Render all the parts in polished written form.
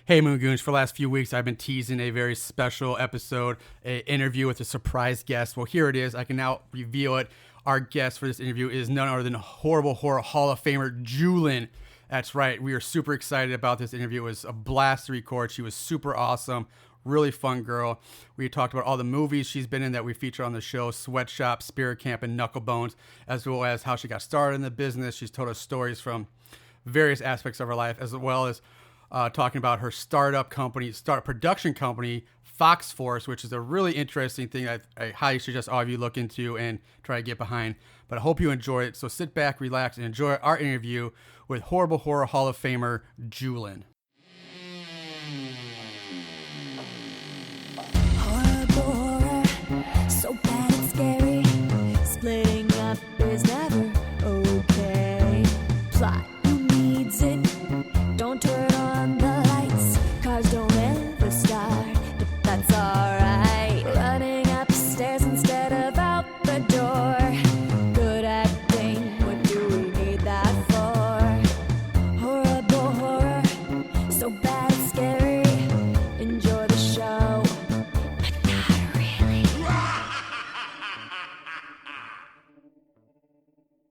Hey Moongoons, for the last few weeks I've been teasing a very special episode, an interview with a surprise guest. Well, here it is. I can now reveal it. Our guest for this interview is none other than Horrible Horror Hall of Famer Julin. That's right. We are super excited about this interview. It was a blast to record. She was super awesome. Really fun girl. We talked about all the movies she's been in that we feature on the show, Sweatshop, Spirit Camp, and Knucklebones, as well as how she got started in the business. She's told us stories from various aspects of her life, as well as talking about her startup production company, FoxForce, which is a really interesting thing I highly suggest all of you look into and try to get behind. But I hope you enjoy it. So sit back, relax, and enjoy our interview with Horrible Horror Hall of Famer Julin. Horrible horror, so bad it's scary. Splitting up is never okay. Plot, who needs it? Don't turn on the lights. Cars don't ever start, but that's alright. Running upstairs instead of out the door. Good acting, what do we need that for? Horrible horror, so bad it's scary. Enjoy the show, but not really.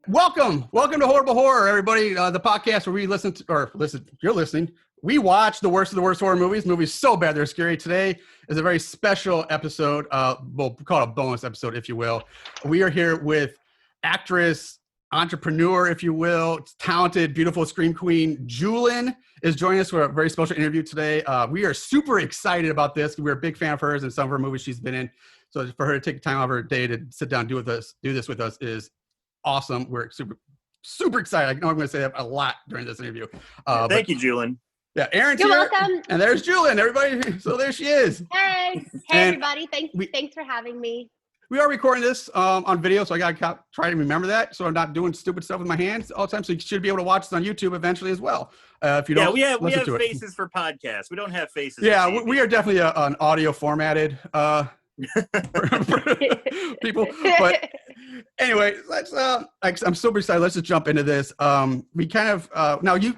Welcome to Horrible Horror, everybody. The podcast where we you're listening. We watch the worst of the worst horror movies so bad they're scary. Today is a very special episode. We'll call it a bonus episode, if you will. We are here with actress, entrepreneur, if you will, talented, beautiful scream queen, Julin is joining us for a very special interview today. We are super excited about this. We're a big fan of hers and some of her movies she's been in. So for her to take time out of her day to sit down and do this with us is awesome. We're super excited. I know I'm going to say that a lot during this interview. Thank you, Julin. Yeah, Aaron's You're here, welcome. and there's Julin. Everybody, so there she is. Hey, everybody. Thanks for having me. We are recording this on video, so I got to try to remember that, so I'm not doing stupid stuff with my hands all the time. So you should be able to watch this on YouTube eventually as well. If you don't, we have to faces for podcasts. We don't have faces. Yeah, for we are definitely an audio formatted people. But anyway, I'm super excited. Let's just jump into this. We kind of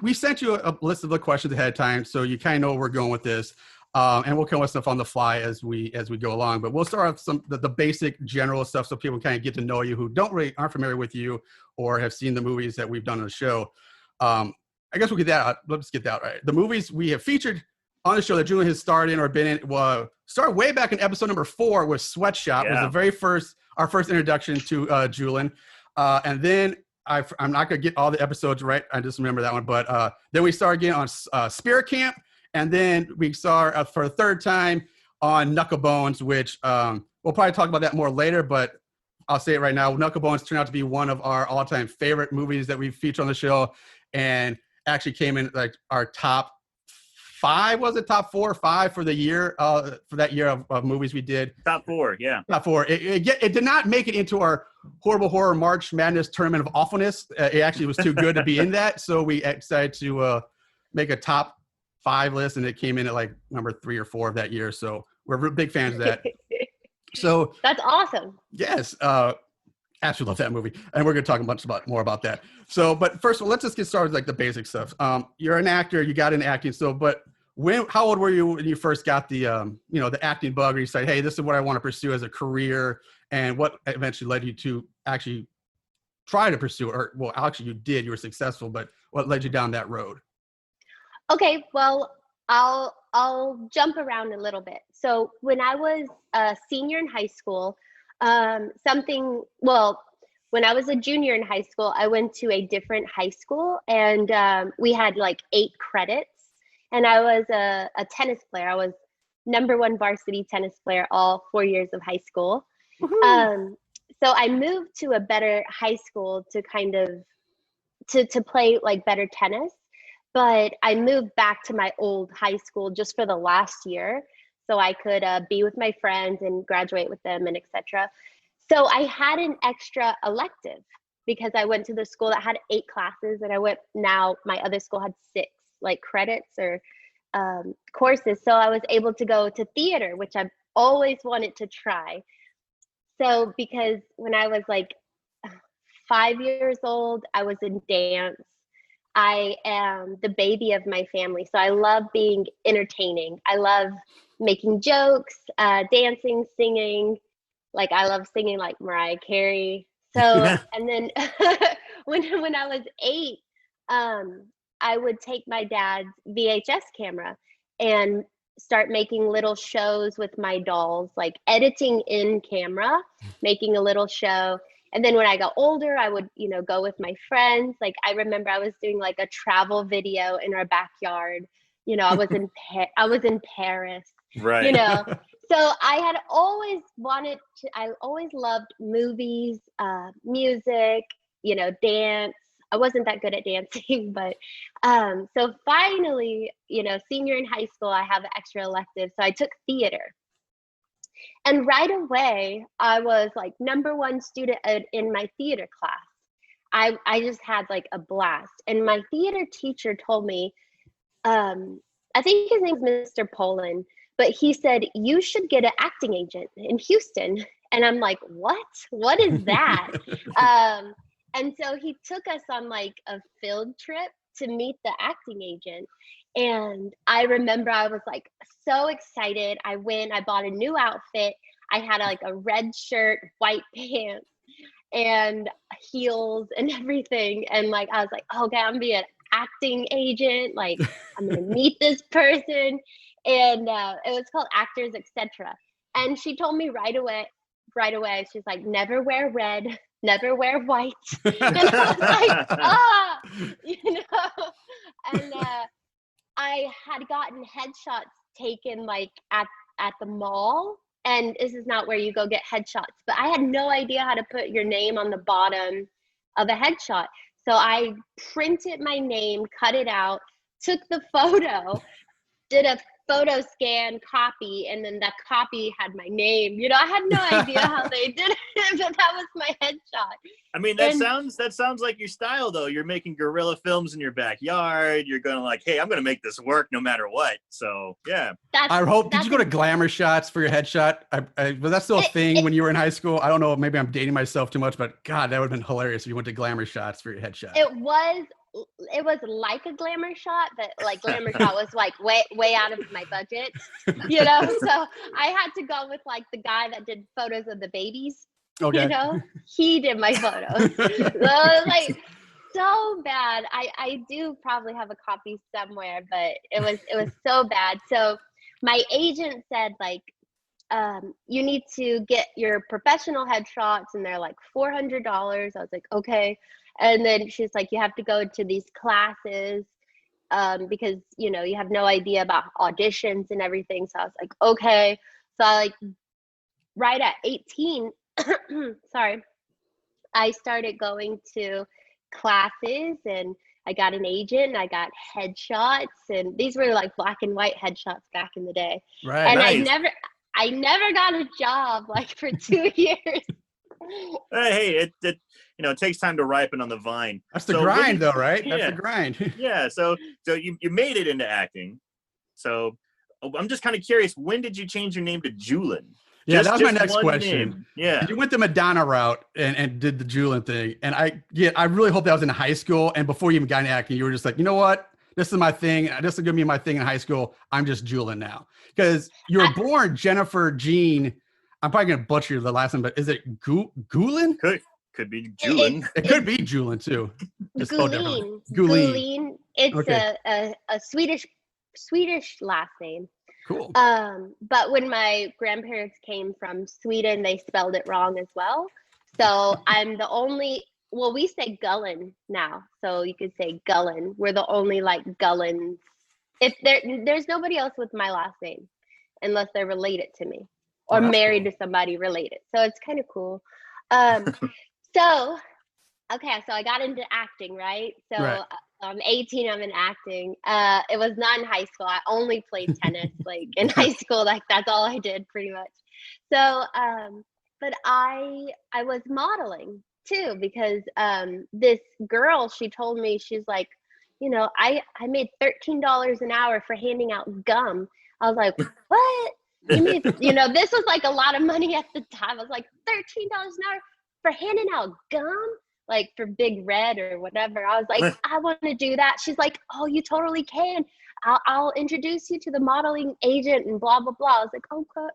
we sent you a list of the questions ahead of time, so you kind of know where we're going with this. And we'll come with stuff on the fly as we go along. But we'll start off the basic general stuff so people kind of get to know you who aren't familiar with you or have seen the movies that we've done on the show. I guess we'll get that out. Let's get that right. The movies we have featured on the show that Julin has starred in or been in started way back in episode number 4 with Sweatshop. Yeah. It was our first introduction to Julin. And then I'm not going to get all the episodes right. I just remember that one. But then we started again on Spirit Camp. And then we saw her for a third time on Knucklebones, which we'll probably talk about that more later, but I'll say it right now. Knucklebones turned out to be one of our all-time favorite movies that we feature on the show, and actually came in like our top 5, was it? Top 4 or 5 for the year, for that year of movies we did. Top 4, yeah. Top 4. It did not make it into our Horrible Horror March Madness Tournament of Awfulness. It actually was too good to be in that, so we decided to make a top 5 list, and it came in at like number 3 or 4 of that year. So we're big fans of that. So That's awesome. yes, absolutely love that movie, and we're going to talk more about that. So, but first of all, let's just get started with like the basic stuff. You're an actor, you got into acting. So, but how old were you when you first got the the acting bug, or you said, hey, this is what I want to pursue as a career, and what eventually led you to actually try to pursue it? Or well, actually you were successful, but what led you down that road? Okay, well, I'll jump around a little bit. So when I was a senior in high school, when I was a junior in high school, I went to a different high school, and we had like 8 credits, and I was a tennis player. I was #1 varsity tennis player all 4 years of high school. So I moved to a better high school to kind of to play like better tennis. But I moved back to my old high school just for the last year, so I could be with my friends and graduate with them and etc. So I had an extra elective because I went to the school that had 8 classes, and my other school had 6 like credits or courses. So I was able to go to theater, which I've always wanted to try. So because when I was like 5 years old, I was in dance. I am the baby of my family. So I love being entertaining. I love making jokes, dancing, singing. Like I love singing like Mariah Carey. So, and then when I was 8, I would take my dad's VHS camera and start making little shows with my dolls, like editing in camera, making a little show. And then when I got older, I would, go with my friends. Like I remember I was doing like a travel video in our backyard. I was in Paris. Right. So I had always I always loved movies, music, dance. I wasn't that good at dancing, but so finally, senior in high school, I have an extra elective. So I took theater. And right away, I was like #1 student in my theater class. I just had like a blast. And my theater teacher told me, I think his name's Mr. Poland, but he said, you should get an acting agent in Houston. And I'm like, what? What is that? And so he took us on like a field trip to meet the acting agent. And I remember I was like so excited. I bought a new outfit. I had like a red shirt, white pants, and heels and everything. And like, I was like, okay, I'm gonna be an acting agent. Like I'm gonna meet this person. And it was called Actors, Etc. And she told me right away, she's like, never wear red, never wear white. And I was like, and I had gotten headshots taken like at the mall. And this is not where you go get headshots, but I had no idea how to put your name on the bottom of a headshot. So I printed my name, cut it out, took the photo, did a photo scan copy, and then that copy had my name. I had no idea how they did it, but that was my headshot. I mean, that sounds like your style, though. You're making guerrilla films in your backyard. You're going like, hey, I'm going to make this work no matter what. So, yeah. Did you go to glamour shots for your headshot? Was that still a thing when you were in high school? I don't know. Maybe I'm dating myself too much, but God, that would have been hilarious if you went to glamour shots for your headshot. It was like a glamour shot, but like glamour shot was like way out of my budget, So I had to go with like the guy that did photos of the babies. Okay. He did my photos. So it was like so bad. I do probably have a copy somewhere, but it was so bad. So my agent said like, you need to get your professional headshots, and they're like $400. I was like, okay. And then she's like, you have to go to these classes because, you have no idea about auditions and everything. So I was like, okay. So I right at 18, sorry, I started going to classes, and I got an agent, and I got headshots, and these were like black and white headshots back in the day. Right. And nice. I never got a job like for 2 years. Hey, it takes time to ripen on the vine. That's the grind, though, right? Yeah. That's the grind. Yeah. So you made it into acting. So I'm just kind of curious, when did you change your name to Julin? Yeah, that was my next question. Name. Yeah. You went the Madonna route and did the Julin thing. And I really hope that was in high school. And before you even got into acting, you were just like, you know what? This is my thing. This is going to be my thing in high school. I'm just Julin now. Because you were born Jennifer Jean. I'm probably going to butcher the last name, but is it Gulin? Could be Julin. It could be Julin too. Gulin. Gulin. It's Okay. a Swedish last name. Cool. But when my grandparents came from Sweden, they spelled it wrong as well. So I'm the only. Well, we say Gullen now, so you could say Gullen. We're the only like Gullens. If there's nobody else with my last name, unless they're related to me or married to somebody related. So it's kind of cool. So I got into acting, right? So Right. I'm 18, I'm in acting. It was not in high school. I only played tennis, like in high school, like that's all I did pretty much. So, but I was modeling too, because this girl, she told me, she's like, I made $13 an hour for handing out gum. I was like, what? You made, this was like a lot of money at the time. I was like, $13 an hour for handing out gum? like for Big Red or whatever. I was like, I want to do that. She's like, oh, you totally can. I'll introduce you to the modeling agent and blah, blah, blah. I was like,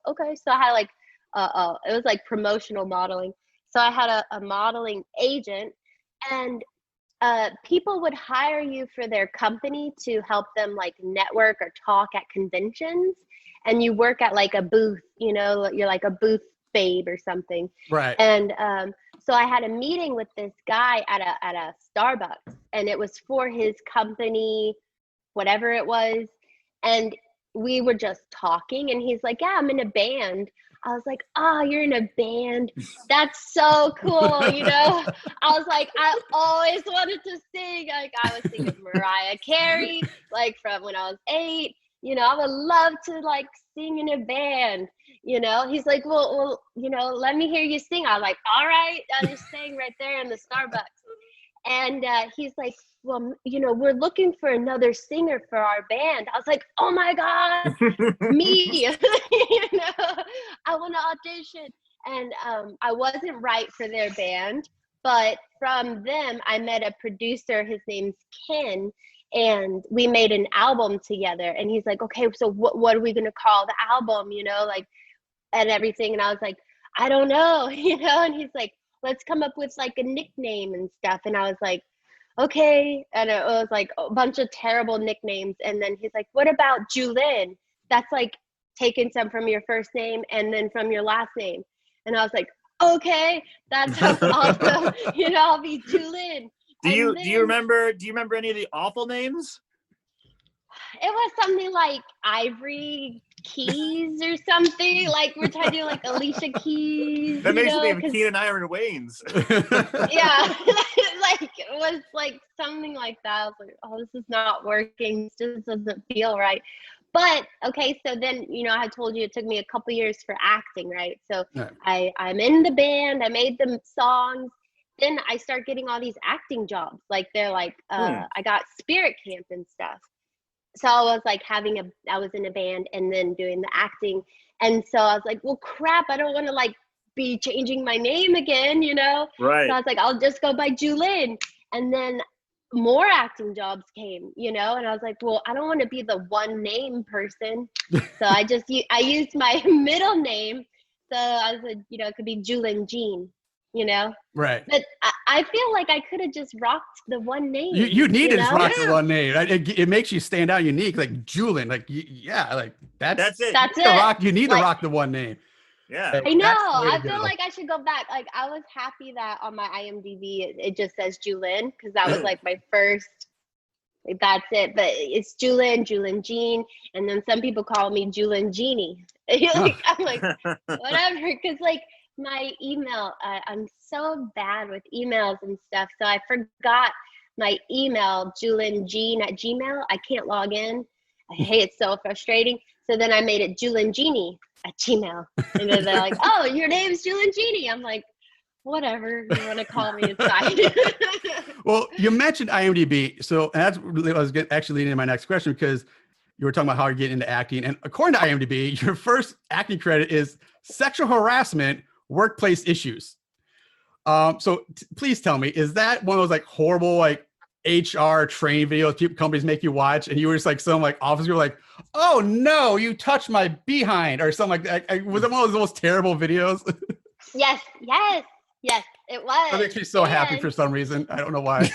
okay. So I had like, it was like promotional modeling. So I had a modeling agent, and people would hire you for their company to help them like network or talk at conventions. And you work at like a booth, you know, you're like a booth babe or something. Right. And so I had a meeting with this guy at a Starbucks, and it was for his company, whatever it was. And we were just talking, and he's like, yeah, I'm in a band. I was like, oh, you're in a band. That's so cool, you know? I was like, I always wanted to sing. Like, I was singing Mariah Carey, like from when I was 8. You know, I would love to like sing in a band, you know? He's like, well, you know, let me hear you sing. I was like, all right. I just sang right there in the Starbucks. And he's like, well, you know, we're looking for another singer for our band. I was like, oh my God, me, you know, I want to audition. And I wasn't right for their band, but from them, I met a producer. His name's Ken, and we made an album together. And he's like, okay, so what are we going to call the album, you know, like, and everything. And I was like, I don't know, you know, and he's like, let's come up with like a nickname and stuff. And I was like, okay. And it was like a bunch of terrible nicknames. And then he's like, what about Julin? That's like taking some from your first name and then from your last name. And I was like, okay, that sounds awesome. You know, I'll be Julin. Do you remember any of the awful names? It was something like Ivory Keys or something. Like we're trying to do like Alicia Keys. That makes me think Keenan Iron Waynes. Yeah, like it was like something like that. I was like, oh, this is not working. This just doesn't feel right. But okay, so then, you know, I told you it took me a couple years for acting, right? So yeah. I'm in the band. I made them songs. Then I start getting all these acting jobs. Like they're like, I got Spirit Camp and stuff. So I was like I was in a band and then doing the acting. And so I was like, well, crap, I don't want to like be changing my name again, you know? Right. So I was like, I'll just go by Julin. And then more acting jobs came, you know? And I was like, well, I don't want to be the one name person. So I used my middle name. So I was like, you know, it could be Julin Jean, you know? Right. But I feel like I could have just rocked the one name. You need to just rock the one name. It makes you stand out unique, like Julin. Like, yeah, like that's it. That's it. You need to rock the one name. Yeah. Like, I know. I feel like I should go back. Like, I was happy that on my IMDb, it just says Julin, because that was like my first, like, that's it. But it's Julin Jean. And then some people call me Julin Genie. Like, I'm like, whatever. Because like, my email, I'm so bad with emails and stuff, so I forgot my email, julinjean@gmail. I can't log in. I hate it, so frustrating. So then I made it julinjeannie@gmail, and then they're like, oh, your name's Julin Jeannie. I'm like, whatever you want to call me, it's fine. Well, you mentioned IMDb, so that's really, I was actually leading into my next question, because you were talking about how you're getting into acting, and according to IMDb, your first acting credit is sexual harassment, workplace issues. So please tell me, is that one of those like horrible like HR training videos companies make you watch, and you were just like some like officer, you're like, oh no, you touched my behind, or something like that? Was it one of those most terrible videos? Yes, it was. That makes me so happy for some reason. I don't know why.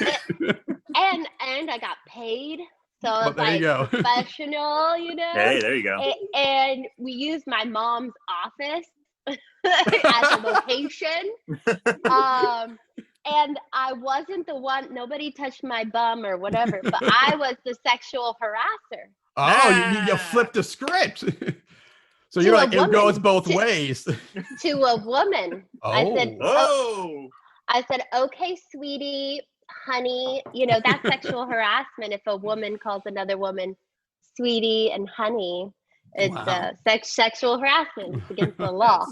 and I got paid. So it's like professional, you know? Hey, there you go. And we used my mom's office as a location. And I wasn't the one, nobody touched my bum or whatever, but I was the sexual harasser. Oh, you flipped the script. So you're like, it goes both ways. To a woman. Oh. I said, okay, sweetie, honey, you know, that's sexual harassment if a woman calls another woman sweetie and honey. It's sexual harassment. It's against the law.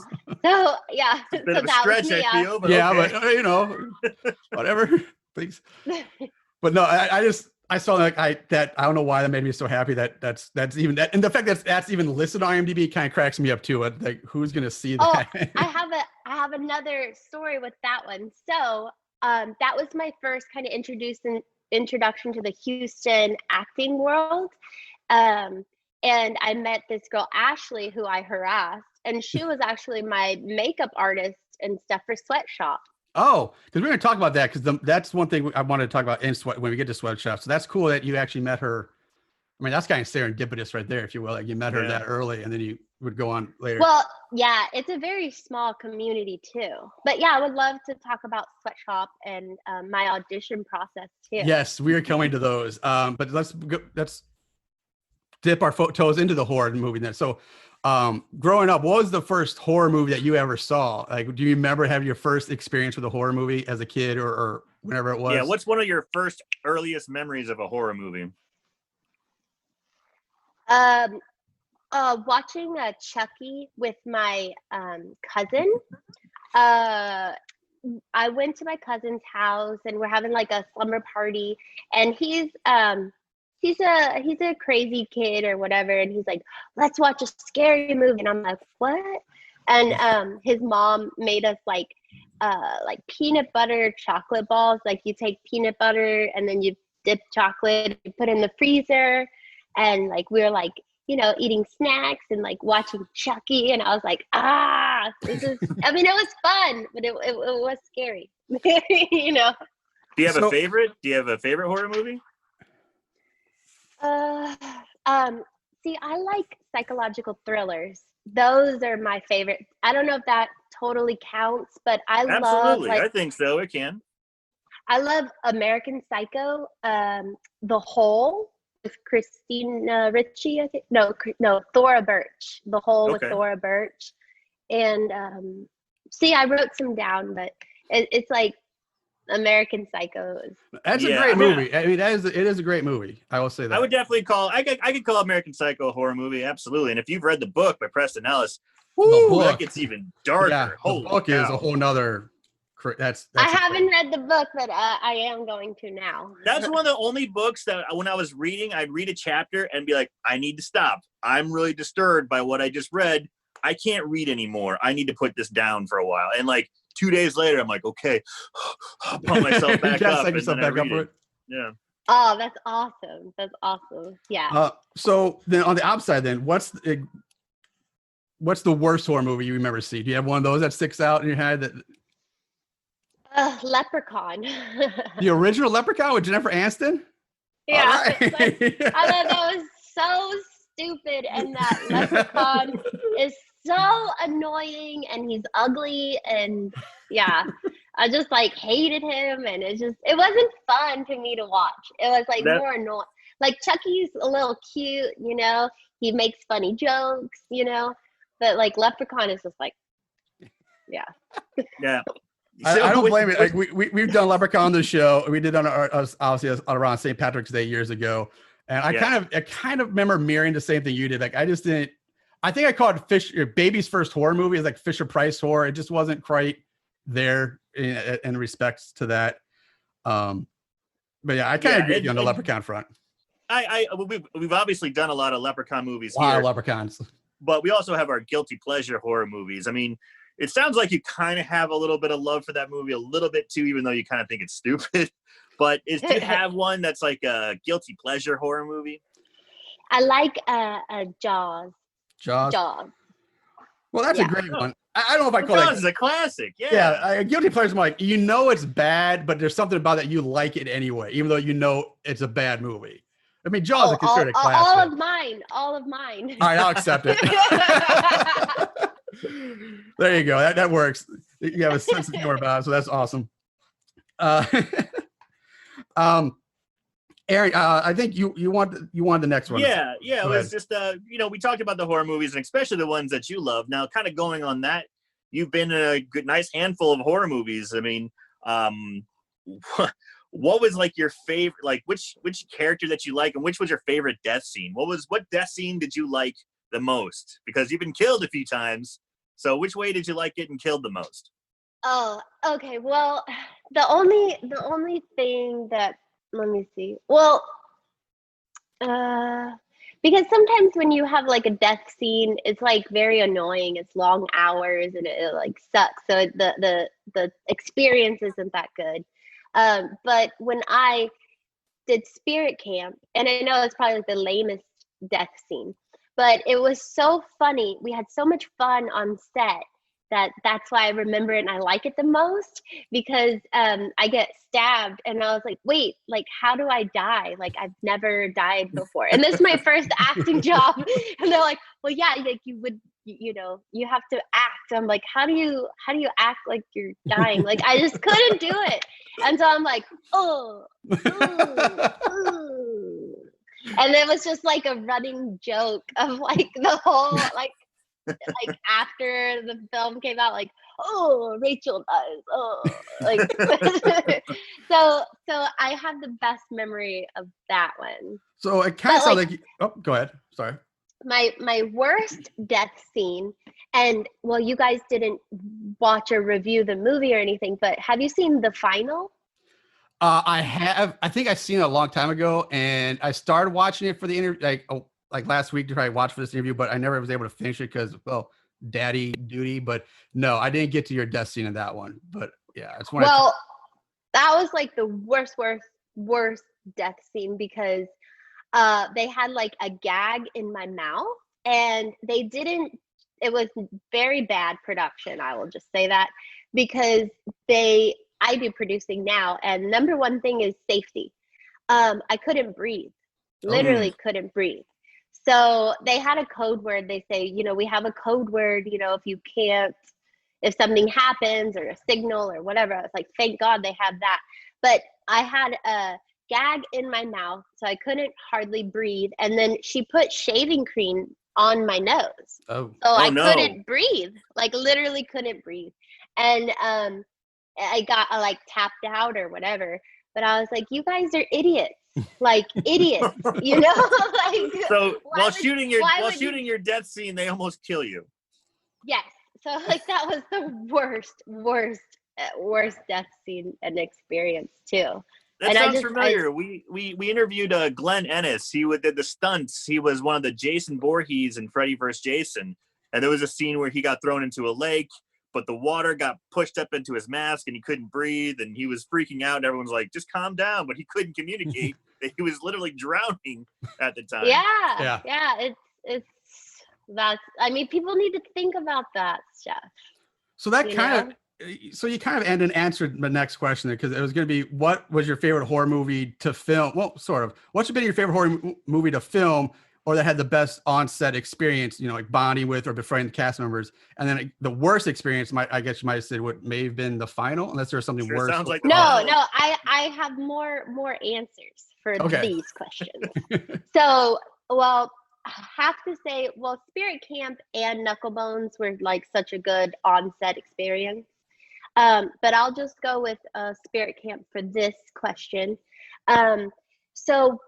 So yeah, so that was me. I feel, but but you know, whatever. Please. But no, I saw I don't know why that made me so happy that's even that, and the fact that that's even listed on IMDb kind of cracks me up too. Like, who's gonna see that? I have another story with that one. So that was my first kind of introduction to the Houston acting world. And I met this girl, Ashley, who I harassed, and she was actually my makeup artist and stuff for Sweatshop. Oh, because we're going to talk about that, because that's one thing I wanted to talk about when we get to Sweatshop. So that's cool that you actually met her. I mean, that's kind of serendipitous right there, if you will. Like, you met her that early, and then you would go on later. Well, yeah, it's a very small community too. But yeah, I would love to talk about Sweatshop and my audition process too. Yes, we are coming to those. But let's dip our toes into the horror movie then. So, growing up, what was the first horror movie that you ever saw? Like, do you remember having your first experience with a horror movie as a kid or whenever it was? Yeah, what's one of your first earliest memories of a horror movie? Watching Chucky with my cousin. I went to my cousin's house and we're having like a slumber party, and he's a crazy kid or whatever, and he's like, let's watch a scary movie, and I'm like, what? And his mom made us like peanut butter chocolate balls. Like, you take peanut butter and then you dip chocolate, you put in the freezer, and like we were like, you know, eating snacks and like watching Chucky, and I was like, this is, I mean, it was fun, but it was scary. You know. Do you have a favorite? Do you have a favorite horror movie? See, I like psychological thrillers. Those are my favorite. I don't know if that totally counts, but Absolutely. I think so. It can. I love American Psycho, The Hole with Christina Ricci, I think. No, Thora Birch. The Hole with Thora Birch. And see, I wrote some down, but it's like American Psycho. That's a great movie. I mean, it is a great movie. I will say that. I would definitely I could call American Psycho a horror movie. Absolutely. And if you've read the book by Preston Ellis, that gets even darker. Yeah, the book is a whole nother. I haven't read the book, but I am going to now. That's one of the only books that when I was reading, I'd read a chapter and be like, I need to stop. I'm really disturbed by what I just read. I can't read anymore. I need to put this down for a while. And like 2 days later, I'm like, okay, I'll pump myself back up. And then I read it. Yeah. Oh, that's awesome. That's awesome. Yeah. So then on the opposite, then what's the worst horror movie you remember seeing? Do you have one of those that sticks out in your head? That Leprechaun. The original Leprechaun with Jennifer Aniston? Yeah. Right. I thought that was so stupid, and that Leprechaun is so annoying, and he's ugly, and yeah, I just like hated him, and it wasn't fun for me to watch. It was like more annoying. Like, Chucky's a little cute, you know, he makes funny jokes, you know, but like Leprechaun is just like, yeah. Yeah. I don't blame it. Like, we've done Leprechaun on the show. We did on obviously around St. Patrick's Day years ago, and I kind of remember mirroring the same thing you did. Like, I just didn't. I think I called Baby's first horror movie is like Fisher Price horror. It just wasn't quite there in respects to that. But yeah, I kind of agree with you on the Leprechaun front. We've obviously done a lot of Leprechaun movies here. Leprechauns. But we also have our guilty pleasure horror movies. I mean, it sounds like you kind of have a little bit of love for that movie, a little bit too, even though you kind of think it's stupid. But do you have one that's like a guilty pleasure horror movie? I like Jaws. Jaws. Well, that's a great one. I don't know if I call Jaws is a classic. Yeah. Guilty pleasure is like, you know it's bad, but there's something about that you like it anyway, even though you know it's a bad movie. I mean, Jaws is considered a classic. All of mine. All right, I'll accept it. There you go. That works. You have a sense of humor about it, so that's awesome. Aaron, I think you want the next one. Yeah. It was just we talked about the horror movies, and especially the ones that you love. Now, kind of going on that, you've been in a nice handful of horror movies. I mean, what was like your favorite? Like, which character that you like, and which was your favorite death scene? What death scene did you like the most? Because you've been killed a few times. So which way did you like getting killed the most? Oh, okay. Well, the only thing that, let me see. Well, because sometimes when you have like a death scene, it's like very annoying. It's long hours and it like sucks. So the experience isn't that good. But when I did spirit camp, and I know it's probably like the lamest death scene, but it was so funny. We had so much fun on set that's why I remember it and I like it the most, because I get stabbed and I was like, wait, like, how do I die? Like, I've never died before. And this is my first acting job. And they're like, well, yeah, like you would, you have to act. I'm like, how do you act like you're dying? Like, I just couldn't do it. And so I'm like, oh, ooh. And it was just like a running joke of like the whole, like after the film came out, like, oh, Rachel dies. Oh, like, so I have the best memory of that one. So it kind of sounds like oh, go ahead. Sorry. My worst death scene, and well, you guys didn't watch or review the movie or anything, but have you seen The Final? I have. I think I seen it a long time ago, and I started watching it for the interview, like last week to try to watch for this interview, but I never was able to finish it because, well, daddy duty. But no, I didn't get to your death scene in that one. But yeah, it's one. Well, that was like the worst death scene, because they had like a gag in my mouth, and they didn't. It was very bad production. I will just say that, because I do producing now, and number one thing is safety. I couldn't breathe, literally couldn't breathe. So they had a code word. They say, we have a code word, if something happens or a signal or whatever. I was like, thank God they have that. But I had a gag in my mouth, so I couldn't hardly breathe. And then she put shaving cream on my nose. So I couldn't breathe, like literally couldn't breathe. And I got like tapped out or whatever. But I was like, you guys are idiots. Like idiots, like, so while shooting your death scene, they almost kill you. Yes. So like that was the worst death scene and experience too. That sounds familiar. We interviewed Glenn Ennis. He did the stunts. He was one of the Jason Voorhees in Freddy vs. Jason. And there was a scene where he got thrown into a lake, but the water got pushed up into his mask and he couldn't breathe and he was freaking out. And everyone's like, just calm down. But he couldn't communicate. He was literally drowning at the time. Yeah. It's I mean, people need to think about that stuff. So that you kind of ended and answered my next question, because it was going to be, what was your favorite horror movie to film? Well, sort of. What's been your favorite horror movie to film, or that had the best on-set experience, like bonding with or befriending the cast members? And then the worst experience, I guess you might have said, may have been The Final, unless there was something worse. Sounds like no, I have more answers for these questions. So, well, I have to say, Spirit Camp and Knucklebones were like such a good on-set experience. But I'll just go with Spirit Camp for this question. So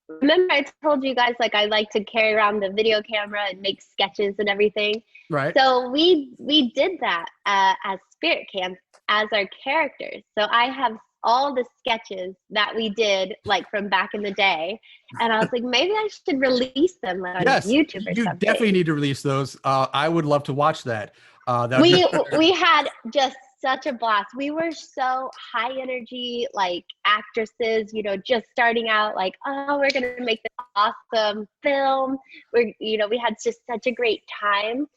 remember I told you guys, like, I like to carry around the video camera and make sketches and everything. Right. So we did that as Spirit Camp as our characters. So I have all the sketches that we did, like, from back in the day. And I was like, maybe I should release them on YouTube or something. You definitely need to release those. I would love to watch that. We had just such a blast. We were so high energy, like actresses, just starting out, like, oh, we're going to make this awesome film. We had just such a great time.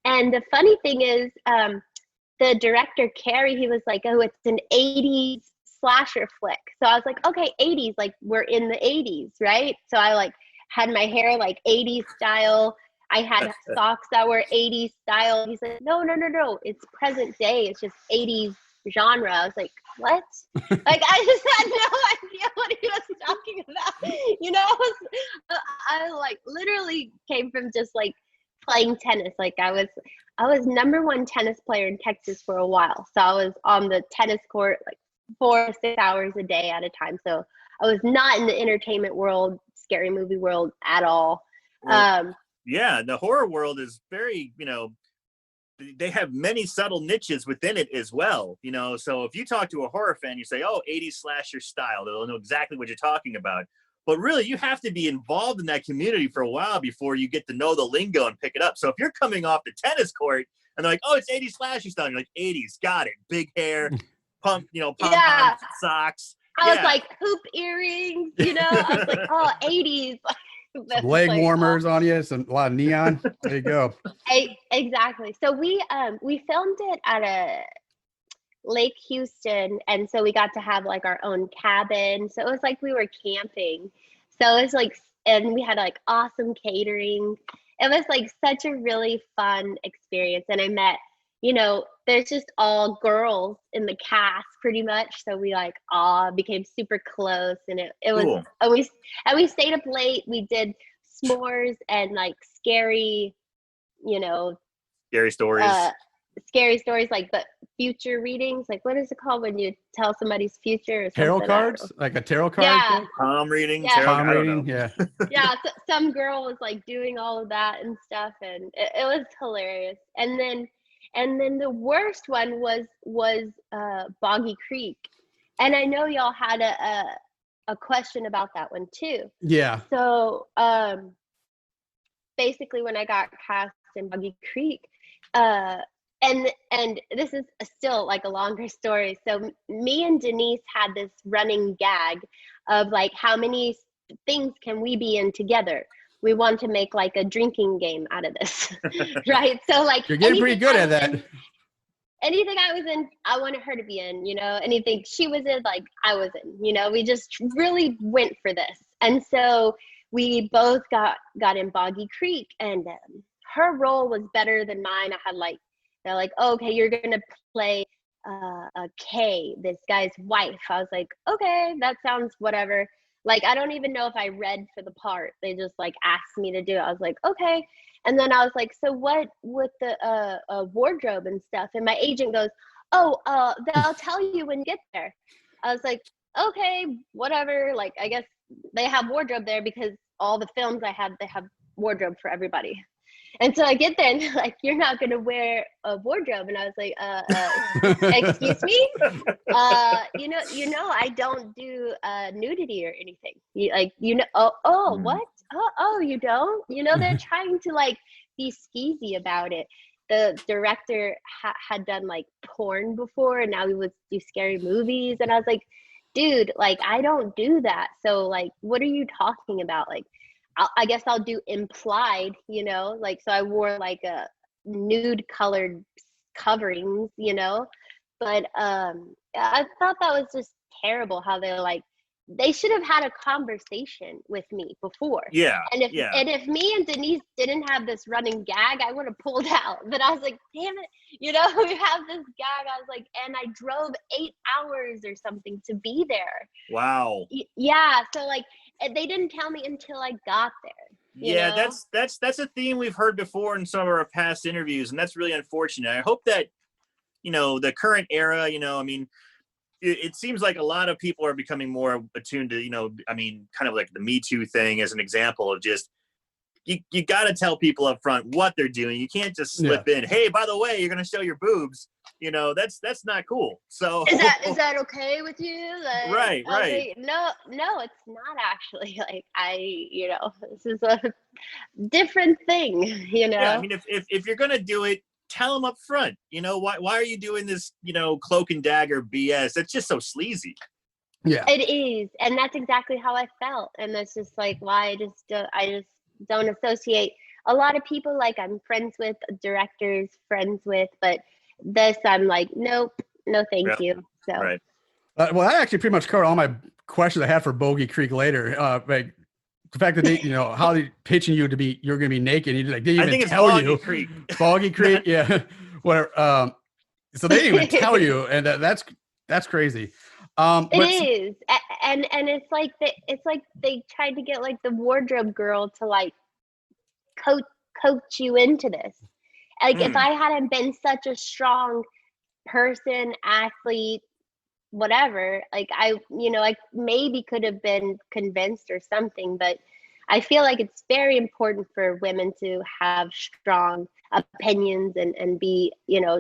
And the funny thing is, the director, Carrie, he was like, oh, it's an 80s slasher flick. So I was like, okay, 80s, like we're in the 80s, right? So I like had my hair like 80s style. I had socks that were 80s style. He's like, no, it's present day. It's just 80s genre. I was like, what? Like, I just had no idea what he was talking about. I like literally came from just like playing tennis. Like I was number one tennis player in Texas for a while. So I was on the tennis court like 4 to 6 hours a day at a time. So I was not in the entertainment world, scary movie world at all. Yeah, the horror world is very, they have many subtle niches within it as well, so if you talk to a horror fan, you say, oh, 80s slasher style, they'll know exactly what you're talking about. But really, you have to be involved in that community for a while before you get to know the lingo and pick it up. So if you're coming off the tennis court and they're like, oh, it's 80s slasher style, you're like, 80s, got it, big hair. pom Yeah. socks. I was like, hoop earrings, I was like, oh, 80s. Some leg warmers on you, a lot of neon. There you go. Exactly. So we filmed it at a Lake Houston, and so we got to have like our own cabin. So it was like we were camping. So it was like, and we had like awesome catering. It was like such a really fun experience. And I met, there's just all girls in the cast pretty much. So we like all became super close, and it was cool. and we stayed up late. We did s'mores and like scary scary stories. Like the future readings. Like, what is it called when you tell somebody's future? Or tarot cards, like a tarot card. Yeah. Palm reading. Yeah. Palm reading. Yeah. Yeah. So some girl was like doing all of that and stuff, and it was hilarious. And then the worst one was Boggy Creek, and I know y'all had a question about that one too. Yeah. So basically, when I got cast in Boggy Creek, and this is still like a longer story. So me and Denise had this running gag of like, how many things can we be in together? We want to make like a drinking game out of this, right? So like, you're getting pretty good at that. Anything I was in, I wanted her to be in, anything she was in, like I was in, we just really went for this. And so we both got in Boggy Creek, and her role was better than mine. I had like, they're like, oh, okay, you're going to play a Kay, this guy's wife. I was like, okay, that sounds whatever. Like, I don't even know if I read for the part. They just like asked me to do it. I was like, okay. And then I was like, so what with the wardrobe and stuff? And my agent goes, oh, they'll tell you when you get there. I was like, okay, whatever. Like, I guess they have wardrobe there because all the films I had, they have wardrobe for everybody. And so I get there and they're like, you're not going to wear a wardrobe. And I was like, excuse me? I don't do nudity or anything. What? Oh, you don't? They're trying to like be skeezy about it. The director had done like porn before, and now he would do scary movies. And I was like, dude, like, I don't do that. So like, what are you talking about? Like, I guess I'll do implied, like, so I wore like a nude colored coverings, but I thought that was just terrible how they're like, they should have had a conversation with me before. Yeah. And if me and Denise didn't have this running gag, I would have pulled out. But I was like, damn it, we have this gag. I was like, and I drove 8 hours or something to be there. Wow. Yeah. So like, they didn't tell me until I got there. Yeah, that's a theme we've heard before in some of our past interviews, and that's really unfortunate. I hope that, the current era, it seems like a lot of people are becoming more attuned to, kind of like the Me Too thing as an example of just, you got to tell people up front what they're doing. You can't just slip in, hey, by the way, you're going to show your boobs. That's not cool. So is that okay with you? Like, right. Like, no, it's not actually. Like, this is a different thing, Yeah, I mean, if you're going to do it, tell them up front, why are you doing this, cloak and dagger BS? That's just so sleazy. Yeah, it is. And that's exactly how I felt. And that's just like why I just don't associate a lot of people like I'm friends with, directors friends with, but this I'm like, nope, no thank you. So right. Well, that actually pretty much covered all my questions I had for Bogey Creek later. Like the fact that they, how they pitching you to be, you're going to be naked. And they didn't even tell you. Creek. Boggy Creek, yeah, whatever. So they didn't even tell you, and that's crazy. It is, and it's like they tried to get like the wardrobe girl to like coach you into this. Like if I hadn't been such a strong person, athlete, whatever, like I maybe could have been convinced or something, but I feel like it's very important for women to have strong opinions and be,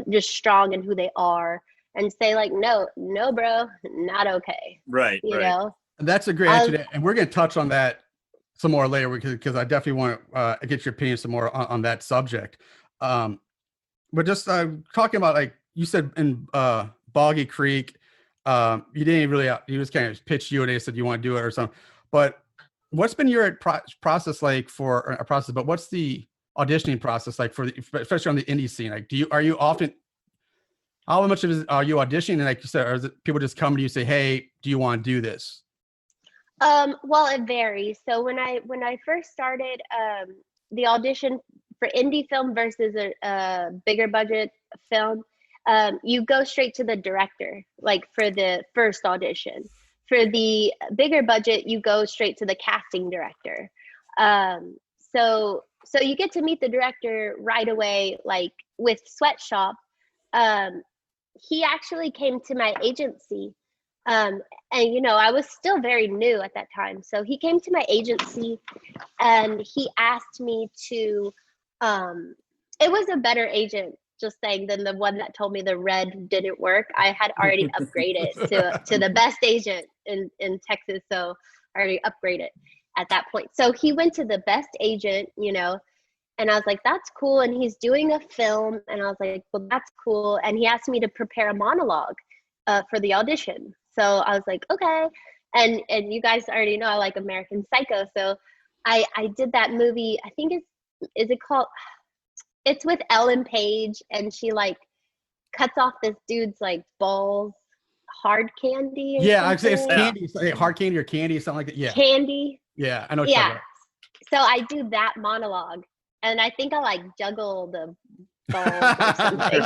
just strong in who they are and say like, no, bro, not okay. Right. You know? That's a great answer. And we're going to touch on that some more later because I definitely want to get your opinion some more on that subject. But just talking about, like you said, in Boggy Creek, You didn't really, you just kind of pitched you and they said you want to do it or something. But what's been your process like for a process? But what's the auditioning process like for especially on the indie scene? Like, are you often, how much of it are you auditioning? And like you said, or is it people just come to you and say, hey, do you want to do this? Well, it varies. So when I first started, the audition for indie film versus a bigger budget film, you go straight to the director, like for the first audition. For the bigger budget, you go straight to the casting director. So you get to meet the director right away. Like with Sweatshop, he actually came to my agency. And I was still very new at that time. So he came to my agency and he asked me to, it was a better agent, just saying, than the one that told me the red didn't work. I had already upgraded to the best agent in Texas. So I already upgraded at that point. So he went to the best agent, and I was like, that's cool. And he's doing a film. And I was like, well, that's cool. And he asked me to prepare a monologue for the audition. So I was like, okay. And you guys already know I like American Psycho. So I did that movie. I think is it called, it's with Ellen Page, and she like cuts off this dude's like balls, hard candy. Yeah, I'd say it's candy, hard candy or candy, something like that. Yeah. Candy. Yeah, I know. Yeah. So I do that monologue, and I think I like juggle the balls or something.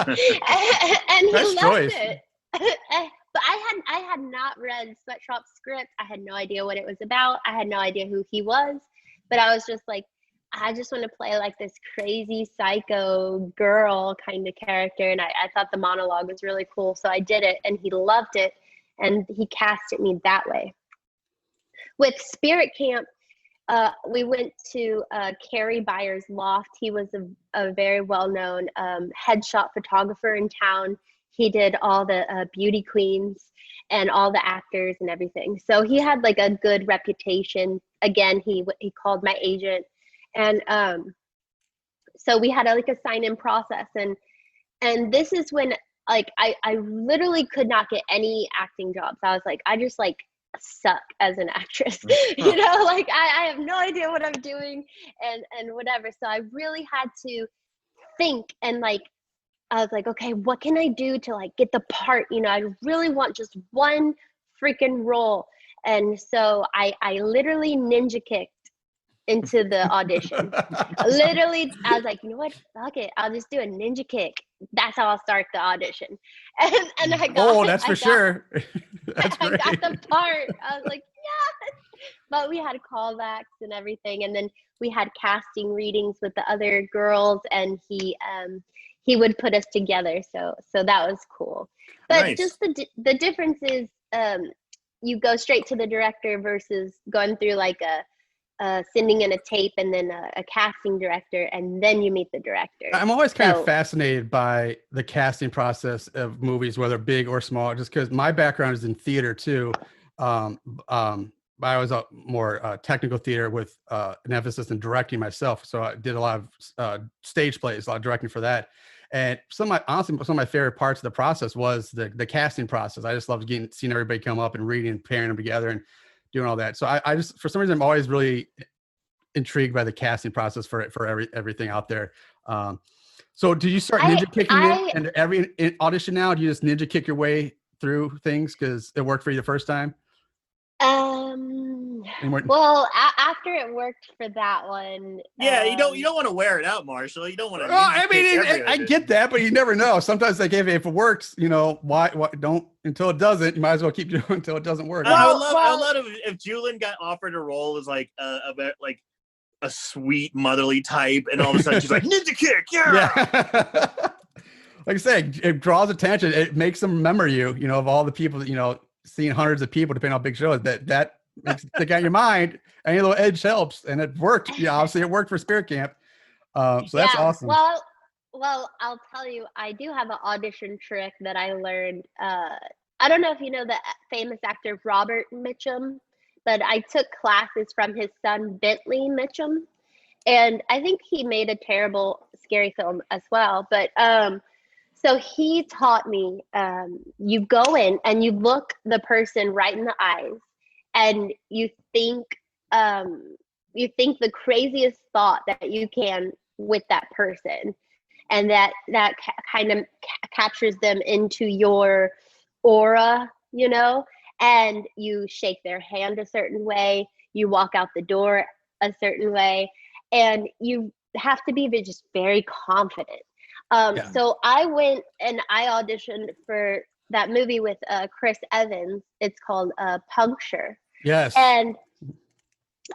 And he loved it. But I had not read Sweatshop's script. I had no idea what it was about. I had no idea who he was. But I was just like, I just want to play like this crazy psycho girl kind of character. And I thought the monologue was really cool. So I did it, and he loved it. And he casted me that way. With Spirit Camp, we went to Carrie Byers' loft. He was a very well-known headshot photographer in town. He did all the beauty queens and all the actors and everything. So he had like a good reputation. Again, he called my agent. And so we had a sign-in process. And this is when like I literally could not get any acting jobs. I was like, I just like suck as an actress. Like I have no idea what I'm doing and whatever. So I really had to think, and like I was like, okay, what can I do to like get the part? I really want just one freaking role. And so I literally ninja kicked into the audition. Literally, I was like, you know what? Fuck it. I'll just do a ninja kick. That's how I'll start the audition. And I got. Oh, that's for sure. That's I great. got the part. I was like, yes. But we had callbacks and everything, and then we had casting readings with the other girls, and he would put us together. So that was cool. But Nice. just the difference is you go straight to the director versus going through like sending in a tape and then a casting director, and then you meet the director. I'm always kind of fascinated by the casting process of movies, whether big or small, just because my background is in theater too. I was a more technical theater with an emphasis in directing myself. So I did a lot of stage plays, a lot of directing for that. And honestly, some of my favorite parts of the process was the casting process. I just loved seeing everybody come up and reading and pairing them together and doing all that. So I just, for some reason, I'm always really intrigued by the casting process for everything out there. So did you start ninja kicking in every audition now? Do you just ninja kick your way through things because it worked for you the first time? Well, after it worked for that one. Yeah, you don't want to wear it out, Marshall. You don't want to. Well, I mean, I get that, but you never know. Sometimes, like if it works, why don't until it doesn't. You might as well keep doing it until it doesn't work. I would love if Julin got offered a role as like a sweet motherly type, and all of a sudden she's like ninja kick, yeah. Like I said, it draws attention. It makes them remember you. Of all the people that seeing hundreds of people, depending on how big show is, that makes it stick out in your mind. Any little edge helps, and it worked. Yeah, obviously it worked for Spirit Camp. So that's awesome. Well, I'll tell you, I do have an audition trick that I learned. I don't know if you know the famous actor Robert Mitchum, but I took classes from his son Bentley Mitchum, and I think he made a terrible, scary film as well. But so So he taught me, you go in and you look the person right in the eyes, and you think the craziest thought that you can with that person, and that kind of captures them into your aura, and you shake their hand a certain way, you walk out the door a certain way, and you have to be just very confident. So I went and I auditioned for that movie with Chris Evans. It's called Puncture. Yes. And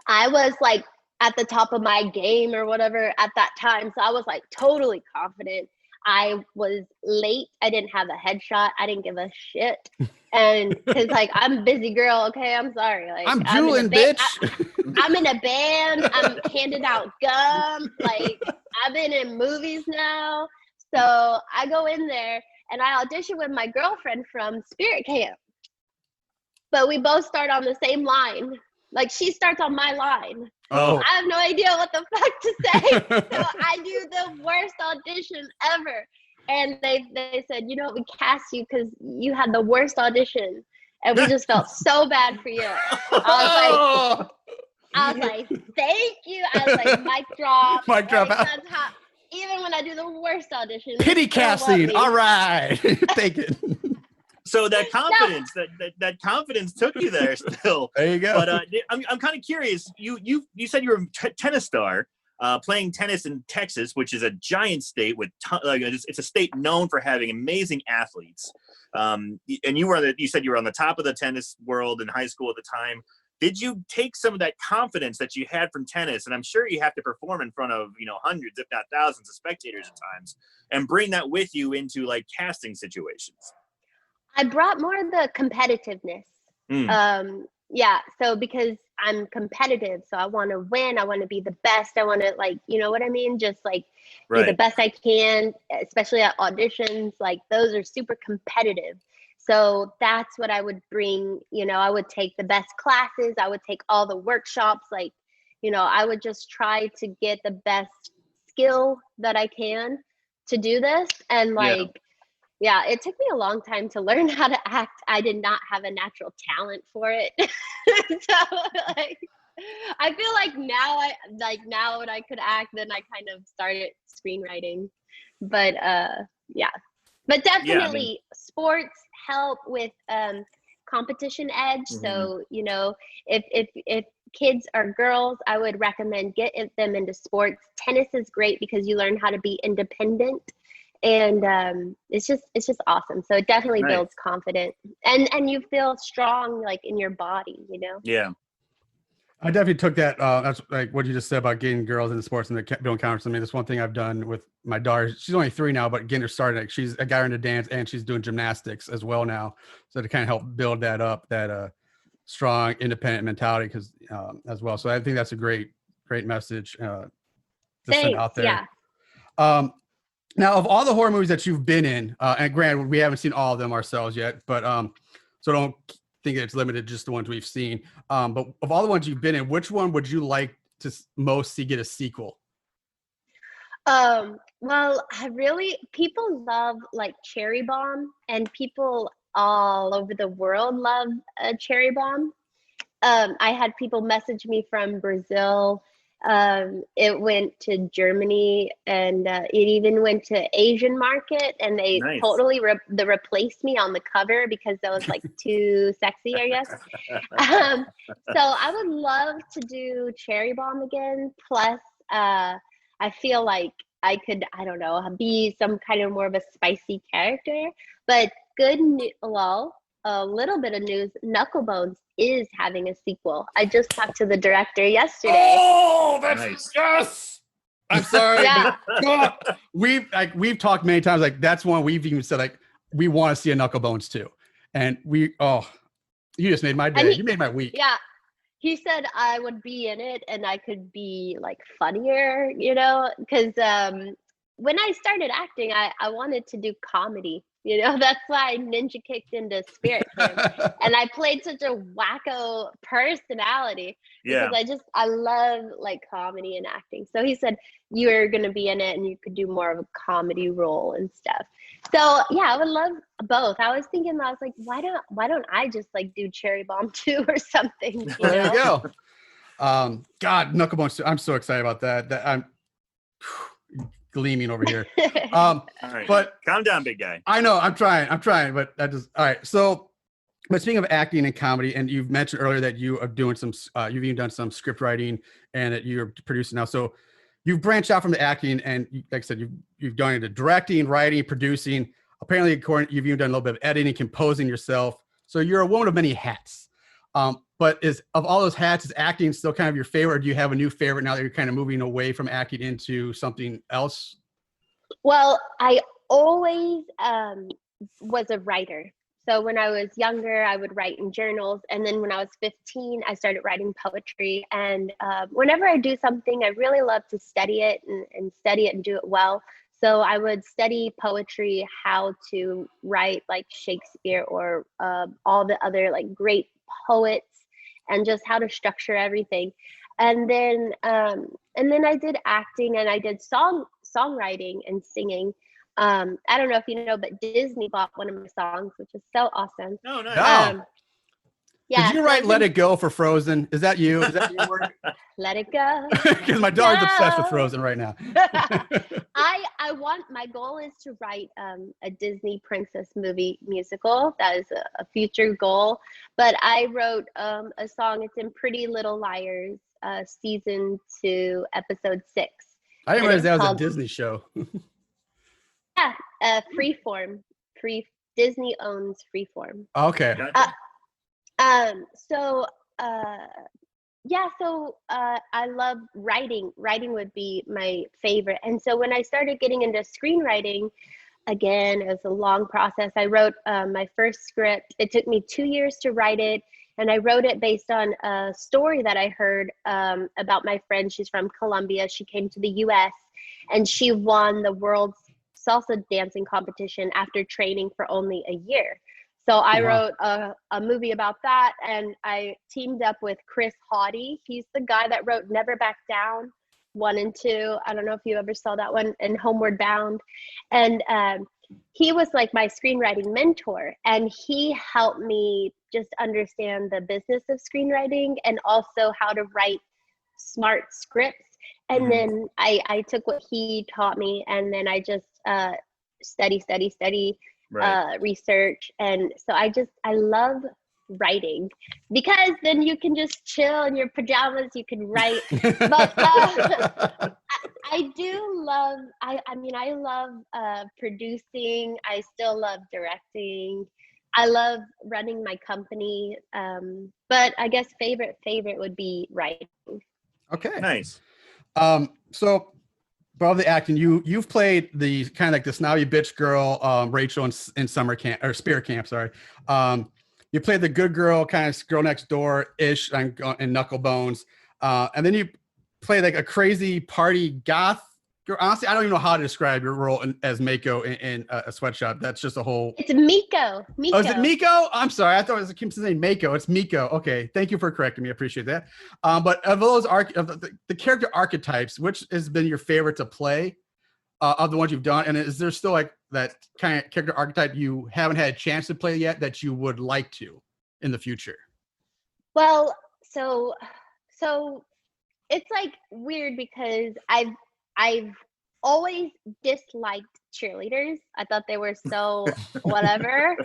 I was like at the top of my game or whatever at that time. So I was like totally confident. I was late. I didn't have a headshot. I didn't give a shit. And because like I'm a busy girl, okay, I'm sorry. Like I'm Julin, bitch. I'm in a band. I'm handing out gum. Like I've been in movies now. So I go in there and I audition with my girlfriend from Spirit Camp. But we both start on the same line. Like she starts on my line. Oh. I have no idea what the fuck to say. So I do the worst audition ever. And they said, you know, we cast you because you had the worst audition. And we just felt so bad for you. I was like, thank you. I was like, mic drop. Mic drop. Like, that's how, even when I do the worst audition. Pity casting. All right. Take it. So that confidence, that confidence took you there still. There you go. But I'm kind of curious. You said you were a tennis star, playing tennis in Texas, which is a giant state with it's a state known for having amazing athletes. And you said you were on the top of the tennis world in high school at the time. Did you take some of that confidence that you had from tennis, and I'm sure you have to perform in front of hundreds, if not thousands, of spectators at times, and bring that with you into like casting situations? I brought more of the competitiveness. So because I'm competitive, so I want to win, I want to be the best, I want to what I mean? Just like do the best I can, especially at auditions, like those are super competitive. So that's what I would bring, I would take the best classes, I would take all the workshops, I would just try to get the best skill that I can to do this. And it took me a long time to learn how to act. I did not have a natural talent for it. So I feel like now when I could act, then I kind of started screenwriting. But but definitely sports help with competition edge. So if kids are girls, I would recommend get them into sports. Tennis is great because you learn how to be independent. And it's just awesome. So it definitely builds confidence, and you feel strong like in your body, Yeah. I definitely took that. That's like what you just said about getting girls into sports and the building confidence. I mean, that's one thing I've done with my daughter. She's only 3 now, but getting her started, I got her into dance and she's doing gymnastics as well now. So to kind of help build that up, that strong, independent mentality, because as well. So I think that's a great message to send out there. Yeah. Now, of all the horror movies that you've been in, and granted, we haven't seen all of them ourselves yet, but so don't think it's limited to just the ones we've seen. But of all the ones you've been in, which one would you like to most see get a sequel? Well, people love like Cherry Bomb, and people all over the world love a Cherry Bomb. I had people message me from Brazil. It went to Germany, and it even went to Asian market, and they totally replaced me on the cover because I was like too sexy, I guess. So I would love to do Cherry Bomb again. Plus, I feel like I could, I don't know, be some kind of more of a spicy character. But a little bit of news, Knucklebones is having a sequel. I just talked to the director yesterday. Oh, that's nice. Yes. I'm sorry. Yeah. We've talked many times. Like that's one we've even said like we want to see a Knucklebones too. And you just made my day. You made my week. Yeah. He said I would be in it and I could be like funnier, because when I started acting, I wanted to do comedy. That's why I ninja kicked into Spirit Camp. And I played such a wacko personality because I love like comedy and acting. So he said, you're going to be in it and you could do more of a comedy role and stuff. So yeah, I would love both. I was thinking, I was like, why don't I just like do Cherry Bomb 2 or something? Well, there you go. God, Knucklebones 2. I'm so excited about that. I'm gleaming over here. All right. But calm down, big guy. I know I'm trying, but that just all right. So, but speaking of acting and comedy, and you've mentioned earlier that you are doing some, you've even done some script writing, and that you're producing now. So, you've branched out from the acting, and like I said, you've gone into directing, writing, producing. Apparently, you've even done a little bit of editing, composing yourself. So you're a woman of many hats. But of all those hats, is acting still kind of your favorite, or do you have a new favorite now that you're kind of moving away from acting into something else? Well, I always was a writer. So when I was younger, I would write in journals. And then when I was 15, I started writing poetry. And whenever I do something, I really love to study it and study it and do it well. So I would study poetry, how to write like Shakespeare or all the other like great poets, and just how to structure everything. And then I did acting, and I did songwriting and singing. I don't know if you know, but Disney bought one of my songs, which is so awesome. Oh, nice. Yeah. Did you write "Let It Go" for Frozen? Is that you? Is that your work? Let it go. Because my daughter's obsessed with Frozen right now. My goal is to write a Disney princess movie musical. That is a future goal. But I wrote a song. It's in Pretty Little Liars, season 2, episode 6. I didn't realize that was called, a Disney show. Yeah, Freeform. Disney owns Freeform. Okay. I love writing. Writing would be my favorite. And so when I started getting into screenwriting, again, it was a long process. I wrote my first script. It took me 2 years to write it. And I wrote it based on a story that I heard about my friend. She's from Colombia. She came to the US and she won the world's salsa dancing competition after training for only a year. So I wrote a movie about that, and I teamed up with Chris Haughty. He's the guy that wrote Never Back Down 1 and 2. I don't know if you ever saw that one, and Homeward Bound. And he was like my screenwriting mentor, and he helped me just understand the business of screenwriting and also how to write smart scripts. And then I took what he taught me, and then I just study, right. Research. And so I love writing, because then you can just chill in your pajamas, you can write. But I do love, I love producing. I still love directing. I love running my company. But I guess favorite would be writing. Okay. Nice. So above the acting, you've played the kind of like the snobby bitch girl, Rachel in summer camp or spirit camp. Sorry. You played the good girl, kind of girl next door ish in Knucklebones. And then you played like a crazy party goth girl. Honestly, I don't even know how to describe your role as Mako in a Sweatshop. That's just a whole. It's Miko. Oh, is it Miko? I'm sorry. I thought it was Kim's name, Mako. It's Miko. Okay. Thank you for correcting me. I appreciate that. But of those the character archetypes, which has been your favorite to play of the ones you've done? And is there still like that kind of character archetype you haven't had a chance to play yet that you would like to in the future? Well, so it's like weird because I've always disliked cheerleaders. I thought they were so whatever,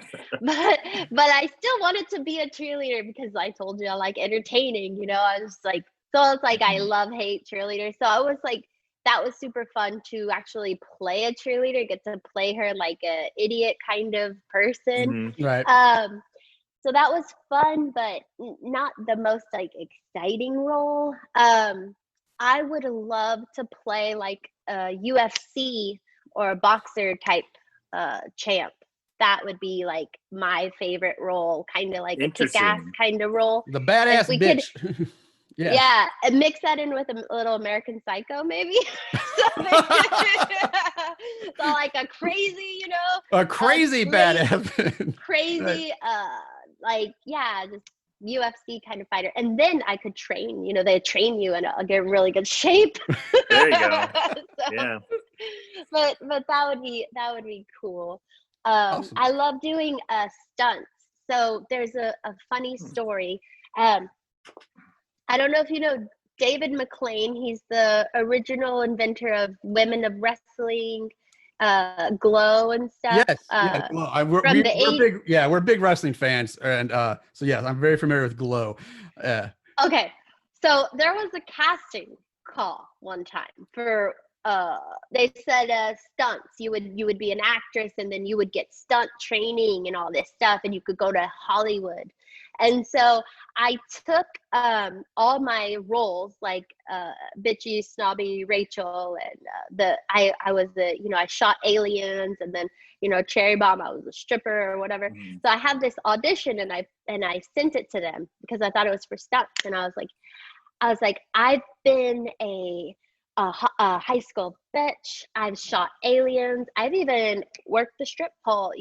but I still wanted to be a cheerleader because I told you I like entertaining, I was like, so it's like I love hate cheerleaders. So I was like, that was super fun to actually play a cheerleader, get to play her like a idiot kind of person. Mm-hmm. Right. So that was fun, but not the most like exciting role. I would love to play like a UFC or a boxer type champ. That would be like my favorite role, kind of like a kick-ass kind of role. The badass bitch. Yeah, and mix that in with a little American Psycho, maybe. So like a crazy, a crazy badass, crazy, just UFC kind of fighter. And then I could train. They train you, and I'll get really good shape. There you go. Yeah. but that would be cool. Awesome. I love doing stunts. So there's a funny story. I don't know if you know David McLean. He's the original inventor of Women of Wrestling, Glow and stuff. Yes, yeah. Well, From the we're big, yeah, we're big wrestling fans, and so yes, I'm very familiar with Glow. Okay, so there was a casting call one time for they said stunts. You would be an actress, and then you would get stunt training and all this stuff, and you could go to Hollywood. And so I took all my roles, like bitchy, snobby Rachel, and I was the, I shot Aliens, and then Cherry Bomb, I was a stripper or whatever. Mhm. So I had this audition, and I sent it to them because I thought it was for stunts, and I was like, I've been a high school bitch. I've shot aliens. I've even worked the strip pole,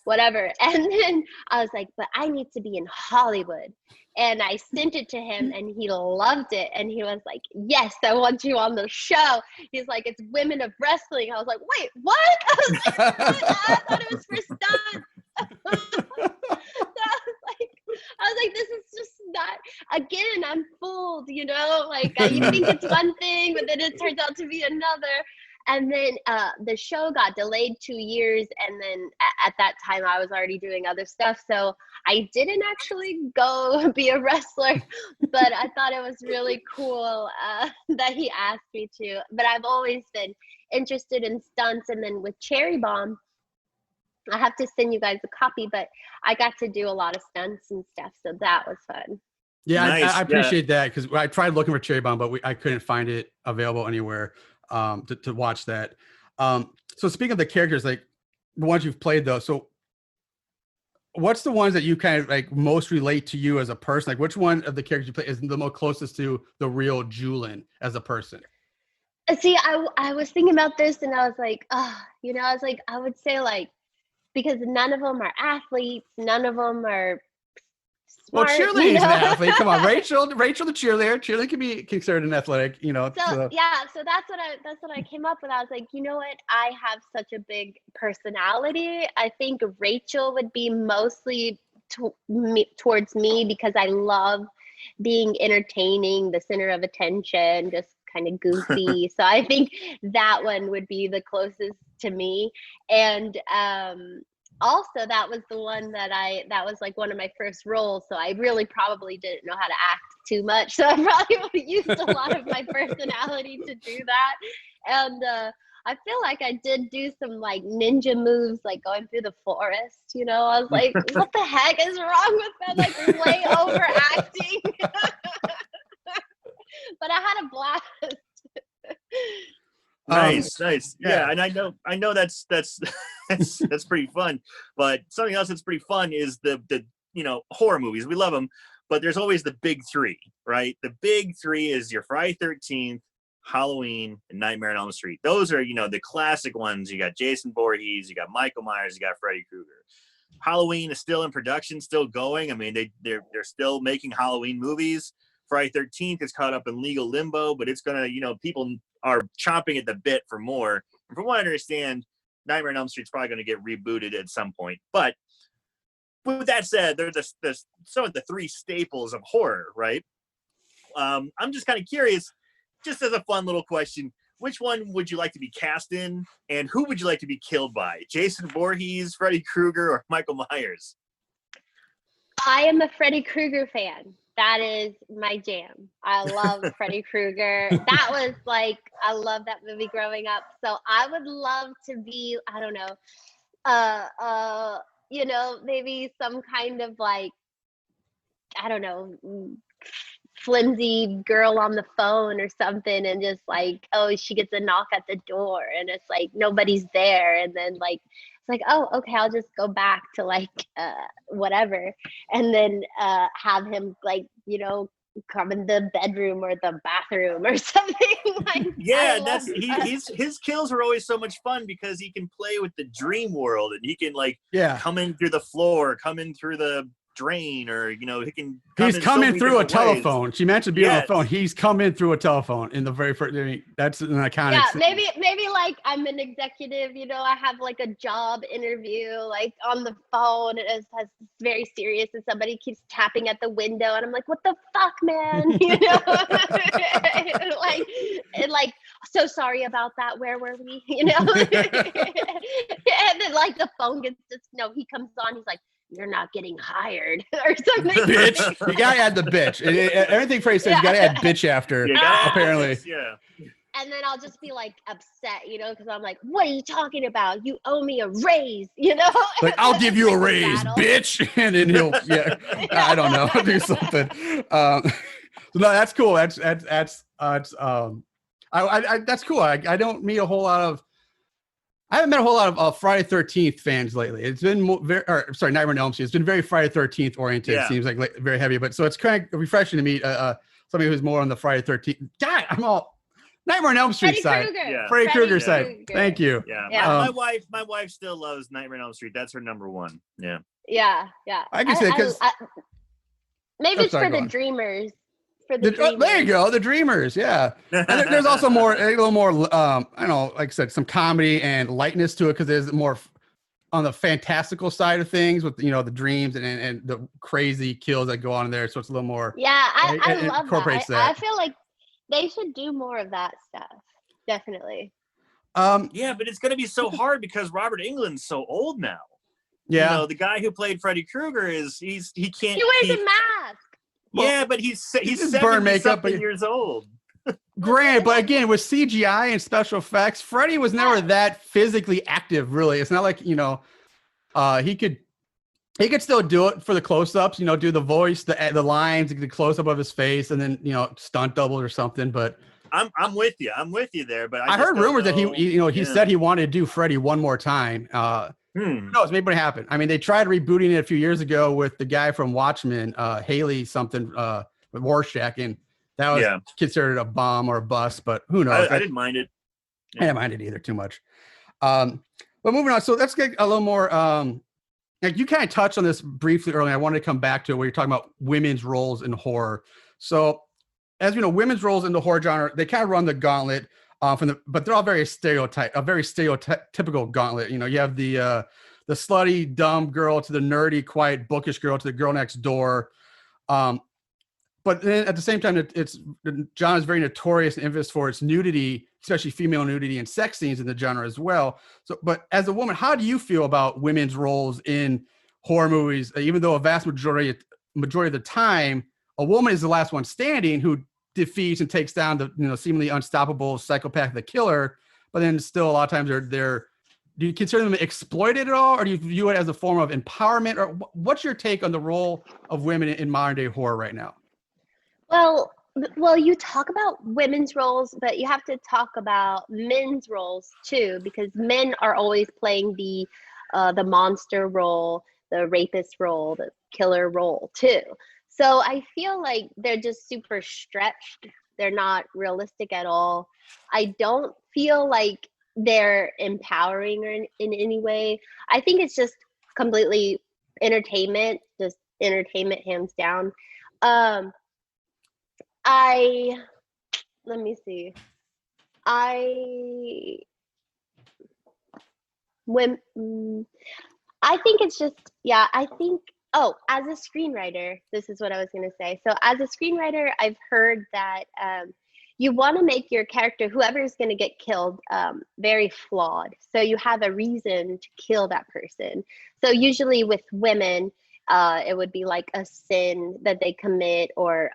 whatever. And then I was like, but I need to be in Hollywood. And I sent it to him, and he loved it. And he was like, yes, I want you on the show. He's like, it's Women of Wrestling. I was like, wait, what? I was like, what? I thought it was for stunts. I was like, this is just not, again, I'm fooled, like you think it's one thing, but then it turns out to be another. And then the show got delayed 2 years. And then at that time I was already doing other stuff. So I didn't actually go be a wrestler, but I thought it was really cool that he asked me to. But I've always been interested in stunts. And then with Cherry Bomb, I have to send you guys a copy, but I got to do a lot of stunts and stuff. So that was fun. Yeah, Nice. I appreciate that, because I tried looking for Cherry Bomb, but I couldn't find it available anywhere to watch that. So speaking of the characters, like the ones you've played though, so what's the ones that you kind of like most relate to you as a person? Like which one of the characters you play is the most closest to the real Julin as a person? See, I was thinking about this, and I was like, I would say like, because none of them are athletes, none of them are smart. Well, cheerleading's an athlete. Come on, Rachel the cheerleader. Cheerleading can be considered an athletic, So yeah, so that's what I came up with. I was like, you know what? I have such a big personality. I think Rachel would be mostly towards me, because I love being entertaining, the center of attention, just kind of goofy. So I think that one would be the closest to me. And also that was the one that was like one of my first roles. So I really probably didn't know how to act too much. So I probably used a lot of my personality to do that. And I feel like I did do some like ninja moves, like going through the forest, I was like, what the heck is wrong with that? Like way overacting. But I had a blast. Nice. Yeah. And I know that's that's pretty fun. But something else that's pretty fun is the horror movies. We love them, but there's always the big three, right? The big three is your Friday 13th, Halloween, and Nightmare on Elm Street. Those are, the classic ones. You got Jason Voorhees, you got Michael Myers, you got Freddy Krueger. Halloween is still in production, still going. I mean, they're still making Halloween movies. Friday 13th is caught up in legal limbo, but it's gonna, people are chomping at the bit for more. And from what I understand, Nightmare on Elm Street's probably going to get rebooted at some point. But with that said, they're some of the three staples of horror, right? I'm just kind of curious, just as a fun little question, which one would you like to be cast in, and who would you like to be killed by? Jason Voorhees, Freddy Krueger, or Michael Myers? I am a Freddy Krueger fan. That is my jam. I love Freddy Krueger. That was like, I love that movie growing up. So I would love to be, I don't know, maybe some kind of like, I don't know, flimsy girl on the phone or something, and just like, oh, she gets a knock at the door and it's like nobody's there, and then like it's like, oh, okay, I'll just go back to like whatever, and then have him like come in the bedroom or the bathroom or something. Like, yeah, his kills are always so much fun because he can play with the dream world, and he can like come in through the floor, come in through the drain, or he can. He's coming so through a different ways. telephone. She mentioned being on the Yes. phone. He's coming through a telephone in the very first. I mean, that's an iconic. Yeah, maybe like I'm an executive, I have like a job interview, like on the phone, and it's very serious, and somebody keeps tapping at the window, and I'm like, what the fuck, man? like, so sorry about that. Where were we? And then like the phone gets he comes on, he's like, you're not getting hired or something. Bitch. You gotta add the bitch. Everything Freddie says, you gotta add bitch after, apparently. Yeah. And then I'll just be like upset, because I'm like, what are you talking about? You owe me a raise, Like, I'll give you a Like raise, battle. bitch. And then he'll, I don't know, do something. So no, that's cool. That's cool. I don't meet a whole lot of, I haven't met a whole lot of Friday 13th fans lately. It's been Nightmare on Elm Street. It's been very Friday 13th oriented. Yeah. Seems like very heavy, but so it's kind of refreshing to meet somebody who's more on the Friday 13th. God, I'm all Nightmare on Elm Street side. Yeah. Freddy Krueger side. Krueger. Thank you. Yeah. Yeah. My wife still loves Nightmare on Elm Street. That's her number one. Yeah. Yeah. I can say because maybe it's for the dreamers. For the dreamers. there you go, the Dreamers. Yeah, and there's also a little more. I don't know, like I said, some comedy and lightness to it because there's more on the fantastical side of things with the dreams and the crazy kills that go on in there. So it's a little more. Yeah, I love incorporates that. I feel like they should do more of that stuff. Definitely. Yeah, but it's gonna be so hard because Robert Englund's so old now. Yeah. The guy who played Freddy Krueger he can't. He wears a mask. Yeah, but he's just 70 burn makeup, something years old. Granted, but again, with CGI and special effects, Freddy was never that physically active. Really, it's not like he could still do it for the close-ups. Do the voice, the lines, the close-up of his face, and then stunt doubles or something. But I'm with you. I'm with you there. But I heard rumors that he said he wanted to do Freddy one more time. Who knows? Maybe it happened. I mean, they tried rebooting it a few years ago with the guy from Watchmen, Haley something, with Rorschach, and that was considered a bomb or a bust. But who knows? I didn't mind it. I didn't mind it either too much. But moving on. So let's get a little more. Like you kind of touched on this briefly earlier. I wanted to come back to it where you're talking about women's roles in horror. So as you know, women's roles in the horror genre, they kind of run the gauntlet. But they're all very stereotypical gauntlet. You have the slutty, dumb girl to the nerdy, quiet, bookish girl to the girl next door. But then at the same time, the genre is very notorious and infamous for its nudity, especially female nudity and sex scenes in the genre as well. So, but as a woman, how do you feel about women's roles in horror movies? Even though a vast majority of the time, a woman is the last one standing who defeats and takes down the seemingly unstoppable psychopath, the killer, but then still a lot of times they're do you consider them exploited at all, or do you view it as a form of empowerment, or what's your take on the role of women in modern day horror right now? Well, you talk about women's roles, but you have to talk about men's roles too, because men are always playing the monster role, the rapist role, the killer role too. So I feel like they're just super stretched. They're not realistic at all. I don't feel like they're empowering or in any way. I think it's just completely entertainment, just entertainment hands down. Let me see. I think it's just, as a screenwriter, this is what I was going to say. So as a screenwriter, I've heard that you want to make your character, whoever is going to get killed, very flawed. So you have a reason to kill that person. So usually with women, it would be like a sin that they commit or,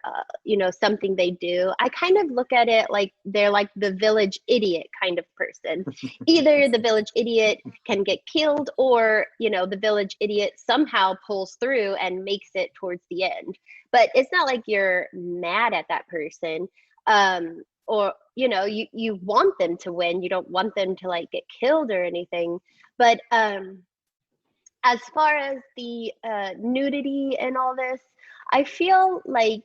something they do. I kind of look at it like they're like the village idiot kind of person. Either the village idiot can get killed or, the village idiot somehow pulls through and makes it towards the end. But it's not like you're mad at that person. Or, you want them to win. You don't want them to like get killed or anything. But, as far as the nudity and all this, I feel like,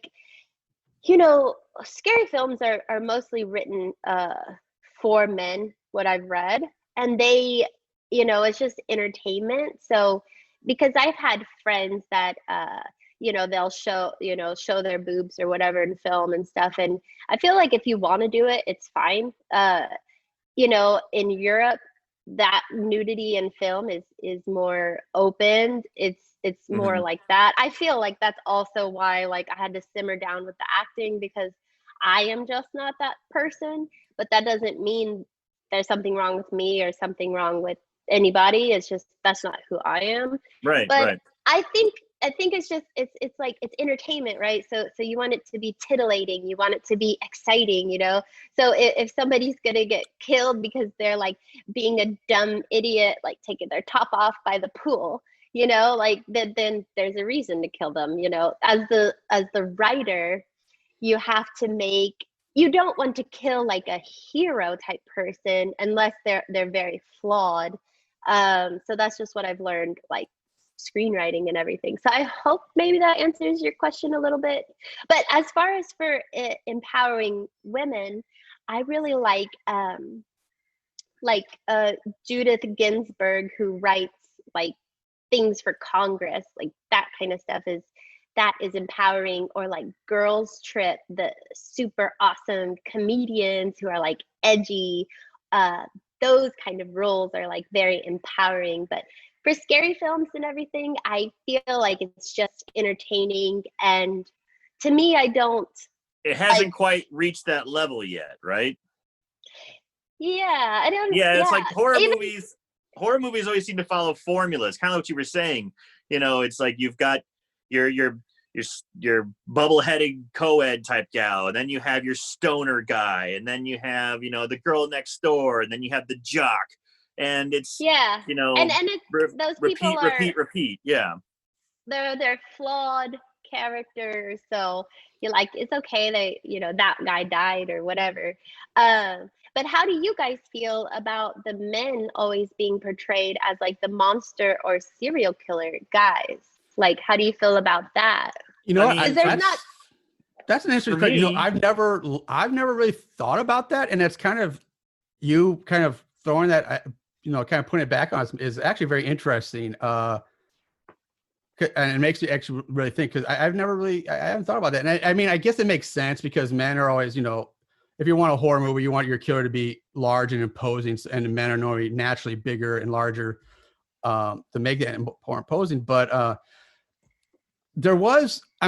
scary films are mostly written for men, what I've read. And they, it's just entertainment. So because I've had friends that they'll show their boobs or whatever in film and stuff, and I feel like if you want to do it, it's fine. In Europe, that nudity in film is more open. It's more like that. I feel like that's also why like I had to simmer down with the acting, because I am just not that person. But that doesn't mean there's something wrong with me or something wrong with anybody. It's just that's not who I am. Right. But Right. I think it's just it's like it's entertainment, right? So you want it to be titillating, you want it to be exciting, So if somebody's gonna get killed because they're like being a dumb idiot, like taking their top off by the pool, like then there's a reason to kill them, As the writer, you have to make, you don't want to kill like a hero type person unless they're very flawed. So that's just what I've learned, like screenwriting and everything. So I hope maybe that answers your question a little bit. But as far as for empowering women, I really like Judith Ginsburg, who writes like things for Congress, like that kind of stuff is empowering. Or like Girls Trip, the super awesome comedians who are like edgy, those kind of roles are like very empowering. But for scary films and everything, I feel like it's just entertaining, and to me, it hasn't quite reached that level yet, right? Yeah, I don't. Yeah, it's like horror movies. Horror movies always seem to follow formulas, kind of what you were saying. It's like you've got your bubble-headed co-ed type gal, and then you have your stoner guy, and then you have the girl next door, and then you have the jock, and it's and it's those people repeat. Yeah, they're flawed characters, so you're like, it's okay that that guy died or whatever. But how do you guys feel about the men always being portrayed as like the monster or serial killer guys? Like, how do you feel about that? That's an interesting question. I've never really thought about that, and that's kind of you kind of throwing that, kind of putting it back on us is actually very interesting. And it makes you actually really think, because I haven't thought about that. And I mean, I guess it makes sense because men are always, if you want a horror movie, you want your killer to be large and imposing, and men are normally naturally bigger and larger to make that more imposing. But I'm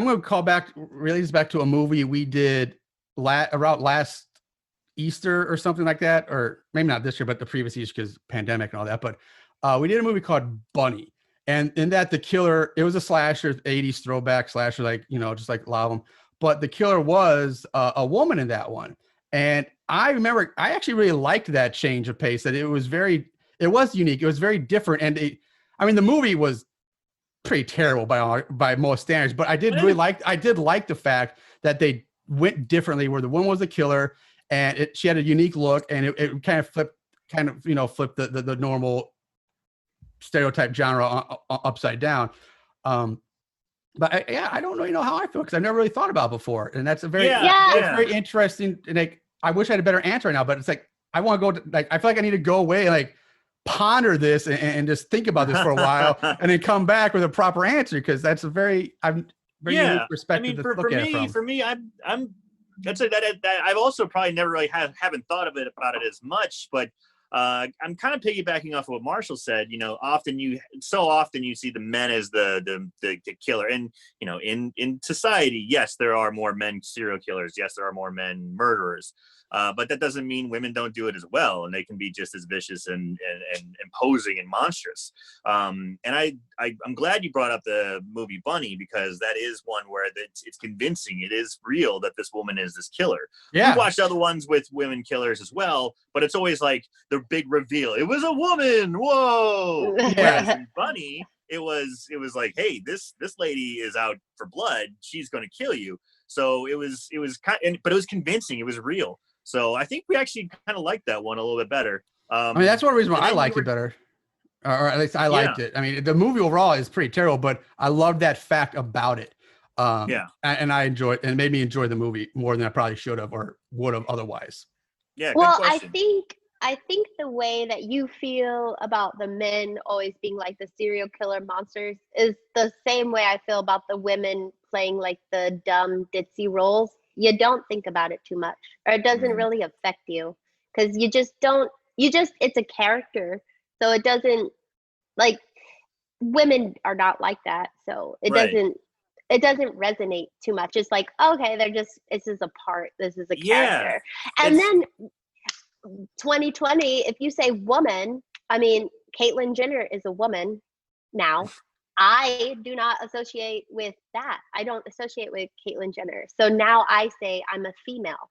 going to relate this back to a movie we did around last Easter or something like that, or maybe not this year, but the previous Easter because pandemic and all that. But we did a movie called Bunny. And in that, the killer, it was a slasher, 80s throwback slasher, like, just like a lot of them. But the killer was a woman in that one. And I remember, I actually really liked that change of pace, that it was unique. It was very different. And the movie was pretty terrible by most standards, but I did like the fact that they went differently, where the woman was the killer and she had a unique look, and it kind of flipped the normal stereotype genre upside down. But I don't really know how I feel, because I've never really thought about it before, and that's it's very interesting. And I wish I had a better answer right now, but it's like I want to go I feel like I need to go away and like ponder this and just think about this for a while, and then come back with a proper answer, because that's a very unique perspective to look at it from. For me, I'm that's that I've also probably never really haven't thought about it as much, but I'm kind of piggybacking off of what Marshall said. Often you see the men as the killer, and in society, yes, there are more men serial killers, yes, there are more men murderers, but that doesn't mean women don't do it as well, and they can be just as vicious and imposing and monstrous. And I'm glad you brought up the movie Bunny, because that is one where it's convincing. It is real that this woman is this killer. Yeah. We watched other ones with women killers as well, but it's always like the big reveal. It was a woman. Whoa. Yeah. Whereas in Bunny, it was like, hey, this lady is out for blood. She's going to kill you. So it was but it was convincing. It was real. So I think we actually kind of liked that one a little bit better. That's one reason why I liked it better, or at least I liked it. I mean, the movie overall is pretty terrible, but I loved that fact about it. And I enjoyed, and it made me enjoy the movie more than I probably should have or would have otherwise. Yeah. Well, I think I think the way that you feel about the men always being like the serial killer monsters is the same way I feel about the women playing like the dumb ditzy roles. You don't think about it too much, or it doesn't Mhm. really affect you because you just don't, it's a character. So it doesn't, like, women are not like that. So Right. it doesn't resonate too much. It's like, okay, this is a part, this is a Yeah. character. And It's then 2020, if you say woman, I mean, Caitlyn Jenner is a woman now. I do not associate with that. I don't associate with Caitlyn Jenner. So now I say I'm a female.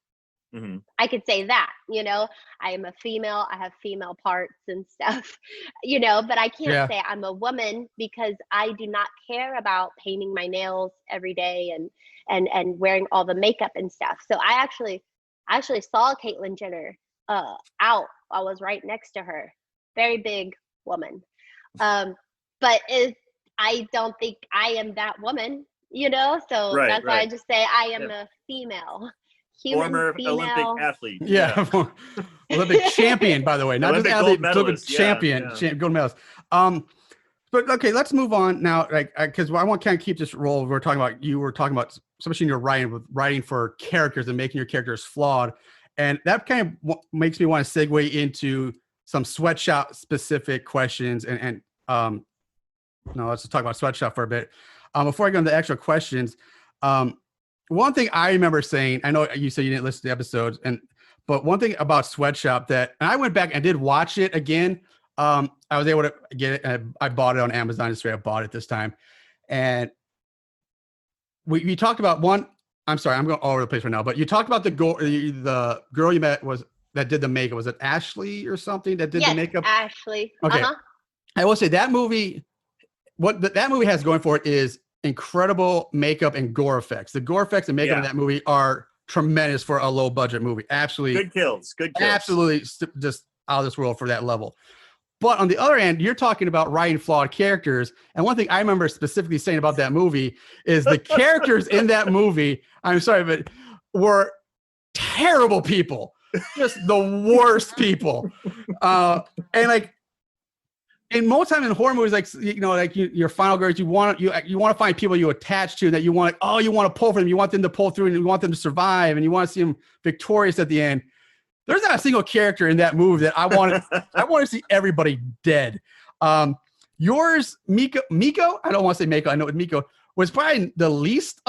mhm. I could say that, I am a female. I have female parts and stuff, but I can't Yeah. say I'm a woman because I do not care about painting my nails every day and wearing all the makeup and stuff. So I actually saw Caitlyn Jenner out. I was right next to her. Very big woman. Um, but I don't think I am that woman, so Right, that's why I right. just say I am Yeah. a female. Human Former Olympic female. athlete. Yeah. Olympic champion, by the way, not just Olympic gold athlete, Olympic medalist. Yeah, champion, yeah. gold medalist. But okay, let's move on now. Like, because I want to kind of keep this role. You were talking about, especially in your writing, with writing for characters and making your characters flawed. And that kind of makes me want to segue into some Sweatshop specific questions. No, let's just talk about Sweatshop for a bit. Before I go into the actual questions, one thing I remember saying, I know you said you didn't listen to the episodes, but one thing about Sweatshop and I went back and did watch it again. I was able to get it. And I bought it on Amazon. Just straight up bought it this time. And we talked about one. I'm sorry, I'm going all over the place right now. But you talked about the girl you met that did the makeup. Was it Ashley or something that did the Yes, makeup? Ashley. Okay. I will say that movie. That movie has going for it is incredible makeup and gore effects. The gore effects and makeup in that movie are tremendous for a low budget movie. Absolutely. Good kills. Absolutely just out of this world for that level. But on the other hand, you're talking about writing flawed characters. And one thing I remember specifically saying about that movie is the characters in that movie, I'm sorry, but were terrible people. Just the worst people. And like, and most time in horror movies, like, your final girls, you want to find people you attach to that you want to pull for them. You want them to pull through and you want them to survive and you want to see them victorious at the end. There's not a single character in that movie that I want to see everybody dead. Yours, Miko, I don't want to say Mako. I know it's Miko, was probably the least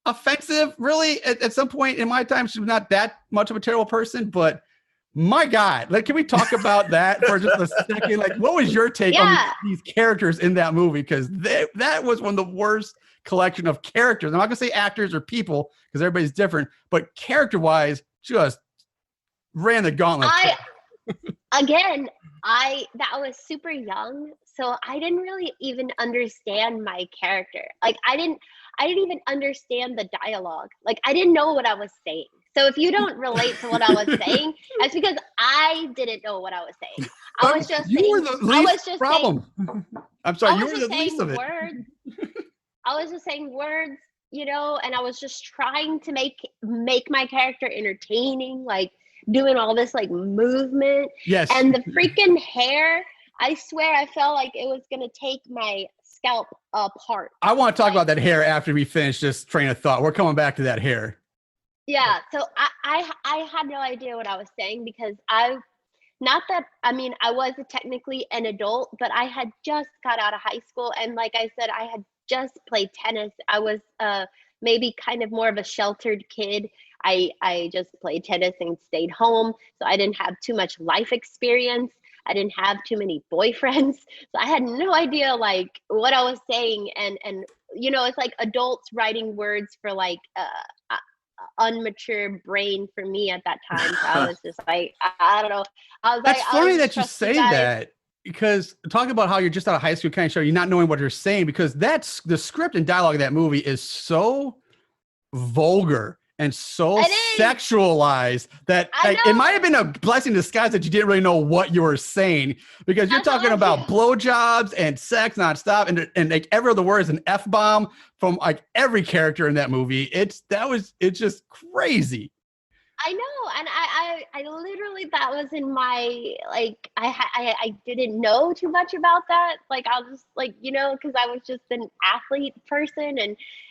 offensive, really. At some point in my time, she was not that much of a terrible person, but my God, like, can we talk about that for just a second? Like, what was your take on these characters in that movie? Because that was one of the worst collection of characters. I'm not gonna say actors or people because everybody's different, but character-wise, just ran the gauntlet. That was super young, so I didn't really even understand my character. Like, I didn't even understand the dialogue. Like, I didn't know what I was saying. So if you don't relate to what I was saying, that's because I didn't know what I was saying. I was just saying. You were the least problem. I'm sorry, you were the least of it. I was just saying words, and I was just trying to make my character entertaining, like doing all this like movement. Yes. And the freaking hair, I swear I felt like it was gonna take my scalp apart. I want to talk about that hair after we finish this train of thought. We're coming back to that hair. Yeah, so I had no idea what I was saying because I was technically an adult, but I had just got out of high school. And like I said, I had just played tennis. I was maybe kind of more of a sheltered kid. I just played tennis and stayed home. So I didn't have too much life experience. I didn't have too many boyfriends. So I had no idea like what I was saying. And it's like adults writing words for like unmature brain for me at that time. So I was just like, I don't know. That's funny that you say that, because talking about how you're just out of high school kind of show, you're not knowing what you're saying, because that's the script and dialogue of that movie is so vulgar and so sexualized that it might have been a blessing in disguise that you didn't really know what you were saying, because you're talking about blowjobs and sex nonstop, and like every other word is an F-bomb from like every character in that movie. It's just crazy. I know, and I literally that was in my like I didn't know too much about that. Like I was just like because I was just an athlete person,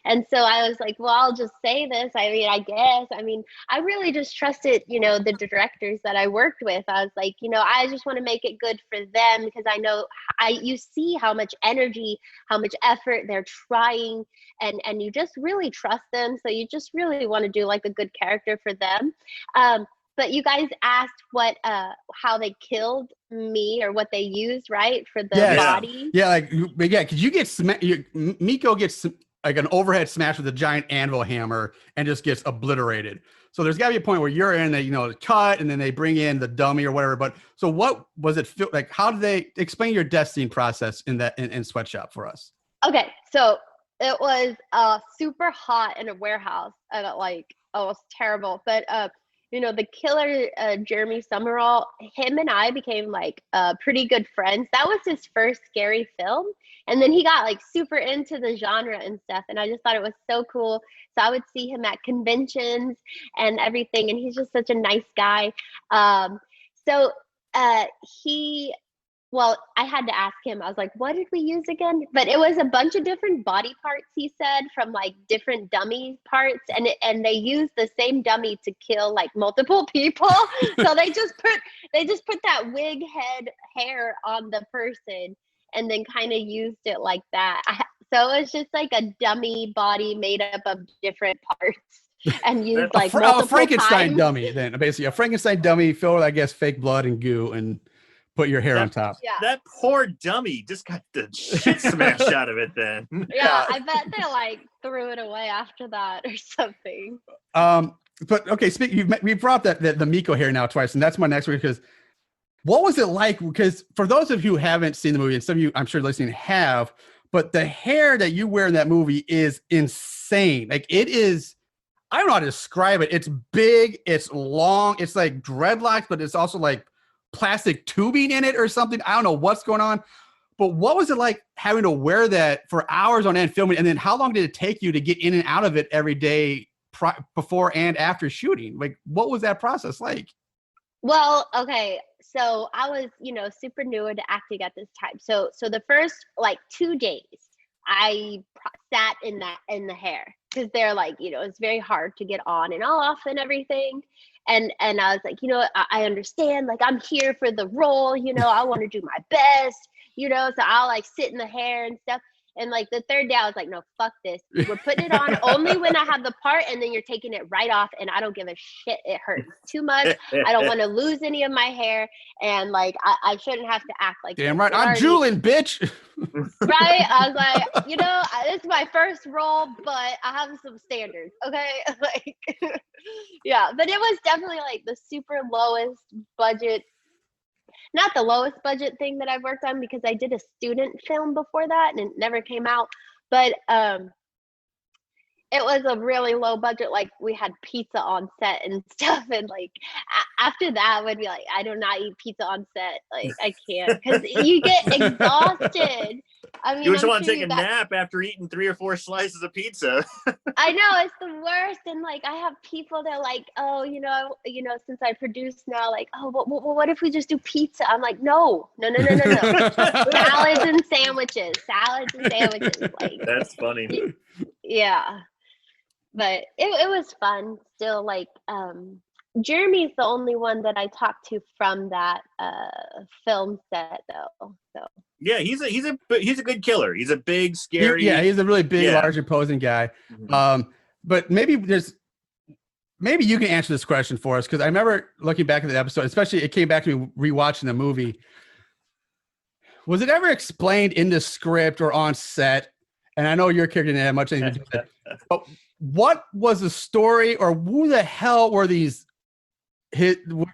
and so I was like, well, I'll just say this. I mean, I guess. I mean, I really just trusted the directors that I worked with. I was like, I just want to make it good for them because I know you see how much energy, how much effort they're trying, and you just really trust them. So you just really want to do like a good character for them. But you guys asked how they killed me or what they used, right, for the body. Yeah, because you get Miko gets like an overhead smash with a giant anvil hammer and just gets obliterated. So there's got to be a point where you're in the cut, and then they bring in the dummy or whatever. But so what was it feel like? How did they explain your death scene process in Sweatshop for us? Okay, so it was super hot in a warehouse, and it was terrible. But the killer, Jeremy Summerall, him and I became like pretty good friends. That was his first scary film. And then he got like super into the genre and stuff. And I just thought it was so cool. So I would see him at conventions and everything. And he's just such a nice guy. So I had to ask him. I was like, what did we use again? But it was a bunch of different body parts, he said, from like different dummy parts. And they used the same dummy to kill like multiple people. So they just put that wig head hair on the person and then kind of used it like that. So it was just like a dummy body made up of different parts and used like multiple Frankenstein times. dummy, then basically a Frankenstein dummy filled with, I guess, fake blood and goo and put your hair on top. Yeah. That poor dummy just got the shit smashed out of it then. Yeah, I bet they like threw it away after that or something. But okay, we brought up the Miko hair now twice, and that's my next one because what was it like? Because for those of you who haven't seen the movie, and some of you I'm sure listening have, but the hair that you wear in that movie is insane. Like it is, I don't know how to describe it. It's big, it's long, it's like dreadlocks, but it's also like plastic tubing in it or something. I don't know what's going on, but what was it like having to wear that for hours on end filming? And then how long did it take you to get in and out of it every day before and after shooting? Like, what was that process like? Well, okay. So I was, super new into acting at this time. So the first like 2 days I sat in the hair because they're like, it's very hard to get on and off and everything. And I was like, I understand, like I'm here for the role, I want to do my best, so I'll like sit in the hair and stuff. And like the third day I was like, no, fuck this. We're putting it on only when I have the part, and then you're taking it right off, and I don't give a shit. It hurts too much. I don't want to lose any of my hair, and like I shouldn't have to act like damn right. I'm Julin, bitch. Right? I was like, this is my first role, but I have some standards, okay? Like, yeah, but it was definitely like the super lowest budget. Not the lowest budget thing that I've worked on because I did a student film before that and it never came out. But it was a really low budget. Like we had pizza on set and stuff. And like after that, I would be like, I do not eat pizza on set. Like I can't because you get exhausted. I mean, you just want to take a nap after eating 3 or 4 slices of pizza. I know, it's the worst. And like I have people that are like, oh, since I produce now, like, oh, what if we just do pizza? I'm like, no. Salads and sandwiches. Like that's funny. Yeah. But it was fun still. Like Jeremy's the only one that I talked to from that film set though. So yeah, he's a good killer. He's a big, scary. He's a really big, large, imposing guy. Mm-hmm. But maybe you can answer this question for us because I remember looking back at the episode, especially it came back to me rewatching the movie. Was it ever explained in the script or on set? And I know your character didn't have much anything to do with it. But what was the story, or who the hell were these?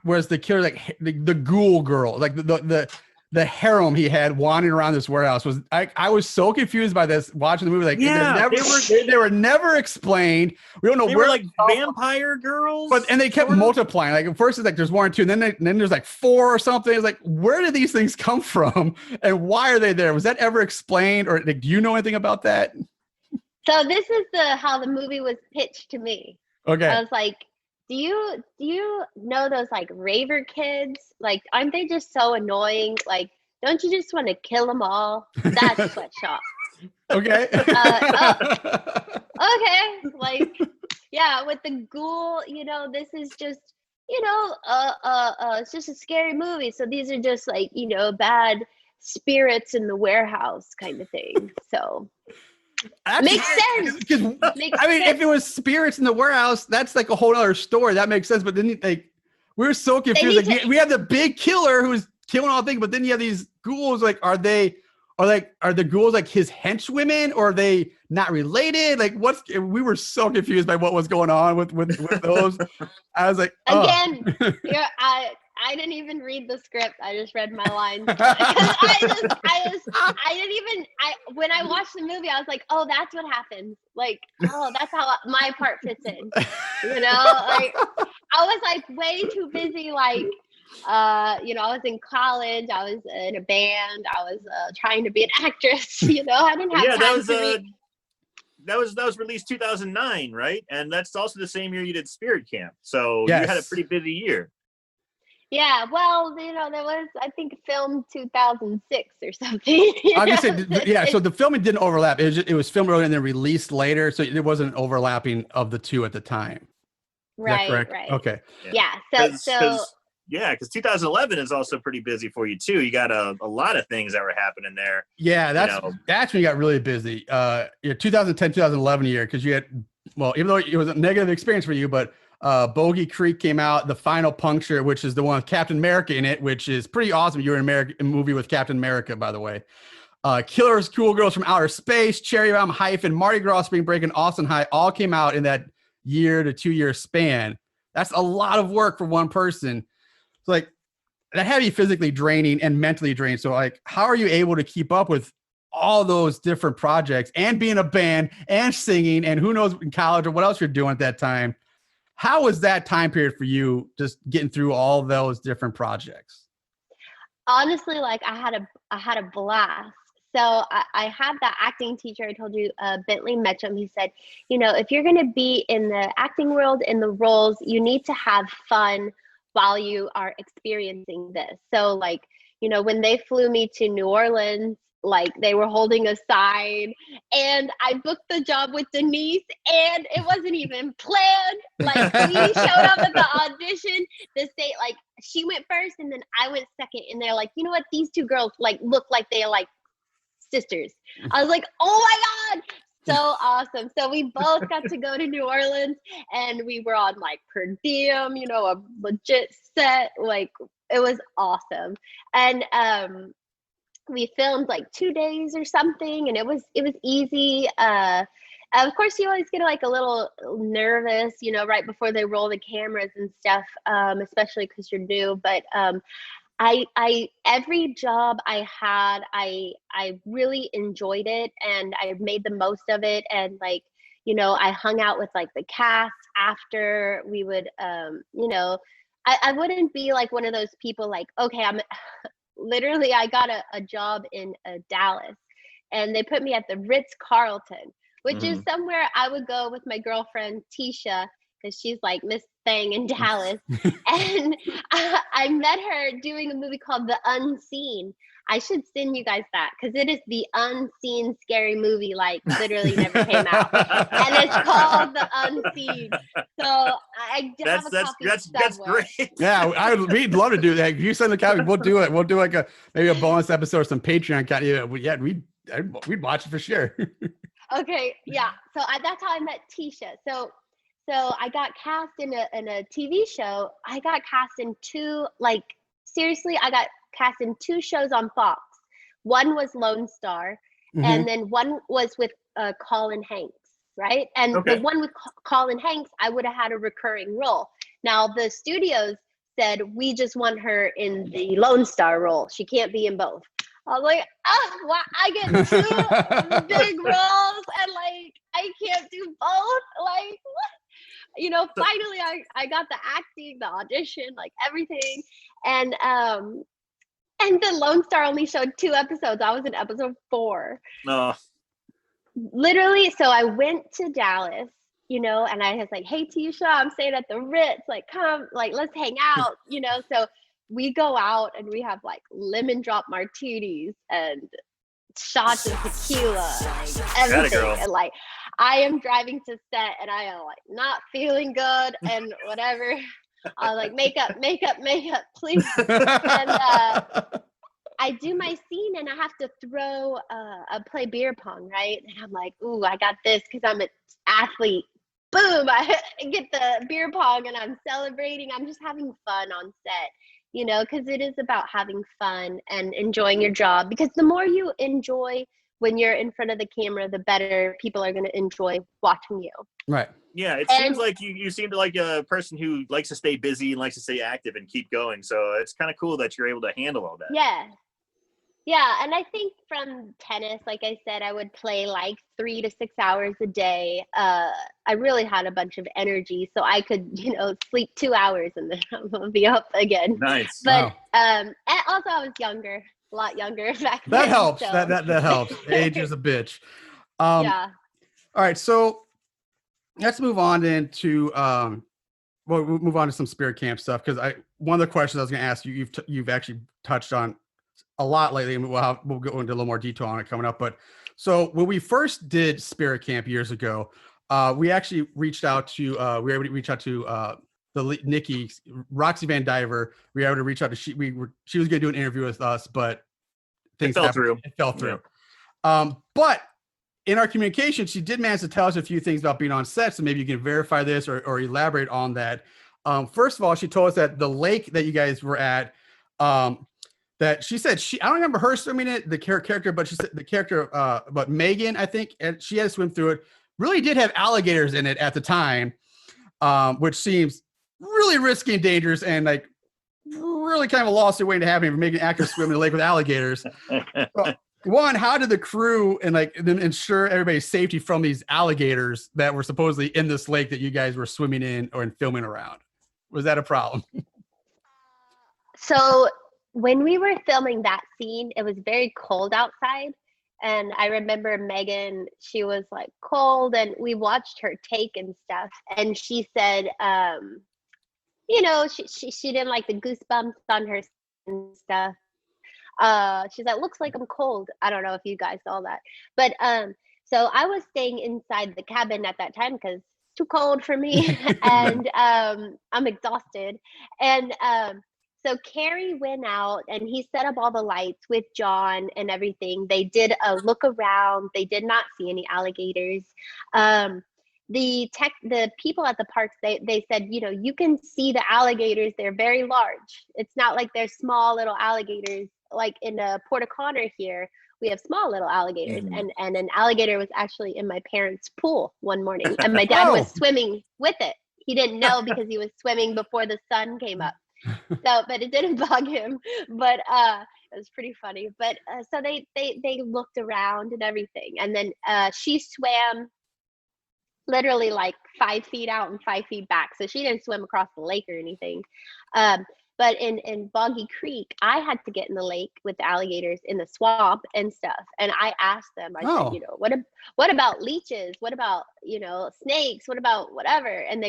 Was the killer like the ghoul girl, like the harem he had wandering around this warehouse? I was so confused by this watching the movie. Like they were never explained. We don't know they where were like vampire girls, and they kept multiplying. Like at first it's like there's 1 or 2, and then there's like 4 or something. It's like, where did these things come from, and why are they there? Was that ever explained, or like, do you know anything about that? So this is how the movie was pitched to me. Okay, I was like, do you know those like raver kids? Like, aren't they just so annoying? Like, don't you just want to kill them all? That's Sweatshop. Okay. Okay, like, yeah, with the ghoul, this is just, it's just a scary movie. So these are just like, bad spirits in the warehouse kind of thing. So makes sense. Makes I mean, sense. if it was spirits in the warehouse, that's like a whole other story. That makes sense. But then, like, we were so confused. Like, we have the big killer who's killing all things, but then you have these ghouls. Like, are the ghouls like his henchwomen, or are they not related? Like, we were so confused by what was going on with those. I was like, again, I didn't even read the script. I just read my lines. When I watched the movie, I was like, oh, that's what happens. Like, oh, that's how my part fits in. Like, I was like way too busy. Like, I was in college. I was in a band. I was trying to be an actress. I didn't have time to read. That was released 2009, right? And that's also the same year you did Spirit Camp. So yes. You had a pretty busy year. Yeah, well, there was, I think, filmed 2006 or something. I was gonna say, yeah. So the filming didn't overlap. It was filmed earlier and then released later, so there wasn't an overlapping of the two at the time. Right. Correct? Right. Okay. Yeah. Because 2011 is also pretty busy for you too. You got a lot of things that were happening there. Yeah, that's when you got really busy. 2010, 2011 year, because you had, well, even though it was a negative experience for you, but Bogey Creek came out, The Final Puncture, which is the one with Captain America in it, which is pretty awesome. You were in a movie with Captain America, by the way. Killers, Cool Girls from Outer Space, Cherry Bomb, Hyphen, Mardi Gras, Spring Break, and Austin High all came out in that year to 2 year span. That's a lot of work for one person. So like, that had to be physically draining and mentally draining. So like, how are you able to keep up with all those different projects and being a band and singing and who knows in college or what else you're doing at that time? How was that time period for you, just getting through all those different projects? Honestly, like I had a blast. So I had that acting teacher I told you, Bentley Metcham. He said, if you're going to be in the acting world, in the roles, you need to have fun while you are experiencing this. So like, when they flew me to New Orleans, like they were holding a sign and I booked the job with Denise and it wasn't even planned. Like we showed up at the audition, the state, like she went first and then I went second and they're like, you know what? These two girls like look like they're like sisters. I was like, oh my God. So awesome. So we both got to go to New Orleans and we were on like per diem, a legit set. Like it was awesome. And we filmed like 2 days or something and it was easy. Of course you always get like a little nervous, right before they roll the cameras and stuff, especially because you're new. But I every job I had, I really enjoyed it and I made the most of it. And like, I hung out with like the cast after. We would, I wouldn't be like one of those people like, okay, literally I got a job in Dallas and they put me at the Ritz-Carlton, which is somewhere I would go with my girlfriend Tisha, because she's like Miss Thing in Dallas. And I met her doing a movie called The Unseen. I should send you guys that because it is the unseen scary movie, like literally never came out. And it's called The Unseen. So I have a copy that's great. Yeah, we'd love to do that. If you send the copy, we'll do it. We'll do like maybe a bonus episode or some Patreon content. Yeah, we'd watch it for sure. Okay, yeah. So that's how I met Tisha. So I got cast in a TV show. I got cast in two, like seriously, I got cast in 2 shows on Fox. One was Lone Star, and then one was with Colin Hanks, right? And the one with Colin Hanks, I would have had a recurring role. Now the studios said we just want her in the Lone Star role. She can't be in both. I was like, well, I get 2 big roles, and like I can't do both. Like what? Finally I got the acting, the audition, like everything, and the Lone Star only showed 2 episodes. I was in episode 4. No. Literally, so I went to Dallas, you know, and I was like, hey, Tisha, I'm staying at the Ritz, like, come, like, let's hang out, you know? So we go out and we have like lemon drop martinis and shots of tequila, like everything. And like, I am driving to set and I am like not feeling good and whatever. I was like, makeup, please. And I do my scene and I have to throw, play beer pong, right? And I'm like, ooh, I got this because I'm an athlete. Boom, I get the beer pong and I'm celebrating. I'm just having fun on set, you know, because it is about having fun and enjoying your job. Because the more you enjoy when you're in front of the camera, the better people are going to enjoy watching you. Right. Yeah, it seems like you seem to like a person who likes to stay busy and likes to stay active and keep going. So it's kind of cool that you're able to handle all that. Yeah. Yeah, and I think from tennis, like I said, I would play like 3 to 6 hours a day. I really had a bunch of energy, so I could, you know, sleep 2 hours and then I'll be up again. Nice. But Wow. and also I was younger, a lot younger back then. That helps. So. That helps. Age is a bitch. Yeah. All right, so let's move on into we'll move on to some spirit camp stuff, because one of the questions I was going to ask you, you've actually touched on a lot lately, and we'll go into a little more detail on it coming up. But so when we first did spirit camp years ago, we actually reached out to we were able to reach out to Nikki, Roxy Van Diver. We were able to reach out to she was going to do an interview with us, but things fell through. It fell through. Yeah. But in our communication, she did manage to tell us a few things about being on set. So maybe you can verify this or elaborate on that. First of all, she told us that the lake that you guys were at, that she said I don't remember her swimming it, the character, but she said the character, but Megan, I think, and she had to swim through it, really did have alligators in it at the time, which seems really risky and dangerous, and like really kind of a lawsuit waiting to happen for making actors swim in the lake with alligators. Well, one, how did the crew and like them ensure everybody's safety from these alligators that were supposedly in this lake that you guys were swimming in or filming around? Was that a problem? So when we were filming that scene, it was very cold outside. And I remember Megan, she was like cold, and we watched her take and stuff. And she said, you know, she didn't like the goosebumps on her and stuff. She's like, looks like I'm cold. I don't know if you guys saw that. But so I was staying inside the cabin at that time because it's too cold for me. And I'm exhausted. And so Carrie went out and he set up all the lights with John and everything. They did a look around. They did not see any alligators. The people at the parks, they said, you know, you can see the alligators. They're very large. It's not like they're small little alligators. Like in Port O'Connor here, we have small little alligators. Mm-hmm. And an alligator was actually in my parents' pool one morning. And my dad was swimming with it. He didn't know because he was swimming before the sun came up. So, but it didn't bug him. But it was pretty funny. But so they looked around and everything. And then she swam literally like 5 feet out and 5 feet back. So she didn't swim across the lake or anything. But in Boggy Creek, I had to get in the lake with the alligators in the swamp and stuff. And I asked them, I said, you know, what about leeches? What about, you know, snakes? What about whatever? And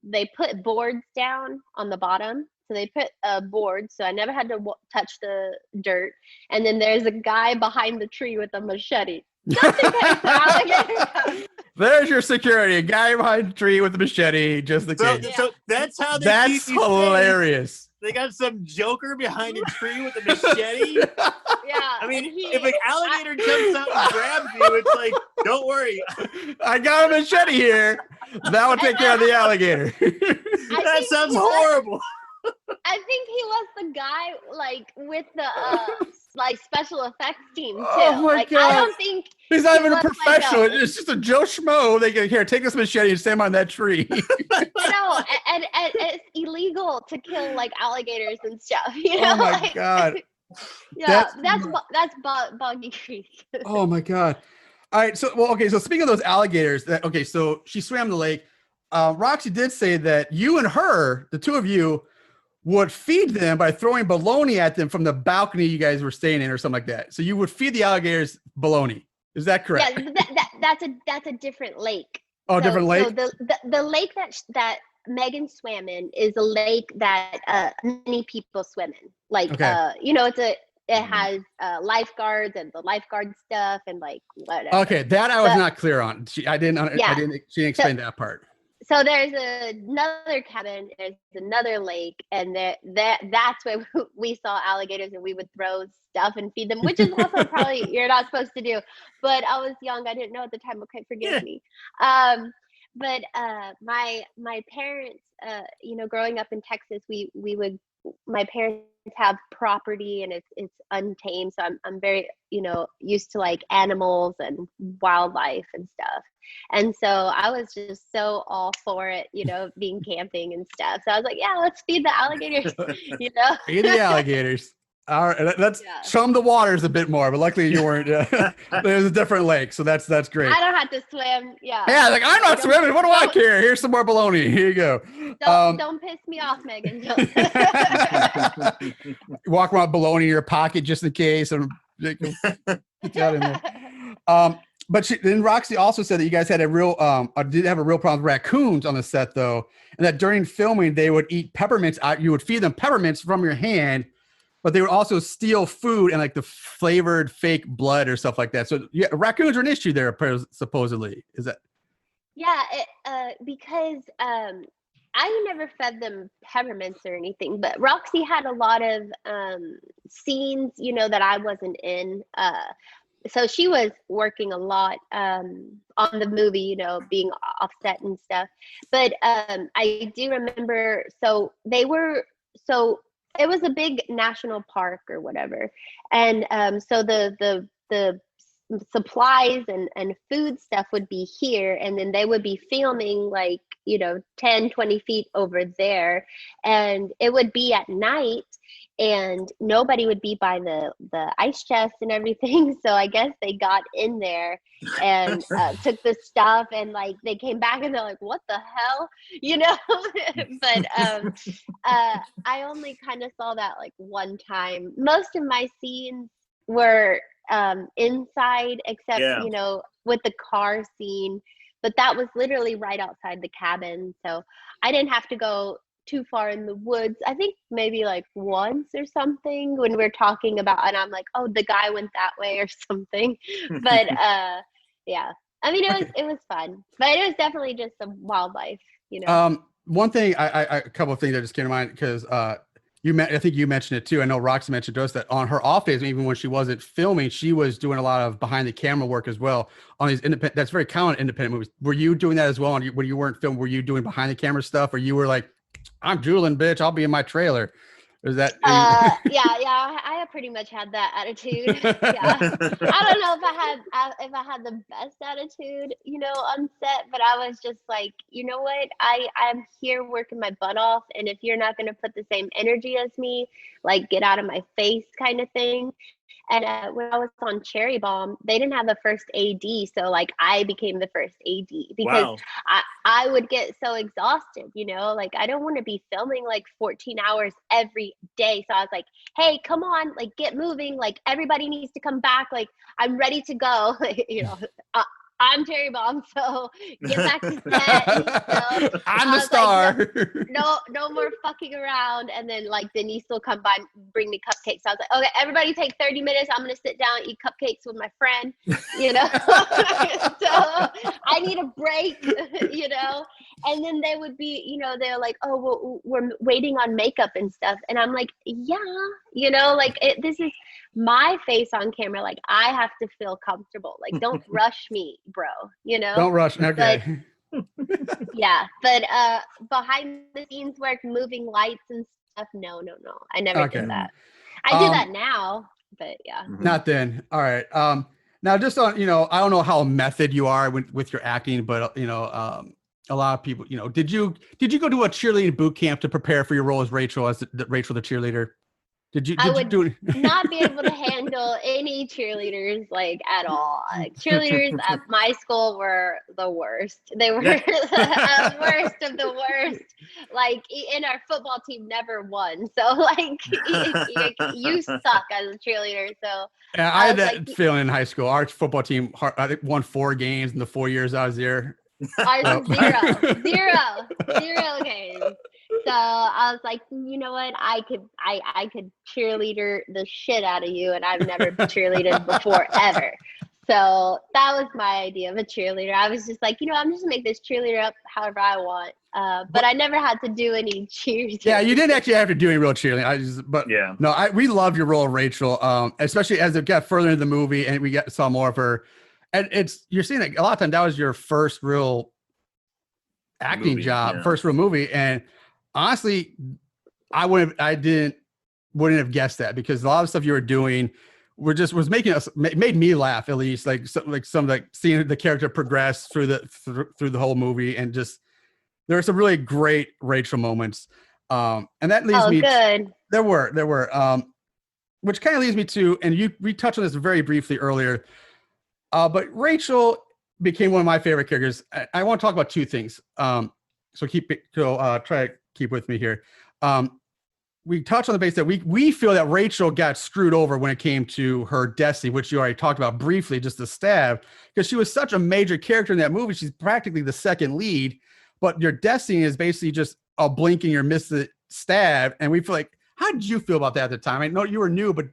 they put boards down on the bottom. So they put a board, so I never had to touch the dirt. And then there's a guy behind the tree with a machete. Just in case the alligator comes. There's your security, a guy behind the tree with a machete, just the case. So that's how they That's keep you hilarious. safe. They got some joker behind a tree with a machete. Yeah. I mean, if an alligator jumps out and grabs you, it's like, don't worry. I got a machete here. That would take care of the alligator. That sounds horrible. I think he was the guy like with the like special effects team too. Oh my like, God. I don't think He's not even a looks professional. like It's just a Joe Schmo. They can here, take this machete and stand on that tree. no, and it's illegal to kill like alligators and stuff. You know? Oh my like, God. Yeah, that's Boggy Creek. Oh my God. All right. So, well, okay. So speaking of those alligators, so she swam the lake. Roxy did say that you and her, the two of you, would feed them by throwing bologna at them from the balcony you guys were staying in or something like that. So you would feed the alligators bologna. Is that correct? Yeah, that's a different lake. Oh, different lake. So the lake that Megan swam in is a lake that many people swim in. Like Okay. it has lifeguards and the lifeguard stuff and like whatever. Okay, that I was But- not clear on. She didn't explain that part. So there's another cabin, there's another lake, and that's where we saw alligators, and we would throw stuff and feed them, which is also probably you're not supposed to do. But I was young, I didn't know at the time. Okay, forgive me. But my parents, growing up in Texas, my parents have property and it's untamed, so I'm very used to like animals and wildlife and stuff. And so I was just so all for it, being camping and stuff. So I was like, yeah, let's feed the alligators, Feed the alligators. All right, let's chum the waters a bit more. But luckily you weren't. There's a different lake, so that's great. I don't have to swim. Yeah. Yeah, like I'm not swimming. What do I care? Here's some more bologna. Here you go. Don't piss me off, Megan. Walk around bologna in your pocket just in case. And get that in there. But then Roxy also said that you guys had did have a real problem with raccoons on the set, though, and that during filming they would eat peppermints. You would feed them peppermints from your hand, but they would also steal food and like the flavored fake blood or stuff like that. So yeah, raccoons are an issue there, supposedly. Is that? Yeah, because I never fed them peppermints or anything, but Roxy had a lot of scenes, that I wasn't in. So she was working a lot on the movie, being offset and stuff. But I do remember, it was a big national park or whatever. And so the supplies and food stuff would be here, and then they would be filming like 10 20 feet over there, and it would be at night and nobody would be by the ice chest and everything. So I guess they got in there and took the stuff, and like they came back and they're like, what the hell, but I only kind of saw that like one time. Most of my scenes were inside, except with the car scene, but that was literally right outside the cabin, so I didn't have to go too far in the woods. I think maybe like once or something when we're talking about, and I'm like, oh, the guy went that way or something. But yeah, I mean, it was fun, but it was definitely just some wildlife, One thing, a couple of things that just came to mind, because I think you mentioned it too. I know Roxy mentioned to us that on her off days, even when she wasn't filming, she was doing a lot of behind the camera work as well on these independent. That's very common in independent movies. Were you doing that as well? And when you weren't filming, were you doing behind the camera stuff, or you were like, I'm Julin, bitch, I'll be in my trailer? Is that? Yeah, I pretty much had that attitude. Yeah, I don't know if I had the best attitude, on set, but I was just like, you know what, I'm here working my butt off, and if you're not going to put the same energy as me, like get out of my face, kind of thing. And when I was on Cherry Bomb, they didn't have a first AD, so like I became the first AD because I would get so exhausted, like I don't want to be filming like 14 hours every day. So I was like, hey, come on, like get moving, like everybody needs to come back, like I'm ready to go. I'm Cherry Bomb, so get back to set. I'm the star. Like, no more fucking around. And then like Denise will come by and bring me cupcakes. So I was like, okay, everybody take 30 minutes. I'm gonna sit down and eat cupcakes with my friend. So I need a break. And then they would be, they're like, oh, well, we're waiting on makeup and stuff. And I'm like, yeah, this is my face on camera. Like I have to feel comfortable. Like don't rush me, bro. Don't rush. Okay. But, yeah, but behind the scenes work, moving lights and stuff. No, I never did that. I do that now, but yeah. Not then. All right. Now just on, I don't know how method you are with your acting, but a lot of people, did you go to a cheerleading boot camp to prepare for your role as Rachel, Rachel the cheerleader? I would not be able to handle any cheerleaders like at all. Like, cheerleaders at my school were the worst. They were the worst of the worst. Like, and our football team never won. So like, you suck as a cheerleader. So yeah, I had that feeling in high school. Our football team, I think, won 4 games in the 4 years I was there. Zero games. So I was like, you know what? I could cheerleader the shit out of you, and I've never cheerleaded before ever. So that was my idea of a cheerleader. I was just like, I'm just gonna make this cheerleader up however I want. But I never had to do any cheers. Yeah, you didn't actually have to do any real cheerleading. Yeah. No, we love your role of Rachel, especially as it got further into the movie and we saw more of her. And you're seeing that a lot of times that was your first real acting job, first real movie. And honestly, I wouldn't have guessed that, because a lot of stuff you were doing made me laugh, at least, like some like seeing the character progress through the whole movie, and just there were some really great Rachel moments. And that leads me good. There were which kind of leads me to, and we touched on this very briefly earlier, but Rachel became one of my favorite characters. I want to talk about two things. So try to keep with me here. We touched on the base that we feel that Rachel got screwed over when it came to her destiny, which you already talked about briefly, just the stab, because she was such a major character in that movie. She's practically the second lead, but your destiny is basically just a blink and you miss the stab. And we feel like, how did you feel about that at the time? I know you were new, but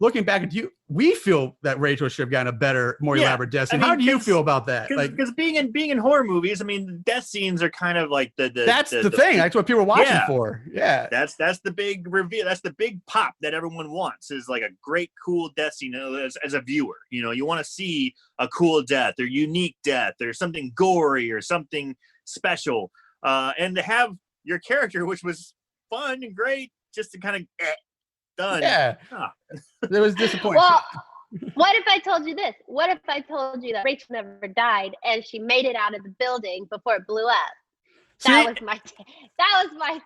looking back at you, we feel that Rachel should have gotten a better, more elaborate death scene. How do you feel about that? Because being in horror movies, I mean, death scenes are kind of like the thing. That's what people are watching for. Yeah, that's the big reveal. That's the big pop that everyone wants, is like a great, cool death scene as a viewer. You want to see a cool death or unique death or something gory or something special, and to have your character, which was fun and great, just to kind of done. Yeah. It was disappointing. Well, what if I told you this? What if I told you that Rachel never died and she made it out of the building before it blew up? That was my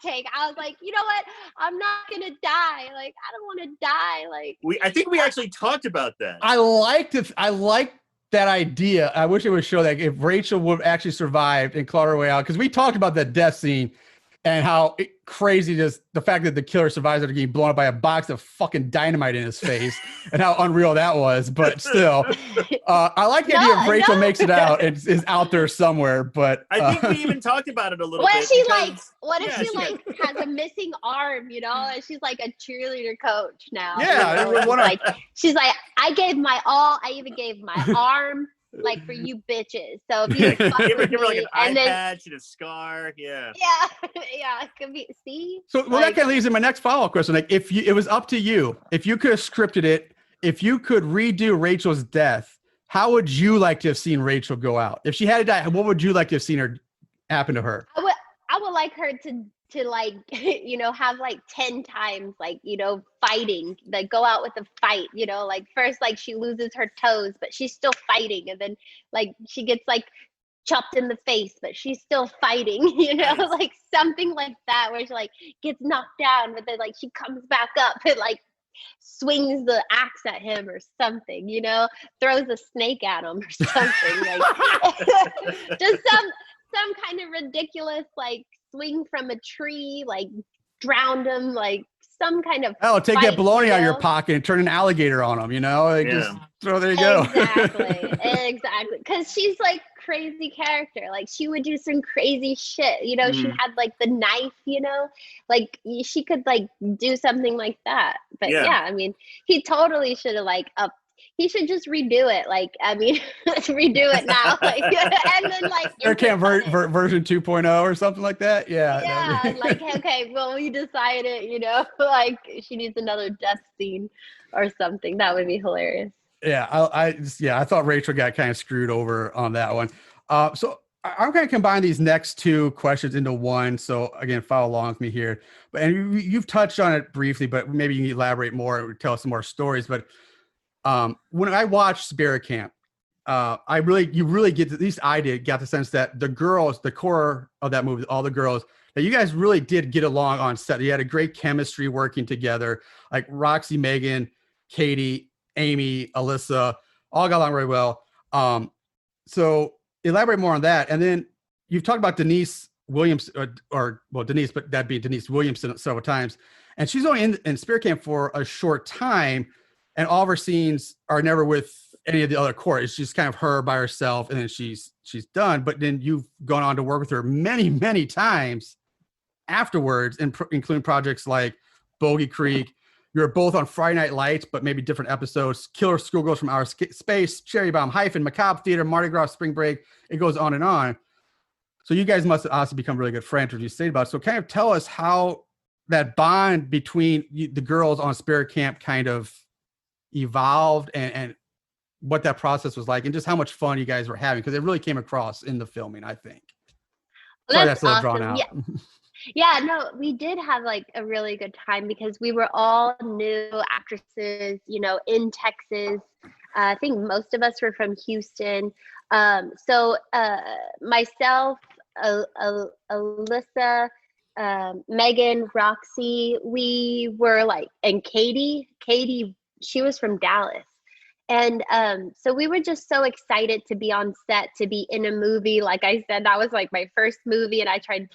take. I was like, you know what? I'm not gonna die. Like, I don't want to die. Like, I think we actually talked about that. I liked that idea. I wish it would show that if Rachel would have actually survived and clawed her way out, because we talked about that death scene and how crazy just the fact that the killer survives after getting blown up by a box of fucking dynamite in his face, and how unreal that was. But still, I like the idea of Rachel makes it out and is out there somewhere. But I think we even talked about it a little bit. What if she has a missing arm, and she's like a cheerleader coach now? Yeah, she's like, I gave my all. I even gave my arm. Like, for you bitches. So if you fuck with me, like an eye patch and a scar, yeah, it could be. See, so that kind of leads to my next follow-up question. Like, if it was up to you, if you could have scripted it, if you could redo Rachel's death, how would you like to have seen Rachel go out? If she had to die, what would you like to have seen her happen to her? I would like her to like, have like 10 times, like, fighting, like go out with a fight, like first, like she loses her toes, but she's still fighting. And then like she gets like chopped in the face, but she's still fighting, like something like that, where she like gets knocked down, but then like she comes back up and like swings the axe at him or something, throws a snake at him or something, like just some kind of ridiculous, like swing from a tree, like drowned him, like some kind of take that bologna out of your pocket and turn an alligator on him, just throw, there you go. Exactly, because she's like crazy character, like she would do some crazy shit, she had like the knife, like she could like do something like that. But I mean, he totally should have like he should just redo it. Like, I mean, redo it now. Like, and then like Air Camp version 2.0 or something like that. Yeah. Like, okay, well, we decided, like she needs another death scene or something. That would be hilarious. Yeah. I thought Rachel got kind of screwed over on that one. So I'm going to combine these next two questions into one. So again, follow along with me here. And you've touched on it briefly, but maybe you can elaborate more or tell us some more stories. But when I watched Spirit Camp, you really get, at least I got the sense that the girls, the core of that movie, all the girls, that you guys really did get along on set. You had a great chemistry working together, like Roxy, Megan, Katie, Amy, Alyssa, all got along really well. So elaborate more on that. And then you've talked about Denise Williams, Denise, but that'd be Denise Williamson several times. And she's only in Spirit Camp for a short time. And all of her scenes are never with any of the other core. It's just kind of her by herself, and then she's she's done. But then you've gone on to work with her many, many times afterwards, including projects like Bogey Creek. You're both on Friday Night Lights, but maybe different episodes. Killer Schoolgirls from Outer Space, Cherry Bomb, Hyphen, Macabre Theater, Mardi Gras, Spring Break. It goes on and on. So you guys must have also become really good friends, as you said about it. So kind of tell us how that bond between the girls on Spirit Camp kind of evolved and what that process was like and just how much fun you guys were having, because it really came across in the filming, I think. Sorry, that's a little drawn out. Yeah, no, we did have like a really good time because we were all new actresses, you know, in Texas. I think most of us were from Houston. So myself, Alyssa, Megan, Roxy, we were like, and Katie, she was from Dallas. And so we were just so excited to be on set, to be in a movie. Like I said, that was like my first movie, and I tried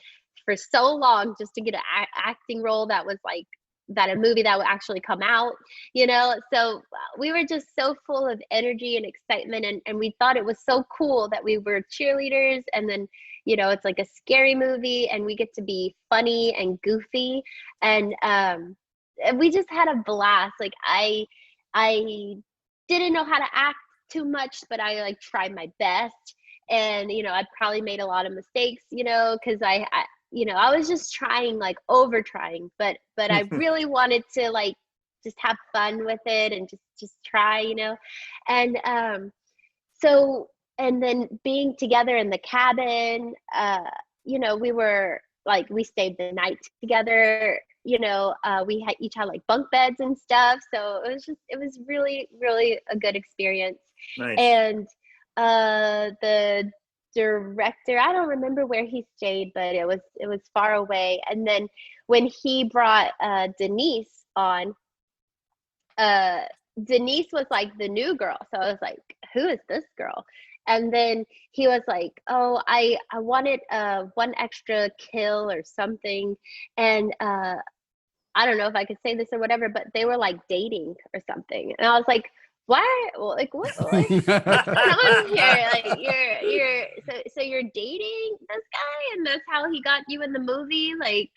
for so long just to get an acting role that was like that, a movie that would actually come out, you know. So we were just so full of energy and excitement, and we thought it was so cool that we were cheerleaders, and then, you know, it's like a scary movie and we get to be funny and goofy, and we just had a blast. Like I didn't know how to act too much, but I like tried my best, and you know, I probably made a lot of mistakes, you know, because I you know, I was just trying, like over trying, but I really wanted to like just have fun with it and just try, you know. And so, and then being together in the cabin, you know, we were like, we stayed the night together, you know, we each had like bunk beds and stuff. So it was really, really a good experience. Nice. And the director, I don't remember where he stayed, but it was far away. And then when he brought Denise on, Denise was like the new girl. So I was like, who is this girl? And then he was like, oh, I wanted one extra kill or something. And I don't know if I could say this or whatever, but they were like dating or something. And I was like, why? Like what? What's going on here? Like you're so you're dating this guy, and that's how he got you in the movie? Like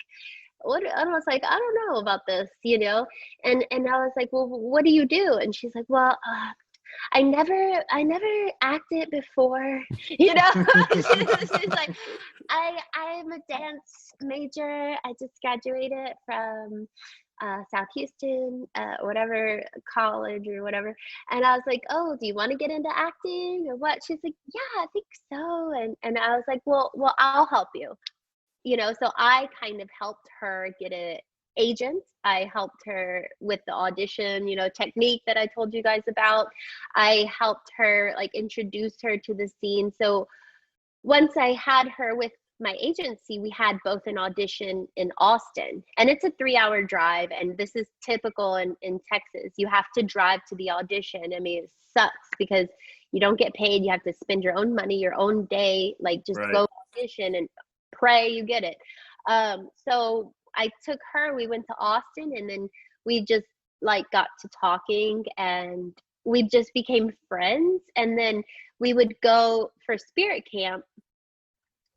what? I was like, I don't know about this, you know. And I was like, well, what do you do? And she's like, well, I never acted before, you know. She's like, I'm a dance major. I just graduated from South Houston, whatever college or whatever. And I was like, oh, do you want to get into acting or what? She's like, yeah, I think so. And I was like, well, I'll help you, you know. So I kind of helped her get an agent. I helped her with the audition, you know, technique that I told you guys about. I helped her like introduce her to the scene. So once I had her with my agency, we had both an audition in Austin, and it's a 3-hour drive. And this is typical in Texas. You have to drive to the audition. I mean, it sucks because you don't get paid. You have to spend your own money, your own day, like just go audition and pray you get it. So I took her, we went to Austin, and then we just like got to talking, and we just became friends. And then we would go for Spirit Camp.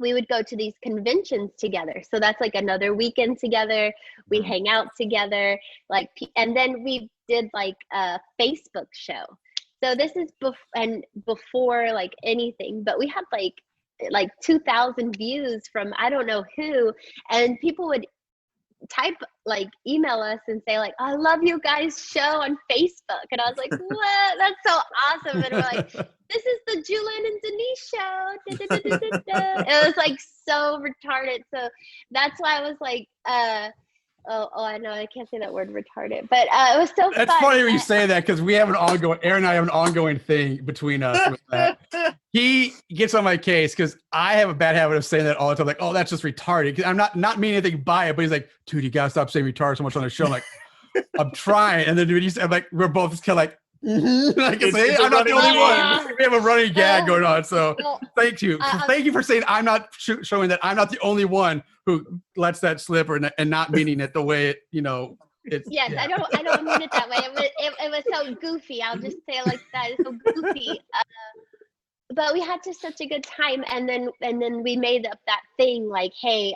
We would go to these conventions together. So that's like another weekend together. We hang out together, like, and then we did like a Facebook show. So this is before like anything, but we had like 2,000 views from I don't know who, and people would email us and say like, I love you guys' show on Facebook. And I was like, what? That's so awesome. And we're like, this is the Julin and Denise show. Da, da, da, da, da, da. It was like so retarded. So that's why I was like, I know I can't say that word retarded, but it was so That's fun. funny when you say that, because we have Aaron and I have an ongoing thing between us with that. He gets on my case because I have a bad habit of saying that all the time, like, oh, that's just retarded. Because I'm not meaning anything by it, but he's like, dude, you gotta stop saying retarded so much on the show. I'm like, I'm trying. And then I'm like, we're both just kind of like, like I'm not the only one. We have a running gag going on. So thank you. Thank you for saying I'm not showing that I'm not the only one who lets that slip and not meaning it the way it, you know. It's, yes, yeah. I don't mean it that way. It was so goofy. I'll just say it like that. It's so goofy. but we had just such a good time, and then we made up that thing like, hey,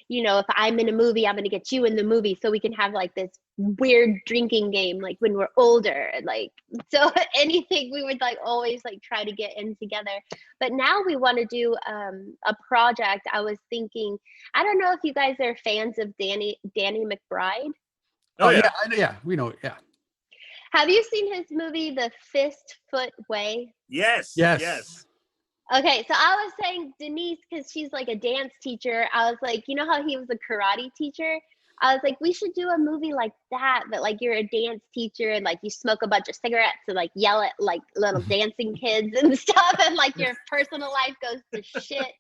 you know, if I'm in a movie, I'm gonna get you in the movie, so we can have like this weird drinking game, like when we're older, and like, so anything we would like always like try to get in together. But now we want to do a project. I was thinking, I don't know if you guys are fans of Danny McBride. Oh yeah, yeah, we know. Yeah. Have you seen his movie, The Fistfoot Way? Yes. Okay, so I was saying Denise, because she's like a dance teacher. I was like, you know how he was a karate teacher? I was like, we should do a movie like that, but like you're a dance teacher and like you smoke a bunch of cigarettes and like yell at like little dancing kids and stuff, and like your personal life goes to shit.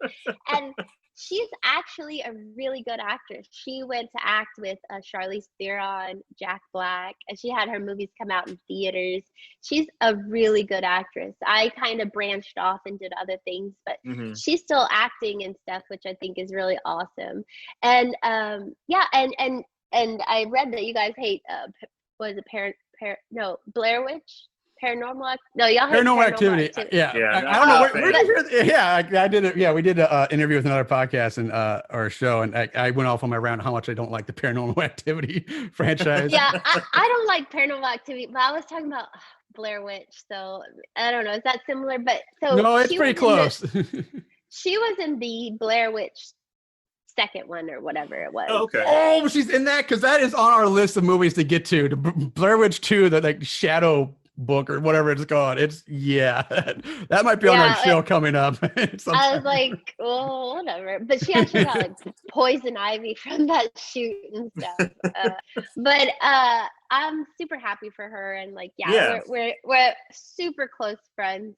And she's actually a really good actress. She went to act with Charlize Theron, Jack Black, and she had her movies come out in theaters. She's a really good actress. I kind of branched off and did other things, but she's still acting and stuff, which I think is really awesome. And yeah, and I read that you guys hate was it Blair Witch? Paranormal? No, y'all hate Paranormal Activity. Yeah. I don't know. Where did you hear? Yeah, I did it. Yeah, we did an interview with another podcast and or a show, and I went off on my round how much I don't like the Paranormal Activity franchise. Yeah, I don't like Paranormal Activity, but I was talking about Blair Witch, so I don't know. Is that similar? But so no, it's pretty close. She was in the Blair Witch second one or whatever it was. Oh, okay. Oh, she's in that, because that is on our list of movies to get to. The Blair Witch 2, the like shadow book or whatever it's called. It's that might be on our show coming up. I was like, well, whatever. But she actually got like poison ivy from that shoot and stuff. But I'm super happy for her, and like we're super close friends,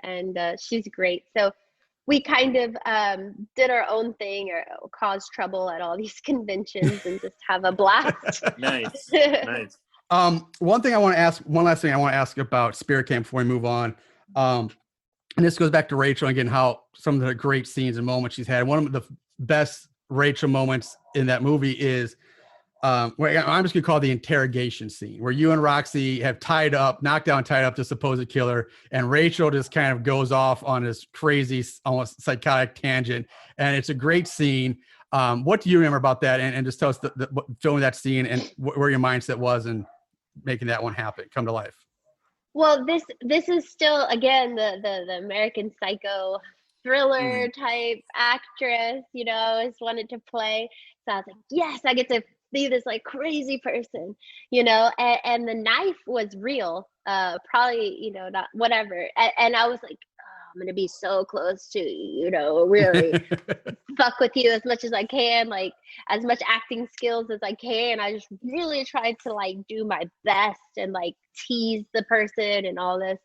and she's great. So we kind of did our own thing or caused trouble at all these conventions and just have a blast. Nice. One last thing I want to ask about Spirit Camp before we move on. And this goes back to Rachel, again, how some of the great scenes and moments she's had. One of the best Rachel moments in that movie is where I'm just gonna call the interrogation scene, where you and Roxy have knocked down, tied up the supposed killer, and Rachel just kind of goes off on this crazy, almost psychotic tangent, and it's a great scene. What do you remember about that? And just tell us filming that scene and where your mindset was and making that one come to life. Well, this is still, again, the American Psycho thriller type actress, you know, I always wanted to play. So I was like, yes, I get to be this like crazy person, you know, and the knife was real, probably, you know, not whatever. And I was like, I'm gonna be so close to, you know, really fuck with you as much as I can, like as much acting skills as I can. I just really tried to like do my best and like tease the person and all this.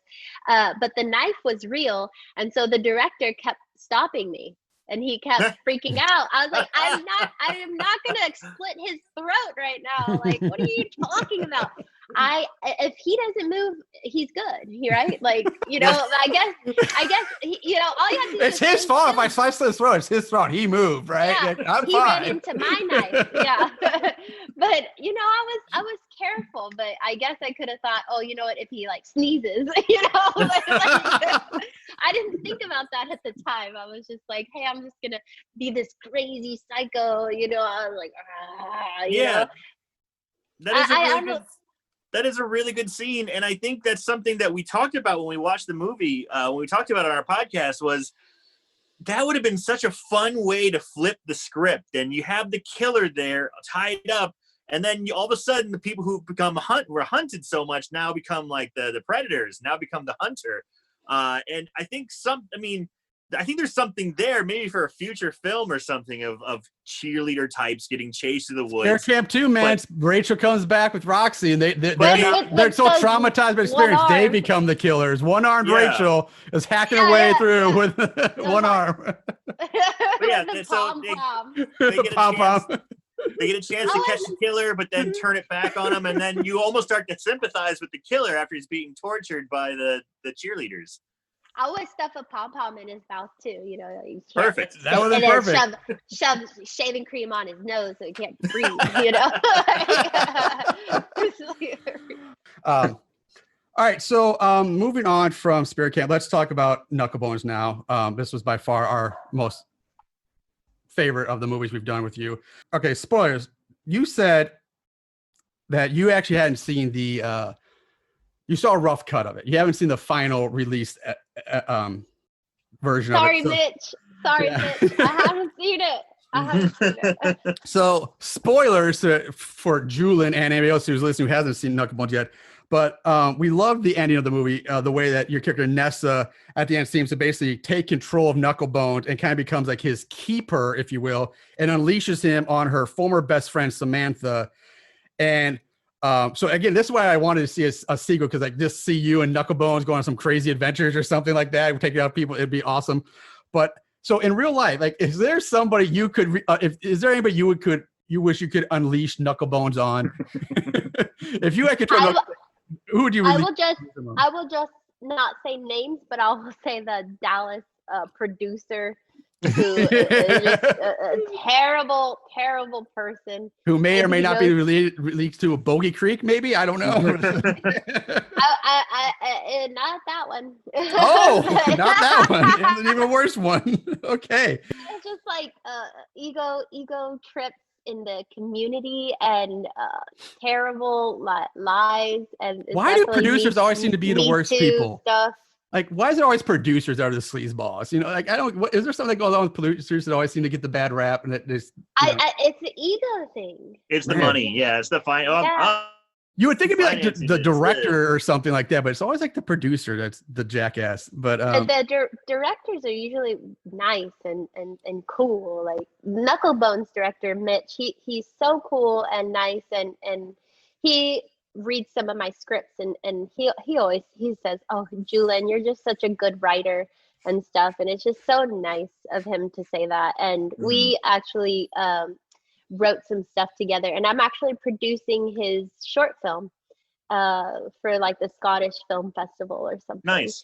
But the knife was real. And so the director kept stopping me. And he kept freaking out. I was like, I am not gonna split his throat right now. Like, what are you talking about? If he doesn't move, he's good. Right? Like, you know, I guess, you know, all you have to do it's his fault. If I slice his throat, it's his fault. He moved, right? Yeah, I'm he fine. ran into my knife. Yeah. But, you know, I was careful, but I guess I could have thought, oh, you know what, if he like sneezes, you know, I didn't think about that at the time. I was just like, hey, I'm just gonna be this crazy psycho, you know. I was like, you know? That is a really good scene, and I think that's something that we talked about when we watched the movie. When we talked about it on our podcast, was that would have been such a fun way to flip the script, and you have the killer there tied up. And then all of a sudden, the people who were hunted so much now become like the predators, now become the hunter. And I think I think there's something there, maybe for a future film or something of cheerleader types getting chased through the woods. Spirit Camp 2, man. Rachel comes back with Roxy, and they're so traumatized by experience. They become the killers. One-armed Rachel is hacking away through with one arm. They get a chance to catch the killer, but then turn it back on him, and then you almost start to sympathize with the killer after he's being tortured by the cheerleaders. I would stuff a pom-pom in his mouth too, you know. Perfect. That would be perfect. Shove shaving cream on his nose so he can't breathe, you know. All right, so moving on from Spirit Camp, let's talk about Knucklebones now. This was by far our most favorite of the movies we've done with you. Okay, spoilers. You said that you actually hadn't seen the you saw a rough cut of it. You haven't seen the final released version Sorry, of it. Mitch. Sorry, Mitch. I haven't seen it. So spoilers for Julin and anybody else who's listening who hasn't seen Knucklebones yet. But we love the ending of the movie, the way that your character Nessa at the end seems to basically take control of Knucklebones and kind of becomes like his keeper, if you will, and unleashes him on her former best friend Samantha. And so again, this is why I wanted to see a sequel, because like just see you and Knucklebones go on some crazy adventures or something like that. Take out people, it'd be awesome. But so in real life, like, is there somebody you could? Is there anybody you wish you could unleash Knucklebones on? If you had control, who would you? I will just not say names, but I'll say the Dallas producer who is just a terrible, terrible person. Who may or may not be released to a Bogey Creek, maybe? I don't know. Not that one. Oh, not that one. It's an even worse one. Okay. It's just like ego trips in the community and terrible lies. And why do producers always seem to be the worst people? Stuff. Like, why is there always producers that are the sleazeballs? You know, like, is there something that goes on with producers that always seem to get the bad rap? And it's an ego thing. It's the money. Yeah, it's the fine. You would think it'd be like the director or something like that, but it's always like the producer that's the jackass. But the directors are usually nice and cool. Like Knucklebones director Mitch, he's so cool and nice, and he reads some of my scripts and he says, "Oh, Julin, you're just such a good writer and stuff," and it's just so nice of him to say that. And we actually wrote some stuff together, and I'm actually producing his short film for like the Scottish Film Festival or something. Nice.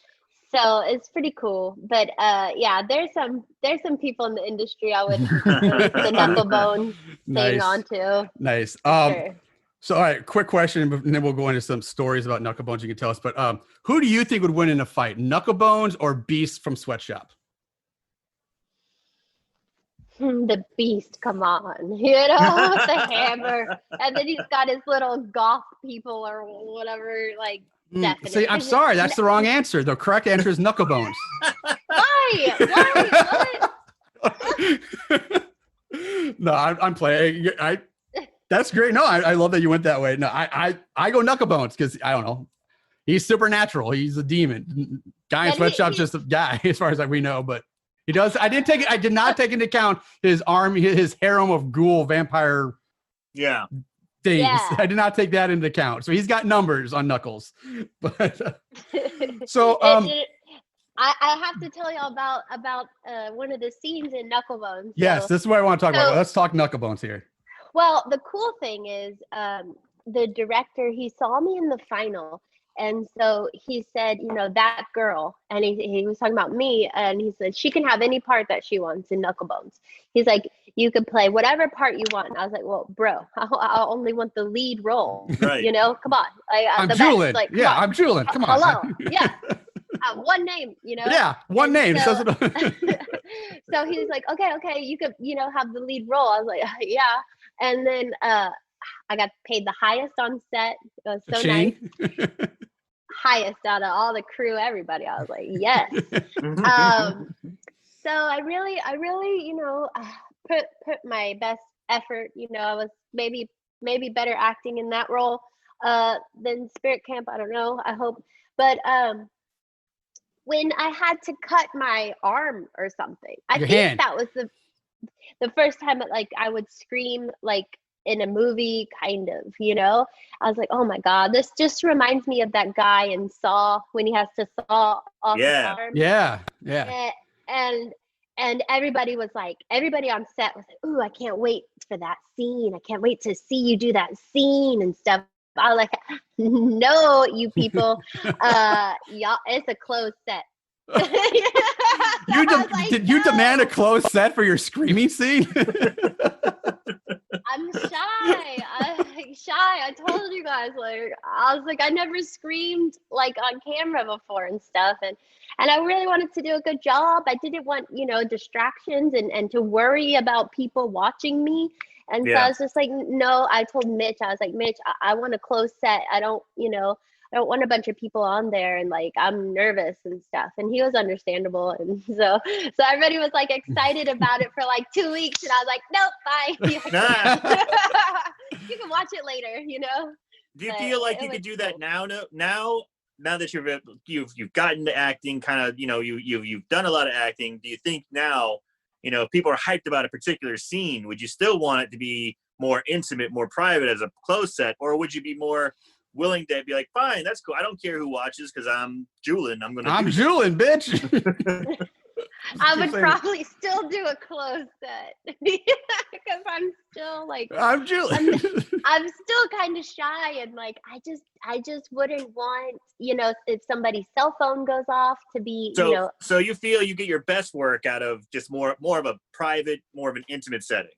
So it's pretty cool. But yeah, there's some people in the industry I would the Knucklebone thing onto. Nice. Sure. So, all right, quick question, and then we'll go into some stories about Knucklebones you can tell us. But who do you think would win in a fight, Knucklebones or Beast from Sweatshop? The Beast, come on, you know, with the hammer, and then he's got his little goth people or whatever, like. Definitely. See, I'm sorry, that's the wrong answer. The correct answer is Knucklebones. Why? No, I'm playing. That's great. No, I love that you went that way. No, I go Knucklebones because I don't know. He's supernatural. He's a demon. Guy in Sweatshop's just a guy, as far as we know. But he does. I did not take into account his army, his harem of ghoul vampire. Yeah. Things. Yeah. I did not take that into account. So he's got numbers on Knuckles. But so I have to tell you about one of the scenes in Knucklebones. Yes, this is what I want to talk about. Let's talk Knucklebones here. Well, the cool thing is the director, he saw me in the final. And so he said, you know, that girl, and he was talking about me, and he said, she can have any part that she wants in Knucklebones. He's like, you could play whatever part you want. And I was like, well, bro, I only want the lead role. Right. You know, come on. I'm Julin. Like, yeah, I'm Julin. Come on. Hello. Yeah. One name, you know? Yeah, one name. So, so he was like, okay, you could, you know, have the lead role. I was like, yeah. And then I got paid the highest on set. It was so nice. Highest out of all the crew, everybody. I was like, yes. So I really, you know, put my best effort. You know, I was maybe better acting in that role than Spirit Camp. I don't know. I hope. But when I had to cut my arm or something, I think that was the first time I would scream like in a movie, kind of, you know. I was like, oh my god, this just reminds me of that guy in Saw when he has to saw off his arm. Yeah. And everybody on set was like, ooh, I can't wait for that scene. I can't wait to see you do that scene and stuff. I was like, no, you people, y'all, it's a closed set. Did you demand a closed set for your screaming scene? I'm shy. like shy. I told you guys, like I was like I never screamed like on camera before and stuff, and I really wanted to do a good job. I didn't want, distractions and to worry about people watching me. And so I was just like, no, I told Mitch, I was like, Mitch, I want a closed set. I don't want a bunch of people on there, and like I'm nervous and stuff. And he was understandable. And so everybody was like excited about it for like 2 weeks, and I was like, nope, bye. You can watch it later, Do you feel like you could do that now? Now that you've gotten to acting, kind of, you've done a lot of acting. Do you think now, if people are hyped about a particular scene, would you still want it to be more intimate, more private as a closed set, or would you be more willing to be like, fine, that's cool, I don't care who watches because I'm Julin. I'm Julin, bitch. I would probably still do a closed set because I'm still like I'm Julin. I'm still kind of shy, and like I just wouldn't want, if somebody's cell phone goes off to be, So you feel you get your best work out of just more of a private, more of an intimate setting.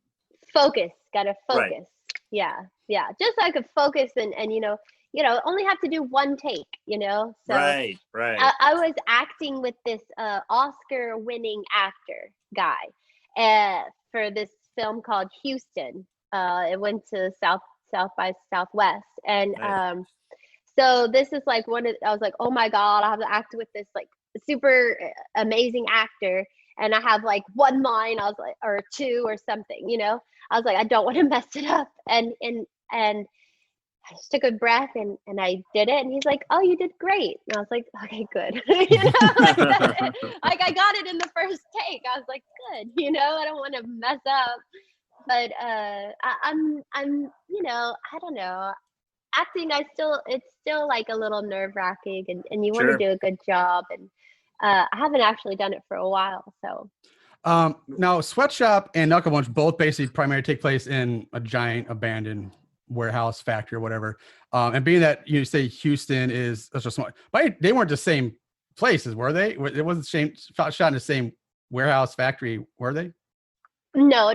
Gotta focus. Right. Yeah. Just so I could focus and only have to do one take, So right. I was acting with this Oscar-winning actor guy for this film called Houston. It went to South by Southwest, and so this is like I was like, oh my God, I have to act with this like super amazing actor, and I have like one line, I was like, or two or something, I was like, I don't want to mess it up, and I just took a breath and I did it, and he's like, oh, you did great. And I was like, okay, good. Like I got it in the first take. I was like, good, I don't want to mess up. But I'm I don't know. Acting, it's still like a little nerve-wracking, and you want to do a good job. And I haven't actually done it for a while, so. Now Sweatshop and Knucklebones both basically primarily take place in a giant abandoned warehouse, factory, or whatever. And being that you say Houston is such a small, but they weren't the same places, were they? It wasn't shot in the same warehouse, factory, were they? No.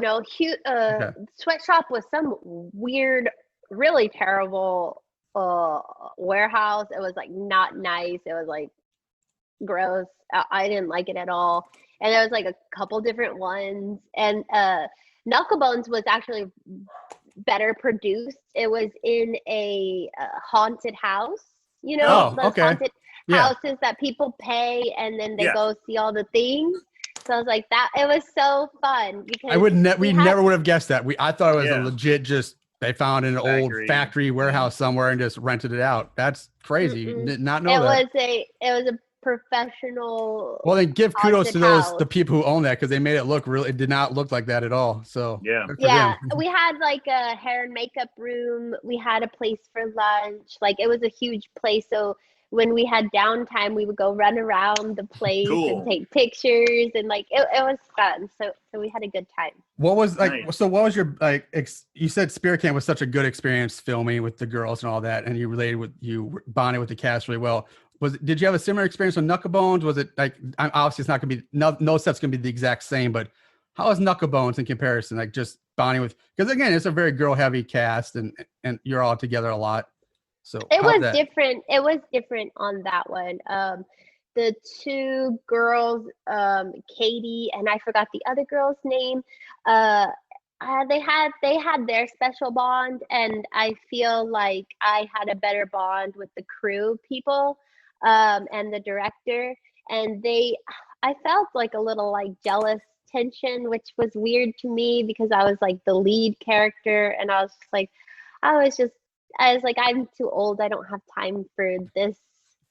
Sweatshop was some weird, really terrible warehouse. It was like not nice. It was like gross. I didn't like it at all. And there was like a couple different ones. And Knucklebones was actually better produced. It was in a haunted house, haunted houses that people pay and then they go see all the things. So I was like, that it was so fun because we never would have guessed that. I thought it was a legit they found an old factory warehouse somewhere and just rented it out. That's crazy. Did not know that. It was a professional. Well, then give kudos to the people who own that, because they made it did not look like that at all. So we had like a hair and makeup room. We had a place for lunch. Like it was a huge place. So when we had downtime, we would go run around the place and take pictures, and like it was fun. So we had a good time. What was like? Nice. So what was your you said Spirit Camp was such a good experience filming with the girls and all that, and you bonded with the cast really well. Did you have a similar experience with Knucklebones? Was it like, obviously it's not going to be, no set's going to be the exact same, but how is Knucklebones in comparison? Like just bonding with, because again, it's a very girl heavy cast and you're all together a lot. So it was different. It was different on that one. The two girls, Katie, and I forgot the other girl's name. They had their special bond, and I feel like I had a better bond with the crew people. And the director, and I felt like a little like jealous tension, which was weird to me because I was like the lead character, and I was like, I'm too old, I don't have time for this,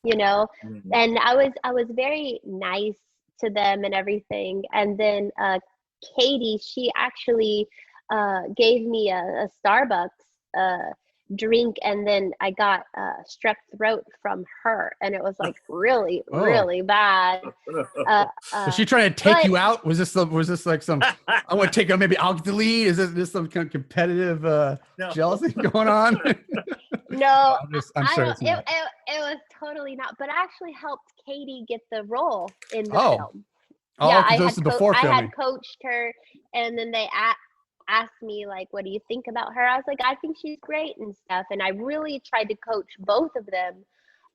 mm-hmm. And I was very nice to them and everything. And then Katie, she actually gave me a Starbucks drink, and then I got strep throat from her, and it was like really bad. Was she trying to take you out? Was this like some I want to take her, maybe I'll get the lead? Is this some kind of competitive jealousy going on? No, I'm sure it was totally not, but I actually helped Katie get the role in the film. I had coached her, and then asked me like, what do you think about her? I was like, I think she's great and stuff. And I really tried to coach both of them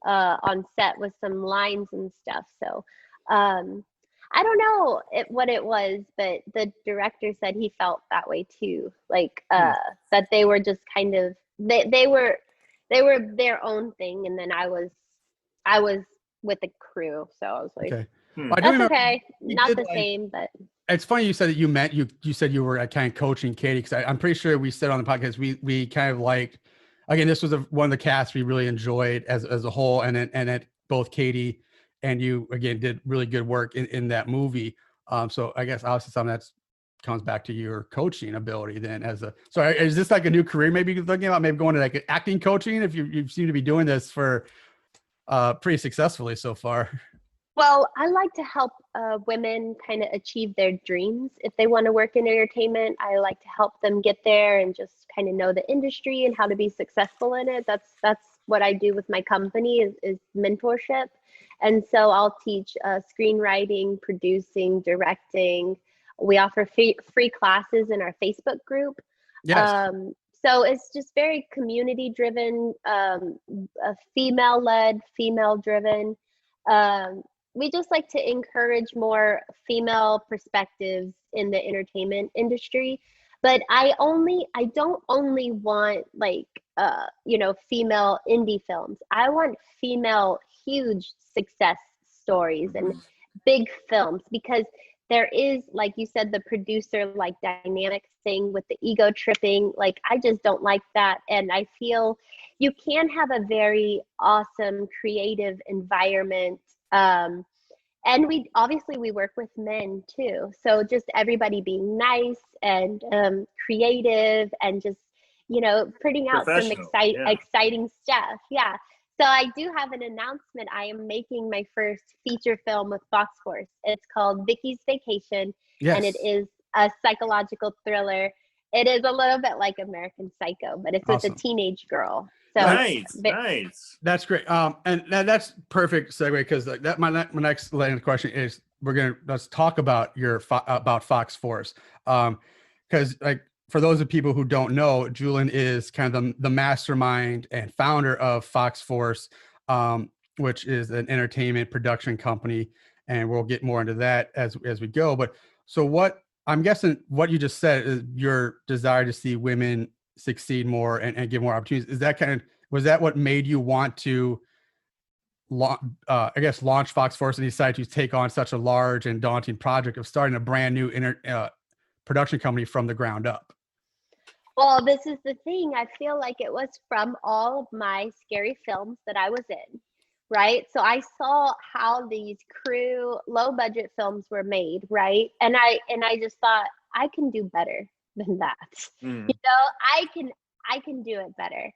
on set with some lines and stuff. So I don't know what it was, but the director said he felt that way too. Like that they were just kind of they were their own thing, and then I was with the crew. So I was like, okay. Hmm. Well, I do that's remember okay, you not did, the like, same, but it's funny you said that you said you were kind of coaching Katie, because I'm pretty sure we said on the podcast we kind of liked, again, this was one of the casts we really enjoyed as a whole, and then both Katie and you again did really good work in that movie. So I guess obviously something that's comes back to your coaching ability then so is this like a new career maybe you're looking about, maybe going to like acting coaching, if you seem to be doing this for pretty successfully so far? well, I like to help women kind of achieve their dreams. If they want to work in entertainment, I like to help them get there and just kind of know the industry and how to be successful in it. That's what I do with my company is mentorship. And so I'll teach screenwriting, producing, directing. We offer free classes in our Facebook group. Yes. So it's just very community driven, female led, female driven. We just like to encourage more female perspectives in the entertainment industry. But I don't only want like female indie films. I want female huge success stories and big films, because there is, like you said, the producer like dynamic thing with the ego tripping. Like I just don't like that. And I feel you can have a very awesome creative environment. And we work with men too. So just everybody being nice and creative and just, putting out some exciting stuff. Yeah. So I do have an announcement. I am making my first feature film with FoxForce. It's called Vicky's Vacation. Yes. And it is a psychological thriller. It is a little bit like American Psycho, but it's with a teenage girl. So Nice. That's great. And that's perfect segue, because like that, my next line of question is let's talk about about FoxForce. Because like for those of people who don't know, Julin is kind of the mastermind and founder of FoxForce, which is an entertainment production company, and we'll get more into that as we go. But so what I'm guessing what you just said is your desire to see women succeed more and give more opportunities. Was that what made you want to launch FoxForce and decide to take on such a large and daunting project of starting a brand new production company from the ground up? Well, this is the thing. I feel like it was from all of my scary films that I was in, right? So I saw how these low budget films were made, right? And I just thought, I can do better than that. I can do it better.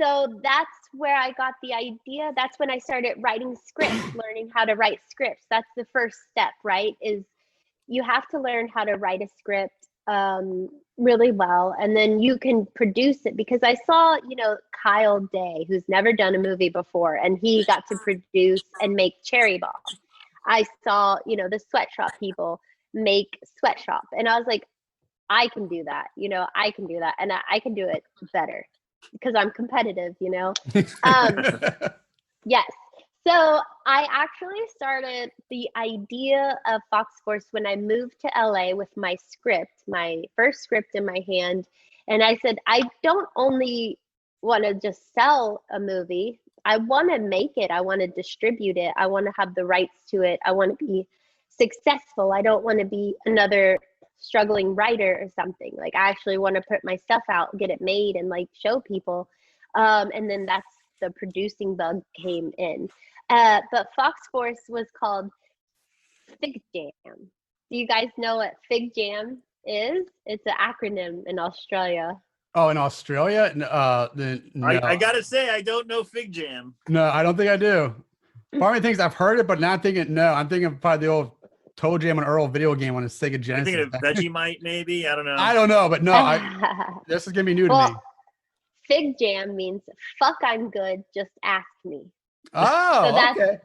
So that's where I got the idea. That's when I started writing scripts, learning how to write scripts. That's the first step, right? Is you have to learn how to write a script really well, and then you can produce it. Because I saw, Kyle Day, who's never done a movie before, and he got to produce and make Cherry Bomb. I saw, the Sweatshop people make Sweatshop, and I was like, I can do that, I can do that, and I can do it better because I'm competitive, Yes. So I actually started the idea of FoxForce when I moved to LA with my first script in my hand. And I said, I don't only want to just sell a movie. I want to make it. I want to distribute it. I want to have the rights to it. I want to be successful. I don't want to be another struggling writer or something. Like I actually want to put my stuff out, get it made, and like show people. And then that's the producing bug came in. But FoxForce was called Fig Jam. Do you guys know what Fig Jam is? It's an acronym in Australia. Oh, in Australia? No. I gotta say, I don't know Fig Jam. No, I don't think I do. Part of me thinks I've heard it, but now I'm thinking of probably the old Toe Jam and Earl video game on a Sega Genesis. I'm thinking of Vegemite, maybe. I don't know. I don't know, but no, this is gonna be new to me. Fig Jam means fuck, I'm good, just ask me. Oh, so okay.